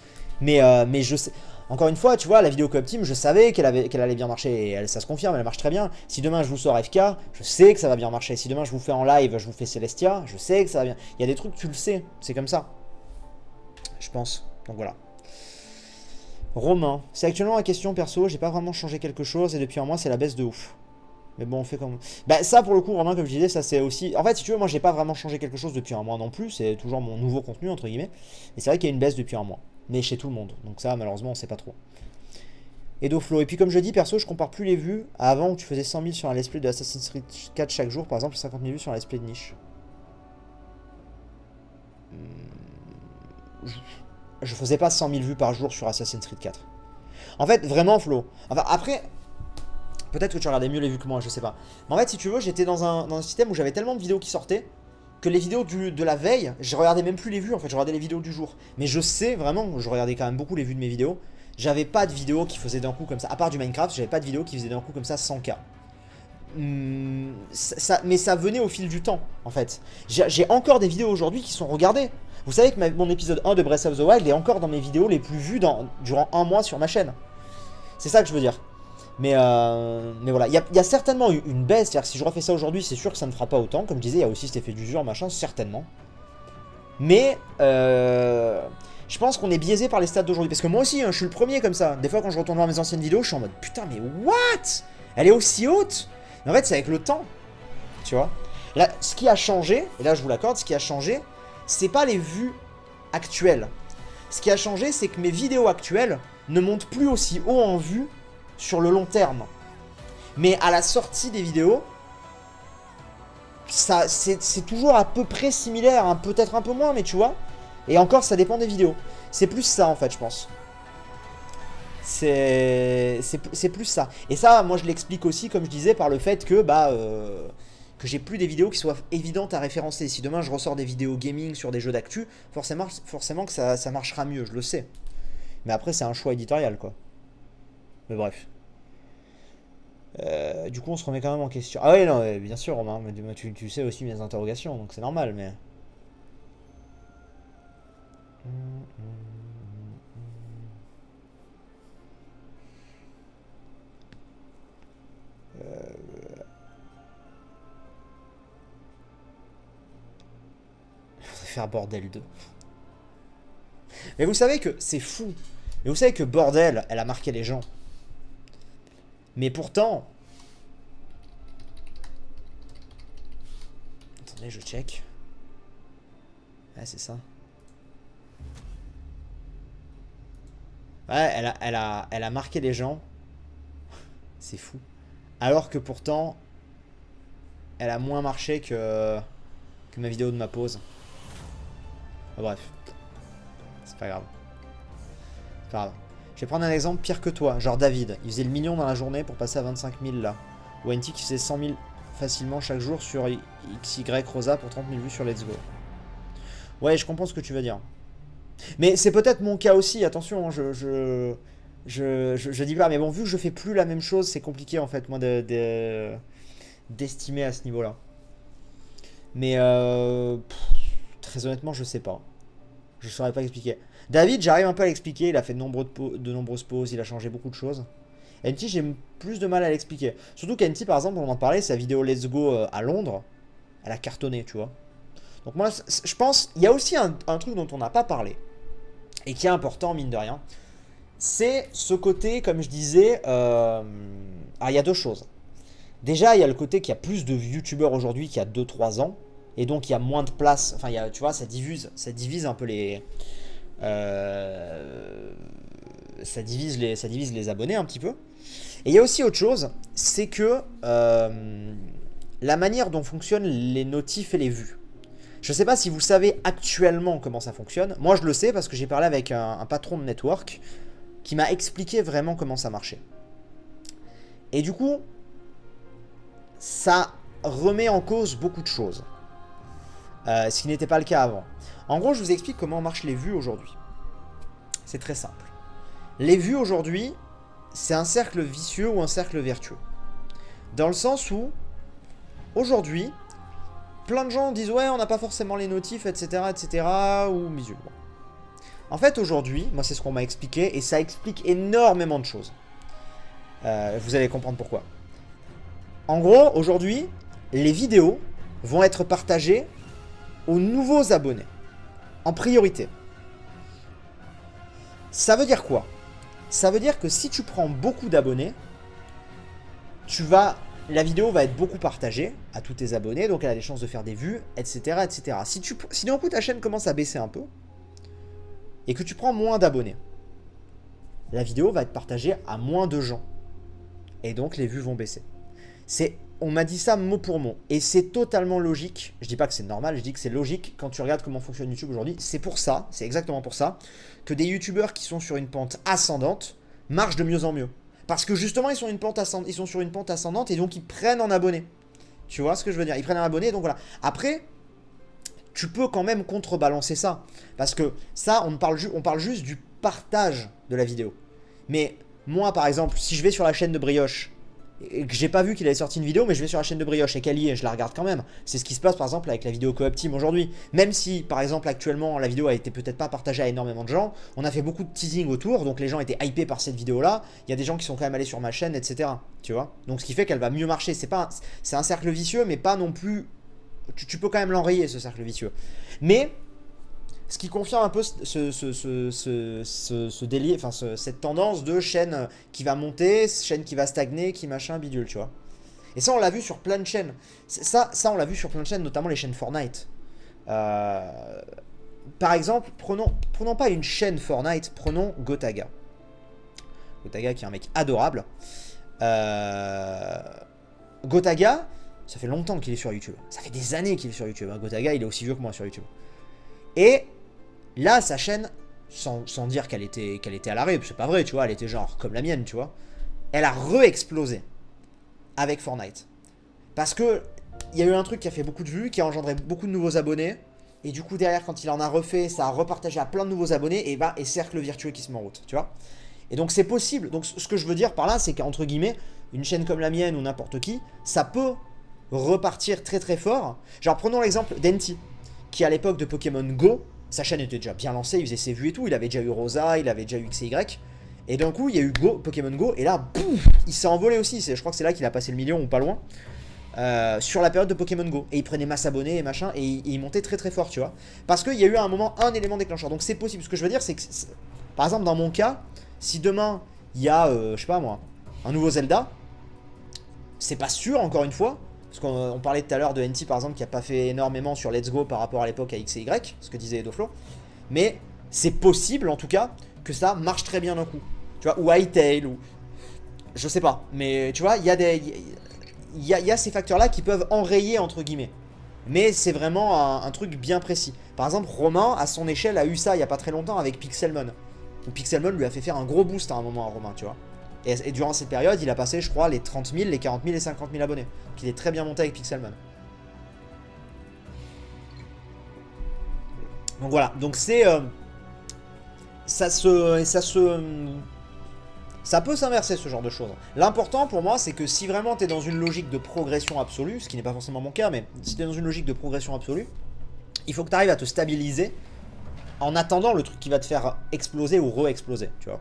Mais je sais... Encore une fois, tu vois, la vidéo Coop Team, je savais qu'elle allait bien marcher, et ça se confirme, elle marche très bien. Si demain je vous sors FK, je sais que ça va bien marcher. Si demain je vous fais en live, je vous fais Celestia, je sais que ça va bien. Il y a des trucs, tu le sais, c'est comme ça. Je pense. Donc voilà. Romain, c'est actuellement la question perso, j'ai pas vraiment changé quelque chose et depuis un mois c'est la baisse de ouf. Mais bon, on fait comme... Bah ça pour le coup, Romain, comme je disais, ça c'est aussi... En fait, si tu veux, moi j'ai pas vraiment changé quelque chose depuis un mois non plus, c'est toujours mon nouveau contenu, entre guillemets. Et c'est vrai qu'il y a une baisse depuis un mois. Mais chez tout le monde, donc ça malheureusement on sait pas trop. Edoflo, et puis comme je dis, perso, je compare plus les vues à avant où tu faisais 100 000 sur un let's play de Assassin's Creed 4 chaque jour, par exemple 50 000 vues sur un let's play de niche. je faisais pas 100 000 vues par jour sur Assassin's Creed 4. En fait, vraiment, Flo. Enfin, après, peut-être que tu regardais mieux les vues que moi, je sais pas. Mais en fait, si tu veux, j'étais dans un système où j'avais tellement de vidéos qui sortaient que les vidéos de la veille, je regardais même plus les vues, en fait, je regardais les vidéos du jour. Mais je sais, vraiment, je regardais quand même beaucoup les vues de mes vidéos. J'avais pas de vidéos qui faisaient d'un coup comme ça. À part du Minecraft, j'avais pas de vidéos qui faisaient d'un coup comme ça 100K. Mais ça venait au fil du temps, en fait. J'ai encore des vidéos aujourd'hui qui sont regardées. Vous savez que mon épisode 1 de Breath of the Wild est encore dans mes vidéos les plus vues durant un mois sur ma chaîne. C'est ça que je veux dire. Mais voilà, il y a certainement eu une baisse. C'est-à-dire que si je refais ça aujourd'hui, c'est sûr que ça ne fera pas autant. Comme je disais, il y a aussi cet effet d'usure, machin, certainement. Mais je pense qu'on est biaisé par les stats d'aujourd'hui. Parce que moi aussi, hein, je suis le premier comme ça. Des fois, quand je retourne voir mes anciennes vidéos, je suis en mode putain, mais what? Elle est aussi haute? Mais en fait, c'est avec le temps. Tu vois? Là, ce qui a changé, et là je vous l'accorde, ce qui a changé, c'est pas les vues actuelles. Ce qui a changé, c'est que mes vidéos actuelles ne montent plus aussi haut en vue sur le long terme. Mais à la sortie des vidéos, c'est toujours à peu près similaire, hein, peut-être un peu moins, mais tu vois. Et encore, ça dépend des vidéos. C'est plus ça, en fait, je pense. C'est plus ça. Et ça, moi, je l'explique aussi, comme je disais, par le fait que, que j'ai plus des vidéos qui soient évidentes à référencer. Si demain, je ressors des vidéos gaming sur des jeux d'actu, forcément que ça marchera mieux, je le sais. Mais après, c'est un choix éditorial, quoi. Mais bref. Du coup, on se remet quand même en question. Ah oui, non, bien sûr, Romain, mais tu sais aussi mes interrogations, donc c'est normal, mais... Faudrait faire Bordel 2. Mais vous savez que c'est fou. Mais vous savez que Bordel, elle a marqué les gens. Mais pourtant... Attendez, je check. Ouais, c'est ça. Ouais, elle a marqué les gens. C'est fou. Alors que pourtant, elle a moins marché que ma vidéo de ma pause. Enfin, bref. C'est pas grave. C'est pas grave. Je vais prendre un exemple pire que toi. Genre David. Il faisait le million dans la journée pour passer à 25 000 là. Ou NT qui faisait 100 000 facilement chaque jour sur XY Rosa pour 30 000 vues sur Let's Go. Ouais, je comprends ce que tu veux dire. Mais c'est peut-être mon cas aussi, attention, hein, je dis pas, mais bon, vu que je fais plus la même chose, c'est compliqué en fait, moi, d'estimer à ce niveau-là. Mais très honnêtement, je sais pas. Je saurais pas expliquer. David, j'arrive un peu à l'expliquer, il a fait de nombreuses pauses, il a changé beaucoup de choses. NT, j'ai plus de mal à l'expliquer. Surtout qu'NT, par exemple, on en parlait, sa vidéo Let's Go à Londres, elle a cartonné, tu vois. Donc moi, je pense, il y a aussi un truc dont on n'a pas parlé, et qui est important, mine de rien, c'est ce côté, comme je disais, il y a deux choses. Déjà, il y a le côté qu'il y a plus de youtubeurs aujourd'hui qu'il y a 2-3 ans, et donc il y a moins de place, enfin, tu vois, ça divise un peu les... ça divise les abonnés un petit peu. Et il y a aussi autre chose, c'est que la manière dont fonctionnent les notifs et les vues. Je ne sais pas si vous savez actuellement comment ça fonctionne. Moi, je le sais parce que j'ai parlé avec un patron de network qui m'a expliqué vraiment comment ça marchait. Et du coup, ça remet en cause beaucoup de choses. Ce qui n'était pas le cas avant. En gros, je vous explique comment marchent les vues aujourd'hui. C'est très simple. Les vues aujourd'hui, c'est un cercle vicieux ou un cercle vertueux. Dans le sens où, aujourd'hui, plein de gens disent ouais, on n'a pas forcément les notifs, etc., etc., ou musulmans. En fait, aujourd'hui, moi c'est ce qu'on m'a expliqué, et ça explique énormément de choses. Vous allez comprendre pourquoi. En gros, aujourd'hui, les vidéos vont être partagées aux nouveaux abonnés, en priorité. Ça veut dire quoi? Ça veut dire que si tu prends beaucoup d'abonnés, la vidéo va être beaucoup partagée à tous tes abonnés, donc elle a des chances de faire des vues, etc. etc. Si d'un coup ta chaîne commence à baisser un peu, et que tu prends moins d'abonnés, la vidéo va être partagée à moins de gens. Et donc les vues vont baisser. C'est on m'a dit ça mot pour mot. Et c'est totalement logique. Je dis pas que c'est normal, je dis que c'est logique quand tu regardes comment fonctionne YouTube aujourd'hui. C'est pour ça, c'est exactement pour ça, que des YouTubeurs qui sont sur une pente ascendante marchent de mieux en mieux. Parce que justement, ils sont sur une pente ascendante et donc ils prennent en abonnés. Tu vois ce que je veux dire? Ils prennent en abonnés, donc voilà. Après, tu peux quand même contrebalancer ça. Parce que ça, on parle juste du partage de la vidéo. Mais moi, par exemple, si je vais sur la chaîne de Brioche et que j'ai pas vu qu'il avait sorti une vidéo, mais je vais sur la chaîne de Brioche et qu'elle y est, je la regarde quand même. C'est ce qui se passe par exemple avec la vidéo Co-op Team aujourd'hui. Même si par exemple actuellement la vidéo a été peut-être pas partagée à énormément de gens, on a fait beaucoup de teasing autour, donc les gens étaient hypés par cette vidéo là. Il y a des gens qui sont quand même allés sur ma chaîne, etc. Tu vois. Donc ce qui fait qu'elle va mieux marcher. C'est un cercle vicieux, mais pas non plus. Tu peux quand même l'enrayer ce cercle vicieux. Mais ce qui confirme un peu ce délire, enfin cette tendance de chaîne qui va monter, chaîne qui va stagner, qui machin bidule, tu vois. Et ça, on l'a vu sur plein de chaînes. Ça on l'a vu sur plein de chaînes, notamment les chaînes Fortnite. Par exemple, prenons pas une chaîne Fortnite, prenons Gotaga. Gotaga qui est un mec adorable. Gotaga, ça fait longtemps qu'il est sur YouTube. Ça fait des années qu'il est sur YouTube. Gotaga, il est aussi vieux que moi sur YouTube. Et là, sa chaîne, sans dire qu'elle était à l'arrêt, c'est pas vrai, tu vois, elle était genre comme la mienne, tu vois. Elle a re-explosé avec Fortnite. Parce que il y a eu un truc qui a fait beaucoup de vues, qui a engendré beaucoup de nouveaux abonnés. Et du coup, derrière, quand il en a refait, ça a repartagé à plein de nouveaux abonnés. Et cercle virtueux qui se met en route, tu vois. Et donc, c'est possible. Donc, ce que je veux dire par là, c'est qu'entre guillemets, une chaîne comme la mienne ou n'importe qui, ça peut repartir très très fort. Genre, prenons l'exemple d'Enti, qui à l'époque de Pokémon Go, sa chaîne était déjà bien lancée, il faisait ses vues et tout, il avait déjà eu Rosa, il avait déjà eu XY. Et d'un coup, il y a eu Pokémon Go, et là, boum, il s'est envolé aussi. Je crois que c'est là qu'il a passé le million ou pas loin. Sur la période de Pokémon Go. Et il prenait masse abonnés et machin, et il montait très très fort, tu vois. Parce qu'il y a eu à un moment un élément déclencheur. Donc c'est possible. Ce que je veux dire, c'est que, par exemple, dans mon cas, si demain, il y a, je sais pas moi, un nouveau Zelda, c'est pas sûr, encore une fois. Parce qu'on parlait tout à l'heure de NT par exemple qui a pas fait énormément sur Let's Go par rapport à l'époque à X et Y, ce que disait Edoflo. Mais c'est possible en tout cas que ça marche très bien d'un coup. Tu vois, ou Hytale, ou. Je sais pas. Mais tu vois, il y a des. Il y a ces facteurs-là qui peuvent enrayer entre guillemets. Mais c'est vraiment un truc bien précis. Par exemple, Romain, à son échelle, a eu ça il y a pas très longtemps avec Pixelmon. Donc Pixelmon lui a fait faire un gros boost à un moment à Romain, tu vois. Et durant cette période, il a passé, je crois, les 30 000, les 40 000 et 50 000 abonnés. Donc il est très bien monté avec Pixelmon. Donc voilà, donc c'est... ça peut s'inverser ce genre de choses. L'important pour moi, c'est que si vraiment tu es dans une logique de progression absolue, ce qui n'est pas forcément mon cas, mais si tu es dans une logique de progression absolue, il faut que tu arrives à te stabiliser en attendant le truc qui va te faire exploser ou re-exploser, tu vois.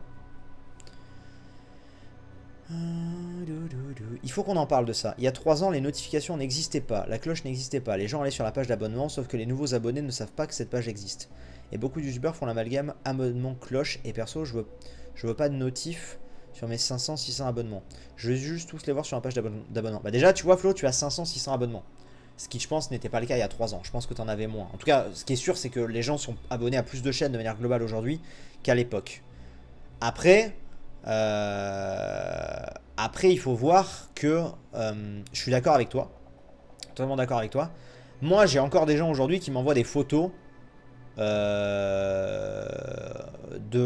Il faut qu'on en parle de ça. Il y a 3 ans, les notifications n'existaient pas, la cloche n'existait pas. Les gens allaient sur la page d'abonnement, sauf que les nouveaux abonnés ne savent pas que cette page existe. Et beaucoup de youtubeurs font l'amalgame abonnement cloche. Et perso, je veux pas de notif sur mes 500-600 abonnements. Je veux juste tous les voir sur la page d'abonnement. Bah déjà, tu vois Flo, tu as 500-600 abonnements. Ce qui, je pense, n'était pas le cas il y a 3 ans. Je pense que tu en avais moins. En tout cas, ce qui est sûr, c'est que les gens sont abonnés à plus de chaînes de manière globale aujourd'hui qu'à l'époque. Après, il faut voir que je suis d'accord avec toi. Totalement d'accord avec toi. Moi, j'ai encore des gens aujourd'hui qui m'envoient des photos de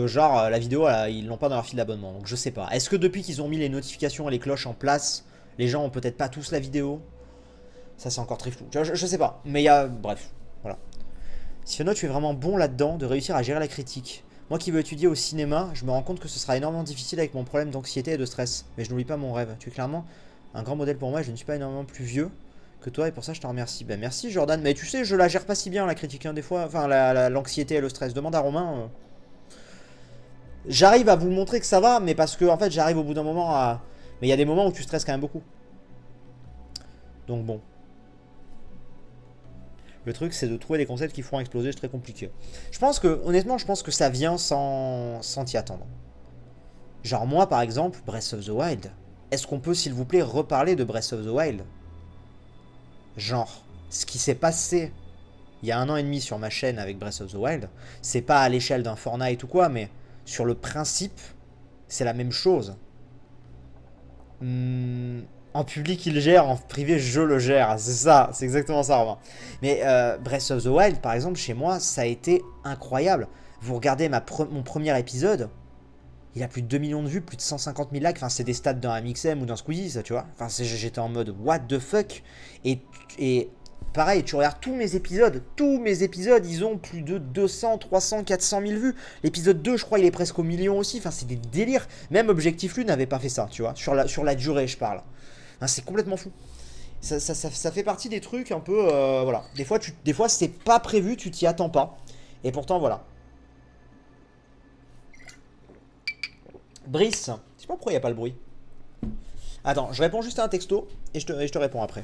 genre la vidéo, ils l'ont pas dans leur fil d'abonnement. Donc je sais pas. Est-ce que depuis qu'ils ont mis les notifications et les cloches en place, les gens ont peut-être pas tous la vidéo? Ça, c'est encore très flou. Tu vois, je sais pas. Mais il y a. Bref. Voilà. Siano, tu es vraiment bon là-dedans de réussir à gérer la critique. Moi qui veux étudier au cinéma, je me rends compte que ce sera énormément difficile avec mon problème d'anxiété et de stress. Mais je n'oublie pas mon rêve. Tu es clairement un grand modèle pour moi et je ne suis pas énormément plus vieux que toi et pour ça je te remercie. Ben merci Jordan. Mais tu sais, je la gère pas si bien la critique hein, des fois. Enfin, l'anxiété et le stress. Demande à Romain. J'arrive à vous montrer que ça va, mais parce que en fait j'arrive au bout d'un moment à... Mais il y a des moments où tu stresses quand même beaucoup. Donc bon. Le truc, c'est de trouver des concepts qui feront exploser, c'est très compliqué. Je pense que, honnêtement, je pense que ça vient sans t'y attendre. Genre moi, par exemple, Breath of the Wild. Est-ce qu'on peut, s'il vous plaît, reparler de Breath of the Wild? Genre, ce qui s'est passé il y a 1 an et demi sur ma chaîne avec Breath of the Wild, c'est pas à l'échelle d'un Fortnite ou quoi, mais sur le principe, c'est la même chose. En public, il gère, en privé, je le gère. C'est ça, c'est exactement ça, Romain. Mais Breath of the Wild, par exemple, chez moi, ça a été incroyable. Vous regardez mon premier épisode, il a plus de 2 millions de vues, plus de 150 000 likes. Enfin, c'est des stats d'un MXM ou d'un Squeezie, ça, tu vois. Enfin, j'étais en mode, what the fuck. Et pareil, tu regardes tous mes épisodes, ils ont plus de 200, 300, 400 000 vues. L'épisode 2, je crois, il est presque au million aussi. Enfin, c'est des délires. Même Objectif Lu n'avait pas fait ça, tu vois. Sur la durée, je parle. Hein, c'est complètement fou. Ça fait partie des trucs un peu. Voilà. Des fois c'est pas prévu, tu t'y attends pas. Et pourtant, voilà. Brice, je sais pas pourquoi il n'y a pas le bruit. Attends, je réponds juste à un texto et je te réponds après.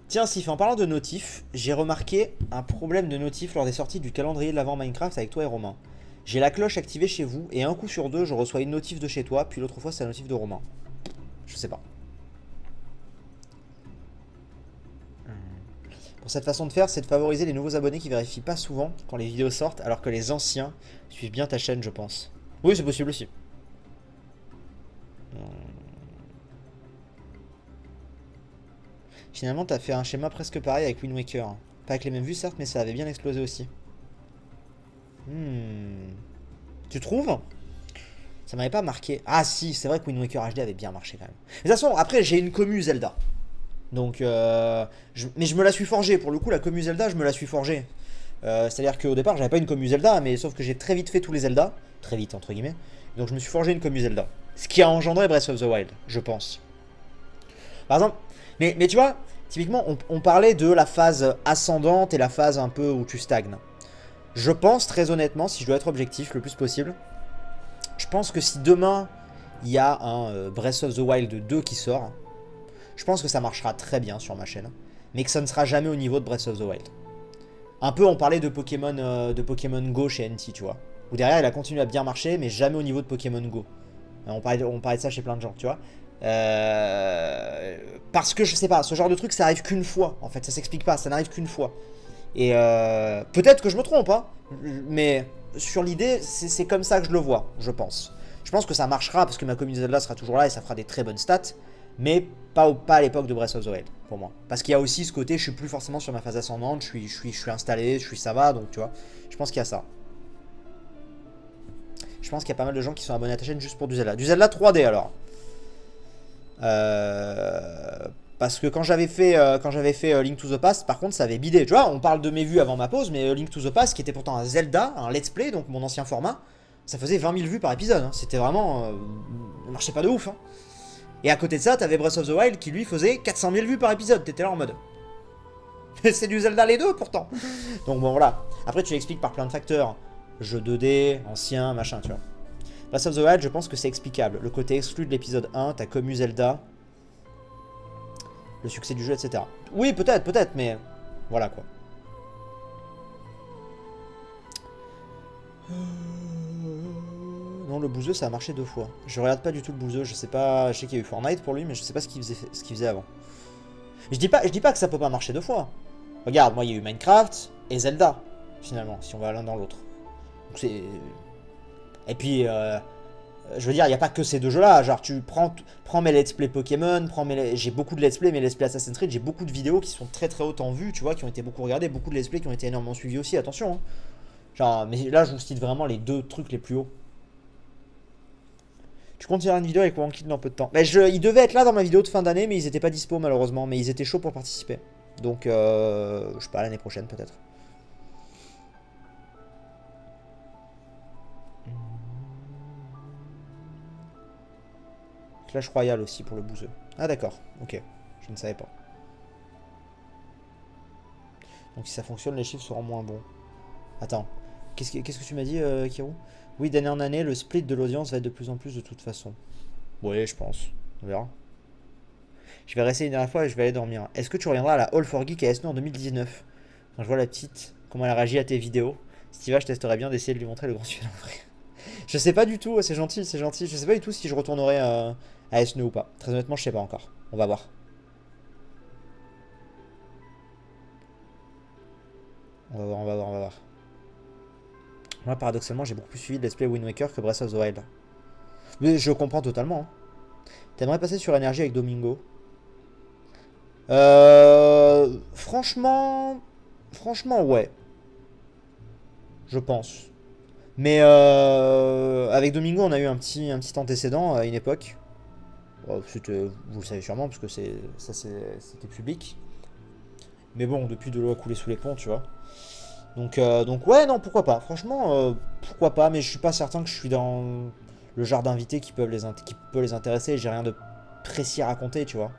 Tiens, Sif, en parlant de notifs, j'ai remarqué un problème de notif lors des sorties du calendrier de l'avant Minecraft avec toi et Romain. J'ai la cloche activée chez vous et un coup sur deux, je reçois une notif de chez toi, puis l'autre fois, c'est la notif de Romain. Je sais pas. Pour cette façon de faire, c'est de favoriser les nouveaux abonnés qui vérifient pas souvent quand les vidéos sortent, alors que les anciens suivent bien ta chaîne, je pense. Oui, c'est possible aussi. Finalement, t'as fait un schéma presque pareil avec Wind Waker. Pas avec les mêmes vues, certes, mais ça avait bien explosé aussi. Tu trouves? Ça m'avait pas marqué. Ah si, c'est vrai que Wind Waker HD avait bien marché quand même. Mais de toute façon, après, j'ai une commu Zelda. Donc, mais je me la suis forgée. Pour le coup, la commu Zelda, je me la suis forgée. C'est-à-dire qu'au départ, j'avais pas une commu Zelda, mais sauf que j'ai très vite fait tous les Zelda. Très vite, entre guillemets. Donc, je me suis forgé une commu Zelda. Ce qui a engendré Breath of the Wild, je pense. Par exemple, mais tu vois, typiquement, on parlait de la phase ascendante et la phase un peu où tu stagnes. Je pense très honnêtement, si je dois être objectif le plus possible, je pense que si demain il y a un Breath of the Wild 2 qui sort, je pense que ça marchera très bien sur ma chaîne, mais que ça ne sera jamais au niveau de Breath of the Wild. Un peu on parlait de Pokémon Go chez NT, tu vois. Où derrière il a continué à bien marcher, mais jamais au niveau de Pokémon Go. On parlait de ça chez plein de gens, tu vois. Parce que je sais pas, ce genre de truc ça arrive qu'une fois, en fait, ça s'explique pas, ça n'arrive qu'une fois. Et peut-être que je me trompe, hein, mais sur l'idée, c'est comme ça que je le vois, je pense. Je pense que ça marchera parce que ma communauté Zelda sera toujours là et ça fera des très bonnes stats, mais pas à l'époque de Breath of the Wild, pour moi. Parce qu'il y a aussi ce côté, je suis plus forcément sur ma phase ascendante, je suis installé, ça va, donc tu vois. Je pense qu'il y a ça. Je pense qu'il y a pas mal de gens qui sont abonnés à ta chaîne juste pour du Zelda. Du Zelda 3D alors. Parce que quand j'avais fait Link to the Past, par contre, ça avait bidé. Tu vois, on parle de mes vues avant ma pause, mais Link to the Past, qui était pourtant un Zelda, un let's play, donc mon ancien format, ça faisait 20 000 vues par épisode. Hein. C'était vraiment... ça marchait pas de ouf. Hein. Et à côté de ça, t'avais Breath of the Wild qui lui faisait 400 000 vues par épisode. T'étais là en mode... c'est du Zelda les deux pourtant. Donc bon, voilà. Après, tu l'expliques par plein de facteurs. Jeu 2D, ancien, machin, tu vois. Breath of the Wild, je pense que c'est explicable. Le côté exclu de l'épisode 1, t'as commu Zelda, le succès du jeu, etc. Oui, peut-être, mais voilà quoi. Non, le bouseux, ça a marché 2 fois. Je regarde pas du tout le bouseux, je sais pas, je sais qu'il y a eu Fortnite pour lui, mais je sais pas ce qu'il faisait avant. Je dis pas que ça peut pas marcher 2 fois. Regarde, moi il y a eu Minecraft et Zelda, finalement, si on va l'un dans l'autre. Et puis, je veux dire, il n'y a pas que ces deux jeux-là. Genre, tu prends mes let's play Pokémon, j'ai beaucoup de let's play, mes let's play Assassin's Creed, j'ai beaucoup de vidéos qui sont très très hautes en vue, tu vois, qui ont été beaucoup regardées, beaucoup de let's play qui ont été énormément suivis aussi, attention. Hein. Genre, mais là, je vous cite vraiment les 2 trucs les plus hauts. Tu comptes faire une vidéo avec Wonky dans peu de temps. Mais ils devaient être là dans ma vidéo de fin d'année, mais ils étaient pas dispo malheureusement, mais ils étaient chauds pour participer. Donc, je sais pas, l'année prochaine peut-être. Clash Royale aussi pour le bouseux. Ah d'accord, ok. Je ne savais pas. Donc si ça fonctionne, les chiffres seront moins bons. Attends. Qu'est-ce que tu m'as dit, Kirou? Oui, d'année en année, le split de l'audience va être de plus en plus de toute façon. Oui, je pense. On verra. Je vais rester une dernière fois et je vais aller dormir. Est-ce que tu reviendras à la All for Geek à Esno en 2019? Quand je vois la petite, comment elle réagit à tes vidéos. Si tu vas, je testerai bien d'essayer de lui montrer le grand sujet en vrai. Je sais pas du tout, c'est gentil, c'est gentil. Je sais pas du tout si je retournerai à Esno ou pas. Très honnêtement, je sais pas encore. On va voir. On va voir. Moi, paradoxalement, j'ai beaucoup plus suivi de Let's Play Wind Waker que Breath of the Wild. Mais je comprends totalement. Hein. T'aimerais passer sur énergie avec Domingo? Franchement... Franchement, ouais. Je pense. Mais avec Domingo, on a eu un petit antécédent à une époque. Bon, vous le savez sûrement, parce que c'était public. Mais bon, depuis de l'eau a coulé sous les ponts, tu vois. Donc ouais, non, pourquoi pas. Franchement, pourquoi pas, mais je suis pas certain que je suis dans le genre d'invités qui qui peut les intéresser. J'ai rien de précis à raconter, tu vois.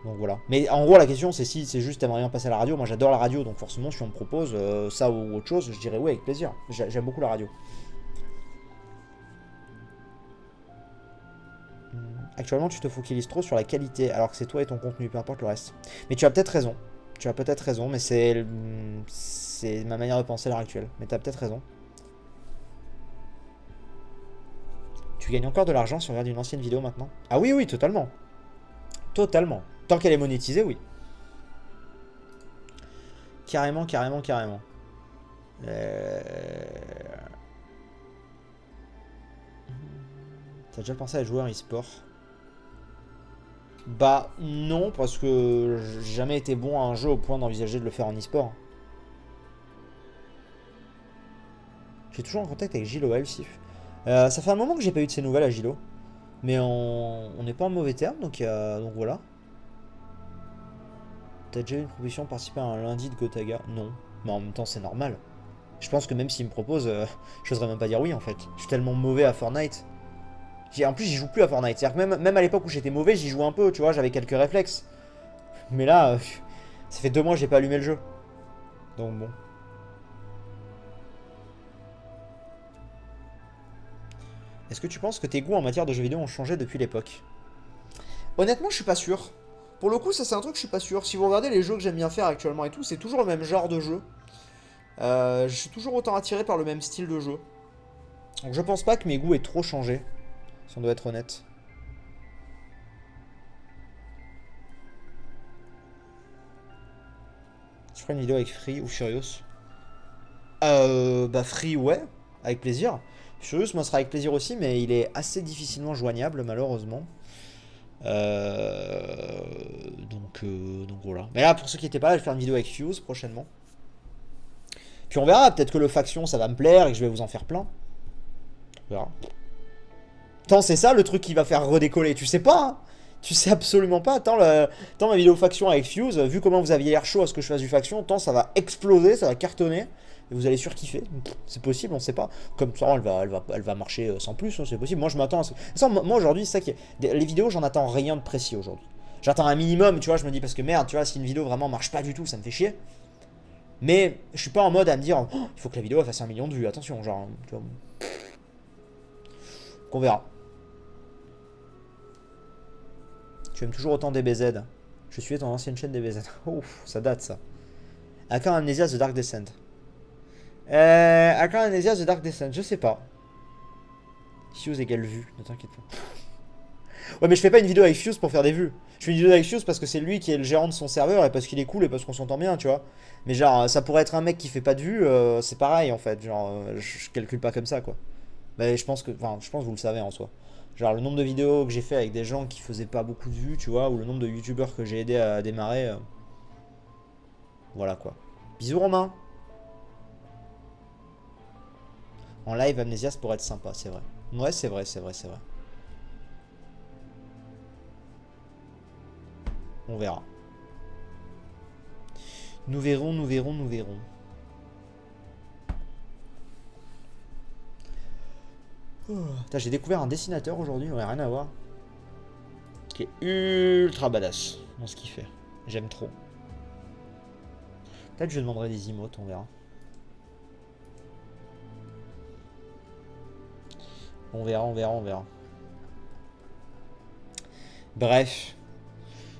Donc voilà. Mais en gros, la question, c'est si c'est juste t'aimerais bien passer à la radio. Moi, j'adore la radio, donc forcément, si on me propose ça ou autre chose, je dirais oui, avec plaisir. J'aime beaucoup la radio. Actuellement, tu te focalises trop sur la qualité, alors que c'est toi et ton contenu, peu importe le reste. Mais tu as peut-être raison. Tu as peut-être raison, mais c'est ma manière de penser à l'heure actuelle. Mais tu as peut-être raison. Tu gagnes encore de l'argent si on regarde une ancienne vidéo maintenant? Ah oui, oui, totalement. Totalement. Tant qu'elle est monétisée, oui. Carrément, carrément, carrément. T'as déjà pensé à jouer un e-sport? Bah non, parce que j'ai jamais été bon à un jeu au point d'envisager de le faire en e-sport. J'ai toujours en contact avec Gilo Sif. Ça fait un moment que j'ai pas eu de ses nouvelles à Gilo. Mais on n'est pas en mauvais terme, donc voilà. T'as déjà eu une proposition de participer à un lundi de Gotaga? Non. Mais en même temps, c'est normal. Je pense que même s'il me propose, j'oserais même pas dire oui en fait. Je suis tellement mauvais à Fortnite. En plus, j'y joue plus à Fortnite. C'est-à-dire que même à l'époque où j'étais mauvais, j'y jouais un peu, tu vois, j'avais quelques réflexes. Mais là, ça fait 2 mois que j'ai pas allumé le jeu. Donc bon. Est-ce que tu penses que tes goûts en matière de jeux vidéo ont changé depuis l'époque? Honnêtement, je suis pas sûr. Pour le coup, ça c'est un truc que je suis pas sûr. Si vous regardez les jeux que j'aime bien faire actuellement et tout, c'est toujours le même genre de jeu. Je suis toujours autant attiré par le même style de jeu. Donc je pense pas que mes goûts aient trop changé, si on doit être honnête. Je ferai une vidéo avec Free ou Furious. Bah Free, ouais, avec plaisir. Furious, moi, sera avec plaisir aussi, mais il est assez difficilement joignable, malheureusement. Donc voilà. Mais là, pour ceux qui n'étaient pas là, je vais faire une vidéo avec Fuse prochainement. Puis on verra, peut-être que le faction ça va me plaire et que je vais vous en faire plein. On verra. Tant c'est ça le truc qui va faire redécoller, tu sais pas, hein. Tu sais absolument pas. Tant ma vidéo faction avec Fuse, vu comment vous aviez l'air chaud à ce que je fasse du faction, tant ça va exploser, ça va cartonner. Et vous allez surkiffer. C'est possible, on sait pas. Comme ça, elle va marcher sans plus, hein, c'est possible. Moi je m'attends à ça. Moi aujourd'hui, c'est ça qui est. Les vidéos, j'en attends rien de précis aujourd'hui. J'attends un minimum, tu vois, je me dis parce que merde, tu vois, si une vidéo vraiment marche pas du tout, ça me fait chier. Mais je suis pas en mode à me dire, oh, il faut que la vidéo fasse 1 million de vues, attention, genre, tu vois. Qu'on verra. Tu aimes toujours autant DBZ. Je suivais ton ancienne chaîne DBZ. Ouf, ça date ça. Account Amnesia The Dark Descent. Account Amnesia The Dark Descent, je sais pas. Fuse égale vue, ne t'inquiète pas. Ouais, mais je fais pas une vidéo avec Fuse pour faire des vues. Je fais une vidéo avec Fuse parce que c'est lui qui est le gérant de son serveur et parce qu'il est cool et parce qu'on s'entend bien, tu vois. Mais genre, ça pourrait être un mec qui fait pas de vues, c'est pareil en fait. Genre, je calcule pas comme ça, quoi. Mais je pense que vous le savez en soi. Genre le nombre de vidéos que j'ai fait avec des gens qui faisaient pas beaucoup de vues, tu vois, ou le nombre de youtubeurs que j'ai aidé à démarrer. Voilà quoi. Bisous Romain. En live Amnesia ça pourrait être sympa, c'est vrai. Ouais, c'est vrai, c'est vrai, c'est vrai. On verra. Nous verrons, nous verrons, nous verrons. J'ai découvert un dessinateur aujourd'hui, ouais, rien à voir. Qui est ultra badass dans ce qu'il fait. J'aime trop. Peut-être je demanderai des emotes, on verra. On verra, on verra, on verra. Bref.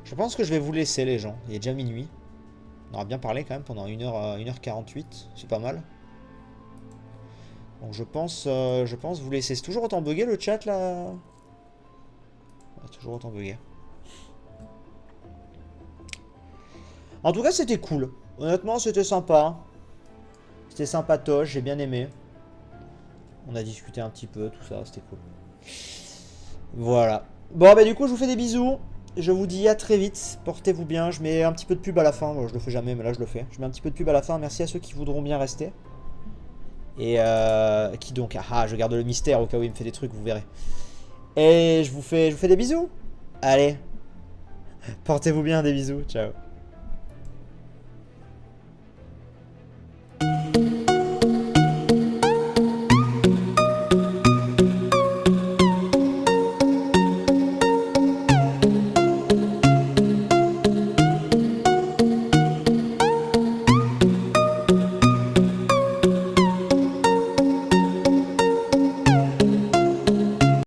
Je pense que je vais vous laisser les gens. Il est déjà minuit. On aura bien parlé quand même pendant 1h48. C'est pas mal. Donc je pense vous laisser. C'est toujours autant bugué le chat là? Ouais, toujours autant bugué. En tout cas c'était cool. Honnêtement c'était sympa. C'était sympatoche, j'ai bien aimé. On a discuté un petit peu, tout ça, c'était cool. Voilà. Bon, bah du coup, je vous fais des bisous. Je vous dis à très vite. Portez-vous bien. Je mets un petit peu de pub à la fin. Bon, je le fais jamais, mais là, je le fais. Je mets un petit peu de pub à la fin. Merci à ceux qui voudront bien rester. Et qui donc? Ah, je garde le mystère au cas où il me fait des trucs, vous verrez. Et je vous fais des bisous. Allez. Portez-vous bien, des bisous. Ciao.